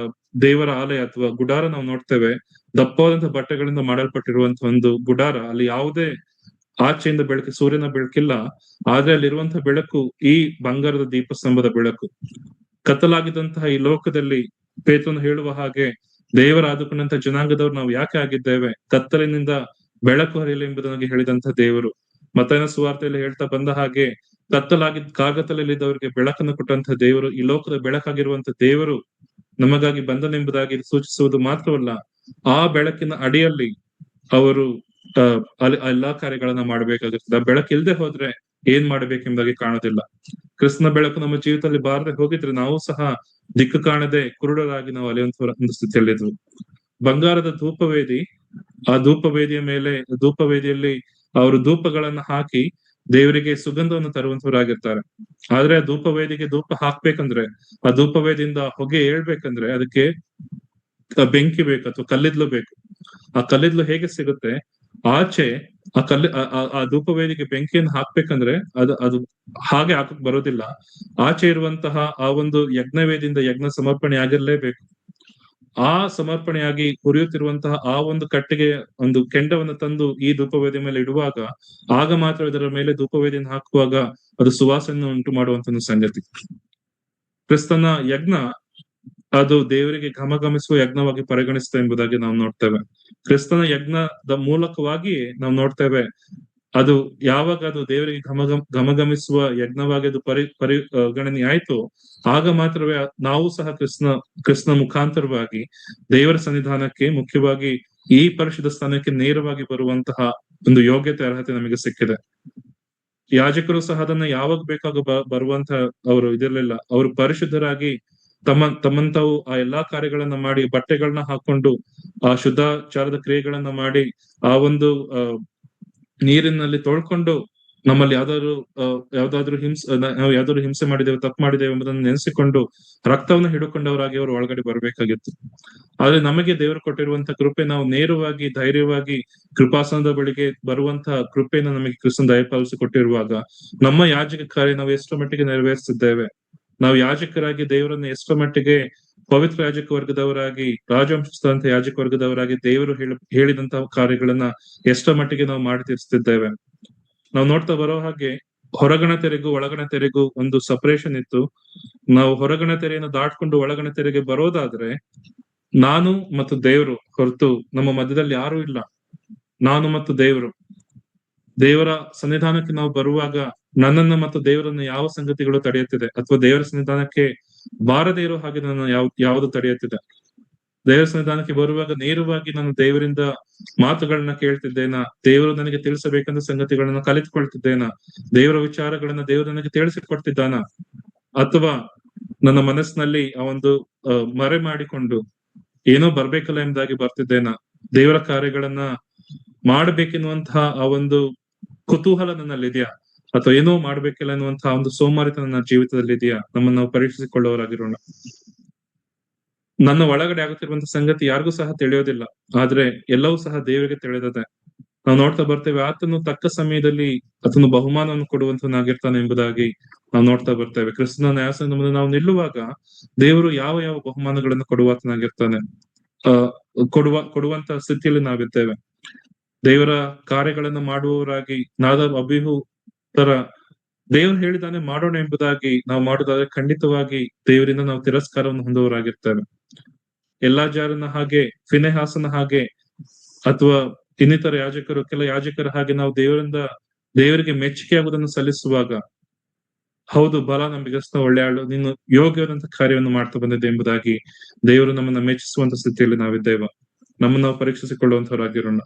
ದೇವರ ಆಲಯ ಅಥವಾ ಗುಡಾರ ನಾವು ನೋಡ್ತೇವೆ, ದಪ್ಪವಾದಂತಹ ಬಟ್ಟೆಗಳಿಂದ ಮಾಡಲ್ಪಟ್ಟಿರುವಂತಹ ಒಂದು ಗುಡಾರ. ಅಲ್ಲಿ ಯಾವುದೇ ಆಚೆಯಿಂದ ಬೆಳಕು, ಸೂರ್ಯನ ಬೆಳಕಿಲ್ಲ, ಆದ್ರೆ ಅಲ್ಲಿರುವಂತಹ ಬೆಳಕು ಈ ಬಂಗಾರದ ದೀಪಸ್ತಂಭದ ಬೆಳಕು. ಕತ್ತಲಾಗಿದ್ದಂತಹ ಈ ಲೋಕದಲ್ಲಿ ಪೇತ್ರನು ಹೇಳುವ ಹಾಗೆ ದೇವರ ಆದುಕೊಂಡಂತಹ ಜನಾಂಗದವ್ರು ನಾವು ಯಾಕೆ ಆಗಿದ್ದೇವೆ, ಕತ್ತಲಿನಿಂದ ಬೆಳಕು ಹರಿಯಲಿ ಎಂಬುದಾಗಿ ಹೇಳಿದಂತಹ ದೇವರು. ಮತ್ತಾಯನ ಸುವಾರ್ತೆಯಲ್ಲಿ ಹೇಳ್ತಾ ಬಂದ ಹಾಗೆ ಕಾಗತ್ತಲಲ್ಲಿದ್ದವರಿಗೆ ಬೆಳಕನ್ನು ಕೊಟ್ಟಂತಹ ದೇವರು, ಈ ಲೋಕದ ಬೆಳಕಾಗಿರುವಂತಹ ದೇವರು ನಮಗಾಗಿ ಬಂದನೆಂಬುದಾಗಿ ಸೂಚಿಸುವುದು ಮಾತ್ರವಲ್ಲ, ಆ ಬೆಳಕಿನ ಅಡಿಯಲ್ಲಿ ಅವರು ಎಲ್ಲಾ ಕಾರ್ಯಗಳನ್ನ ಮಾಡ್ಬೇಕಾಗಿರ್ತದೆ. ಆ ಬೆಳಕಿಲ್ದೆ ಹೋದ್ರೆ ಏನ್ ಮಾಡ್ಬೇಕೆಂಬುದಾಗಿ ಕಾಣೋದಿಲ್ಲ. ಕ್ರಿಸ್ತನ ಬೆಳಕು ನಮ್ಮ ಜೀವಿತದಲ್ಲಿ ಬಾರದೆ ಹೋಗಿದ್ರೆ ನಾವು ಸಹ ದಿಕ್ಕು ಕಾಣದೆ ಕುರುಡರಾಗಿ ನಾವು ಅಲೆಯುವಂತ ಒಂದು ಸ್ಥಿತಿಯಲ್ಲಿದ್ವು. ಬಂಗಾರದ ಧೂಪವೇದಿ, ಆ ಧೂಪವೇದಿಯಲ್ಲಿ ಅವರು ಧೂಪಗಳನ್ನ ಹಾಕಿ ದೇವರಿಗೆ ಸುಗಂಧವನ್ನು ತರುವಂತವರಾಗಿರ್ತಾರೆ. ಆದ್ರೆ ಆ ಧೂಪವೇದಿಗೆ ಧೂಪ ಹಾಕ್ಬೇಕಂದ್ರೆ, ಆ ಧೂಪವೇದಿಯಿಂದ ಹೊಗೆ ಏಳ್ಬೇಕಂದ್ರೆ ಅದಕ್ಕೆ ಬೆಂಕಿ ಬೇಕು ಅಥವಾ ಕಲ್ಲಿದ್ಲು ಬೇಕು. ಆ ಕಲ್ಲಿದ್ಲು ಹೇಗೆ ಸಿಗುತ್ತೆ? ಆಚೆ ಆ ಧೂಪವೇದಿಗೆ ಬೆಂಕಿಯನ್ನು ಹಾಕ್ಬೇಕಂದ್ರೆ ಅದು ಹಾಗೆ ಹಾಕಕ್ ಬರೋದಿಲ್ಲ. ಆಚೆ ಇರುವಂತಹ ಆ ಒಂದು ಯಜ್ಞವೇದಿಯಿಂದ ಯಜ್ಞ ಸಮರ್ಪಣೆ ಆಗಿರ್ಲೇಬೇಕು. ಆ ಸಮರ್ಪಣೆಯಾಗಿ ಉರಿಯುತ್ತಿರುವಂತಹ ಆ ಒಂದು ಕಟ್ಟಿಗೆ ಒಂದು ಕೆಂಡವನ್ನು ತಂದು ಈ ಧೂಪವೇದಿ ಮೇಲೆ ಇಡುವಾಗ ಆಗ ಮಾತ್ರ ಇದರ ಮೇಲೆ ಧೂಪವೇದಿಯನ್ನು ಹಾಕುವಾಗ ಅದು ಸುವಾಸನೆಯನ್ನು ಉಂಟು ಮಾಡುವಂತ ಒಂದು ಸಂಗತಿ. ಕ್ರಿಸ್ತನ ಯಜ್ಞ ಅದು ದೇವರಿಗೆ ಘಮಘಮಿಸುವ ಯಜ್ಞವಾಗಿ ಪರಿಗಣಿಸುತ್ತೆ ಎಂಬುದಾಗಿ ನಾವು ನೋಡ್ತೇವೆ. ಕ್ರಿಸ್ತನ ಯಜ್ಞದ ಮೂಲಕವಾಗಿ ನಾವು ನೋಡ್ತೇವೆ ಅದು ಯಾವಾಗ ಅದು ದೇವರಿಗೆ ಘಮಘಮಿಸುವ ಯಜ್ಞವಾಗಿ ಅದು ಪರಿಗಣನೆ ಆಯ್ತು, ಆಗ ಮಾತ್ರವೇ ನಾವು ಸಹ ಕ್ರಿಸ್ತನ ಮುಖಾಂತರವಾಗಿ ದೇವರ ಸನ್ನಿಧಾನಕ್ಕೆ, ಮುಖ್ಯವಾಗಿ ಈ ಪರಿಶುದ್ಧ ಸ್ಥಾನಕ್ಕೆ ನೇರವಾಗಿ ಬರುವಂತಹ ಒಂದು ಯೋಗ್ಯತೆ, ಅರ್ಹತೆ ನಮಗೆ ಸಿಕ್ಕಿದೆ. ಯಾಜಕರು ಸಹ ಅದನ್ನ ಯಾವಾಗ ಬೇಕಾಗ ಬರುವಂತ ಅವರು ಇದಿರ್ಲಿಲ್ಲ. ಅವರು ಪರಿಶುದ್ಧರಾಗಿ ತಮ್ಮನ್ ತಾವು ಆ ಎಲ್ಲಾ ಕಾರ್ಯಗಳನ್ನ ಮಾಡಿ, ಬಟ್ಟೆಗಳನ್ನ ಹಾಕೊಂಡು ಆ ಶುದ್ಧಾಚಾರದ ಕ್ರಿಯೆಗಳನ್ನ ಮಾಡಿ, ಆ ಒಂದು ನೀರಿನಲ್ಲಿ ತೊಳ್ಕೊಂಡು, ನಮ್ಮಲ್ಲಿ ಯಾವ್ದಾದ್ರು ಹಿಂಸೆ ಮಾಡಿದ್ದೇವೆ, ತಪ್ಪು ಮಾಡಿದ್ದೇವೆ ಎಂಬುದನ್ನು ನೆನೆಸಿಕೊಂಡು ರಕ್ತವನ್ನು ಹಿಡ್ಕೊಂಡವರಾಗಿ ಅವರು ಒಳಗಡೆ ಬರ್ಬೇಕಾಗಿತ್ತು. ಆದ್ರೆ ನಮಗೆ ದೇವರು ಕೊಟ್ಟಿರುವಂತಹ ಕೃಪೆ, ನಾವು ನೇರವಾಗಿ ಧೈರ್ಯವಾಗಿ ಕೃಪಾಸನದ ಬಳಿಗೆ ಬರುವಂತಹ ಕೃಪೆಯನ್ನು ನಮಗೆ ಕ್ರಿಸ್ತನ ದಯಪಾಲಿಸಿ ಕೊಟ್ಟಿರುವಾಗ ನಮ್ಮ ಯಾಜಕ ಕಾರ್ಯ ನಾವು ಎಷ್ಟು ಮಟ್ಟಿಗೆ ನೆರವೇರಿಸಿದ್ದೇವೆ? ನಾವು ಯಾಜಕರಾಗಿ ದೇವರನ್ನು ಎಷ್ಟು ಮಟ್ಟಿಗೆ ಪವಿತ್ರ ಯಾಜಕ ವರ್ಗದವರಾಗಿ, ರಾಜವಂಶಸ್ಥಂತ ಯಾಜಕ ವರ್ಗದವರಾಗಿ ದೇವರು ಹೇಳಿದಂತಹ ಕಾರ್ಯಗಳನ್ನ ಎಷ್ಟರ ಮಟ್ಟಿಗೆ ನಾವು ಮಾಡಿ ತೀರಿಸ್ತಿದ್ದೇವೆ? ನಾವು ನೋಡ್ತಾ ಬರೋ ಹಾಗೆ ಹೊರಗಣ ತೆರೆಗೂ ಒಳಗಣ ತೆರೆಗೂ ಒಂದು ಸಪರೇಷನ್ ಇತ್ತು. ನಾವು ಹೊರಗಣ ತೆರೆಯನ್ನು ದಾಟ್ಕೊಂಡು ಒಳಗಣ ತೆರೆಗೆ ಬರೋದಾದ್ರೆ ನಾನು ಮತ್ತು ದೇವರು ಹೊರತು ನಮ್ಮ ಮಧ್ಯದಲ್ಲಿ ಯಾರೂ ಇಲ್ಲ. ನಾನು ಮತ್ತು ದೇವರ ಸನ್ನಿಧಾನಕ್ಕೆ ನಾವು ಬರುವಾಗ ನನ್ನನ್ನು ಮತ್ತು ದೇವರನ್ನು ಯಾವ ಸಂಗತಿಗಳು ತಡೆಯುತ್ತಿದೆ, ಅಥವಾ ದೇವರ ಸನ್ನಿಧಾನಕ್ಕೆ ಬಾರದೇ ಇರೋ ಹಾಗೆ ನನ್ನ ಯಾವುದು ತಡೆಯುತ್ತಿದೆ? ದೇವರ ಸನ್ನಿಧಾನಕ್ಕೆ ಬರುವಾಗ ನೇರವಾಗಿ ನಾನು ದೇವರಿಂದ ಮಾತುಗಳನ್ನ ಕೇಳ್ತಿದ್ದೇನಾ? ದೇವರು ನನಗೆ ತಿಳಿಸಬೇಕಂದ ಸಂಗತಿಗಳನ್ನ ಕಲಿತುಕೊಳ್ತಿದ್ದೇನಾ? ದೇವರ ವಿಚಾರಗಳನ್ನ ದೇವರು ನನಗೆ ತಿಳಿಸಿಕೊಡ್ತಿದ್ದಾನ? ಅಥವಾ ನನ್ನ ಮನಸ್ಸಿನಲ್ಲಿ ಆ ಒಂದು ಮರೆ ಮಾಡಿಕೊಂಡು ಏನೋ ಬರ್ಬೇಕಲ್ಲ ಎಂಬುದಾಗಿ ಬರ್ತಿದ್ದೇನಾ? ದೇವರ ಕಾರ್ಯಗಳನ್ನ ಮಾಡ್ಬೇಕೆನ್ನುವಂತಹ ಆ ಒಂದು ಕುತೂಹಲ ನನ್ನಲ್ಲಿದೆಯಾ? ಅಥವಾ ಏನೋ ಮಾಡ್ಬೇಕಿಲ್ಲ ಎನ್ನುವಂತಹ ಒಂದು ಸೋಮಾರಿತನ ನನ್ನ ಜೀವಿತದಲ್ಲಿ ಇದೆಯಾ? ನಮ್ಮನ್ನು ನಾವು ಪರೀಕ್ಷಿಸಿಕೊಳ್ಳುವವರಾಗಿರೋಣ. ನನ್ನ ಒಳಗಡೆ ಆಗುತ್ತಿರುವಂತಹ ಸಂಗತಿ ಯಾರಿಗೂ ಸಹ ತಿಳಿಯೋದಿಲ್ಲ, ಆದ್ರೆ ಎಲ್ಲವೂ ಸಹ ದೇವರಿಗೆ ತಿಳಿದದೆ. ನಾವು ನೋಡ್ತಾ ಬರ್ತೇವೆ, ಆತನು ತಕ್ಕ ಸಮಯದಲ್ಲಿ ಆತನು ಬಹುಮಾನವನ್ನು ಕೊಡುವಂತನಾಗಿರ್ತಾನೆ ಎಂಬುದಾಗಿ ನಾವು ನೋಡ್ತಾ ಬರ್ತೇವೆ. ಕ್ರಿಸ್ತನ ನ್ಯಾಯಾಸನದ ಮುಂದೆ ನಾವು ನಿಲ್ಲುವಾಗ ದೇವರು ಯಾವ ಯಾವ ಬಹುಮಾನಗಳನ್ನು ಕೊಡುವಾತನಾಗಿರ್ತಾನೆ, ಕೊಡುವಂತ ಸ್ಥಿತಿಯಲ್ಲಿ ನಾವಿದ್ದೇವೆ. ದೇವರ ಕಾರ್ಯಗಳನ್ನ ಮಾಡುವವರಾಗಿ ನಾದಾಬ್ ಅಬೀಹು ತರ ದೇವರು ಹೇಳಿದಾನೆ ಮಾಡೋಣ ಎಂಬುದಾಗಿ ನಾವು ಮಾಡುವುದಾದ್ರೆ ಖಂಡಿತವಾಗಿ ದೇವರಿಂದ ನಾವು ತಿರಸ್ಕಾರವನ್ನು ಹೊಂದುವವರಾಗಿರ್ತೇವೆ. ಎಲ್ಲಾಜಾರನ ಹಾಗೆ, ಫಿನೆಹಾಸನ ಹಾಗೆ, ಅಥವಾ ಇನ್ನಿತರ ಕೆಲ ಯಾಜಕರ ಹಾಗೆ ನಾವು ದೇವರಿಗೆ ಮೆಚ್ಚುಗೆ ಆಗುವುದನ್ನು ಸಲ್ಲಿಸುವಾಗ, ಹೌದು ಬಲ ನಂಬಿಗಸ್ತ ಒಳ್ಳೆಯಾಳು, ನೀನು ಯೋಗ್ಯವಾದಂತಹ ಕಾರ್ಯವನ್ನು ಮಾಡ್ತಾ ಬಂದಿದೆ ಎಂಬುದಾಗಿ ದೇವರು ನಮ್ಮನ್ನ ಮೆಚ್ಚಿಸುವಂತ ಸ್ಥಿತಿಯಲ್ಲಿ ನಾವಿದ್ದೇವೆ. ನಮ್ಮನ್ನು ನಾವು ಪರೀಕ್ಷಿಸಿಕೊಳ್ಳುವಂತವರಾಗಿರೋಣ.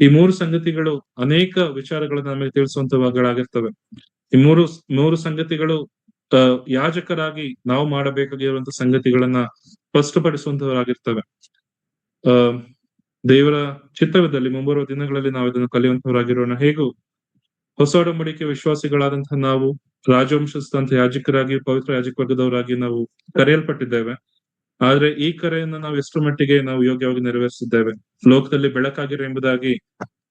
ಈ ಮೂರು ಸಂಗತಿಗಳು ಅನೇಕ ವಿಚಾರಗಳನ್ನ ನಮಗೆ ತಿಳಿಸುವಂತವಾಗಿರ್ತವೆ. ಈ ಮೂರು ಸಂಗತಿಗಳು ಯಾಜಕರಾಗಿ ನಾವು ಮಾಡಬೇಕಾಗಿರುವಂತಹ ಸಂಗತಿಗಳನ್ನ ಸ್ಪಷ್ಟಪಡಿಸುವಂತವರಾಗಿರ್ತವೆ. ದೇವರ ಚಿತ್ತವಿದ್ದಲ್ಲಿ ಮುಂಬರುವ ದಿನಗಳಲ್ಲಿ ನಾವು ಇದನ್ನು ಕಲಿಯುವಂತವರಾಗಿರೋಣ. ಹೇಗೂ ಹೊಸ ಒಡಂಬಡಿಕೆ ವಿಶ್ವಾಸಿಗಳಾದಂತಹ ನಾವು ರಾಜವಂಶಸ್ಥಂತ ಯಾಜಕರಾಗಿ, ಪವಿತ್ರ ಯಾಜಕ ವರ್ಗದವರಾಗಿ ನಾವು ಕರೆಯಲ್ಪಟ್ಟಿದ್ದೇವೆ. ಆದ್ರೆ ಈ ಕರೆಯನ್ನು ನಾವು ಎಷ್ಟು ಮಟ್ಟಿಗೆ ನಾವು ಯೋಗ್ಯವಾಗಿ ನೆರವೇರಿಸಿದ್ದೇವೆ? ಲೋಕದಲ್ಲಿ ಬೆಳಕಾಗಿರೋ ಎಂಬುದಾಗಿ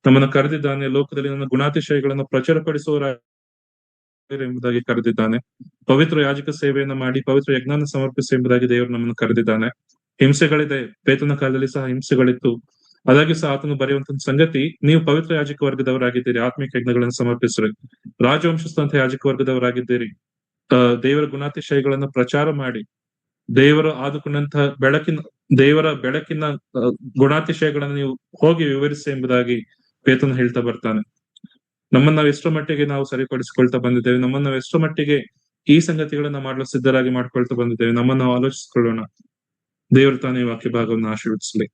ನಮ್ಮನ್ನು ಕರೆದಿದ್ದಾನೆ. ಲೋಕದಲ್ಲಿ ನನ್ನ ಗುಣಾತಿಶಯಗಳನ್ನು ಪ್ರಚುರಪಡಿಸುವವರ ಎಂಬುದಾಗಿ ಕರೆದಿದ್ದಾನೆ. ಪವಿತ್ರ ಯಾಜಕ ಸೇವೆಯನ್ನು ಮಾಡಿ ಪವಿತ್ರ ಯಜ್ಞಾನ ಸಮರ್ಪಿಸಿ ಎಂಬುದಾಗಿ ದೇವರು ನಮ್ಮನ್ನು ಕರೆದಿದ್ದಾನೆ. ಹಿಂಸೆಗಳಿದೆ, ಪೇತನ ಕಾಲದಲ್ಲಿ ಸಹ ಹಿಂಸೆಗಳಿತ್ತು. ಅದಾಗಿ ಸಹ ಆತನು ಬರೆಯುವಂತ ಸಂಗತಿ, ನೀವು ಪವಿತ್ರ ಯಾಜಕ ವರ್ಗದವರಾಗಿದ್ದೀರಿ, ಆತ್ಮಿಕ ಯಜ್ಞಗಳನ್ನು ಸಮರ್ಪಿಸ್ರಿ. ರಾಜವಂಶಸ್ಥಂತ ಯಾಜಕ ವರ್ಗದವರಾಗಿದ್ದೀರಿ, ದೇವರ ಗುಣಾತಿಶಯಗಳನ್ನು ಪ್ರಚಾರ ಮಾಡಿ, ದೇವರು ಆದುಕೊಂಡಂತಹ ದೇವರ ಬೆಳಕಿನ ಗುಣಾತಿಶಯಗಳನ್ನು ನೀವು ಹೋಗಿ ವಿವರಿಸಿ ಎಂಬುದಾಗಿ ಪೇತನ ಹೇಳ್ತಾ ಬರ್ತಾನೆ. ನಮ್ಮನ್ನ ನಾವು ಎಷ್ಟರ ಮಟ್ಟಿಗೆ ನಾವು ಸರಿಪಡಿಸಿಕೊಳ್ತಾ ಬಂದಿದ್ದೇವೆ? ನಮ್ಮನ್ನ ನಾವು ಎಷ್ಟರ ಮಟ್ಟಿಗೆ ಈ ಸಂಗತಿಗಳನ್ನ ಮಾಡಲು ಸಿದ್ಧರಾಗಿ ಮಾಡ್ಕೊಳ್ತಾ ಬಂದಿದ್ದೇವೆ? ನಮ್ಮನ್ನು ನಾವು ಆಲೋಚಿಸಿಕೊಳ್ಳೋಣ. ದೇವರು ತಾನೇ ವಾಕ್ಯ ಭಾಗವನ್ನು ಆಶೀರ್ವದಿಸಲಿ.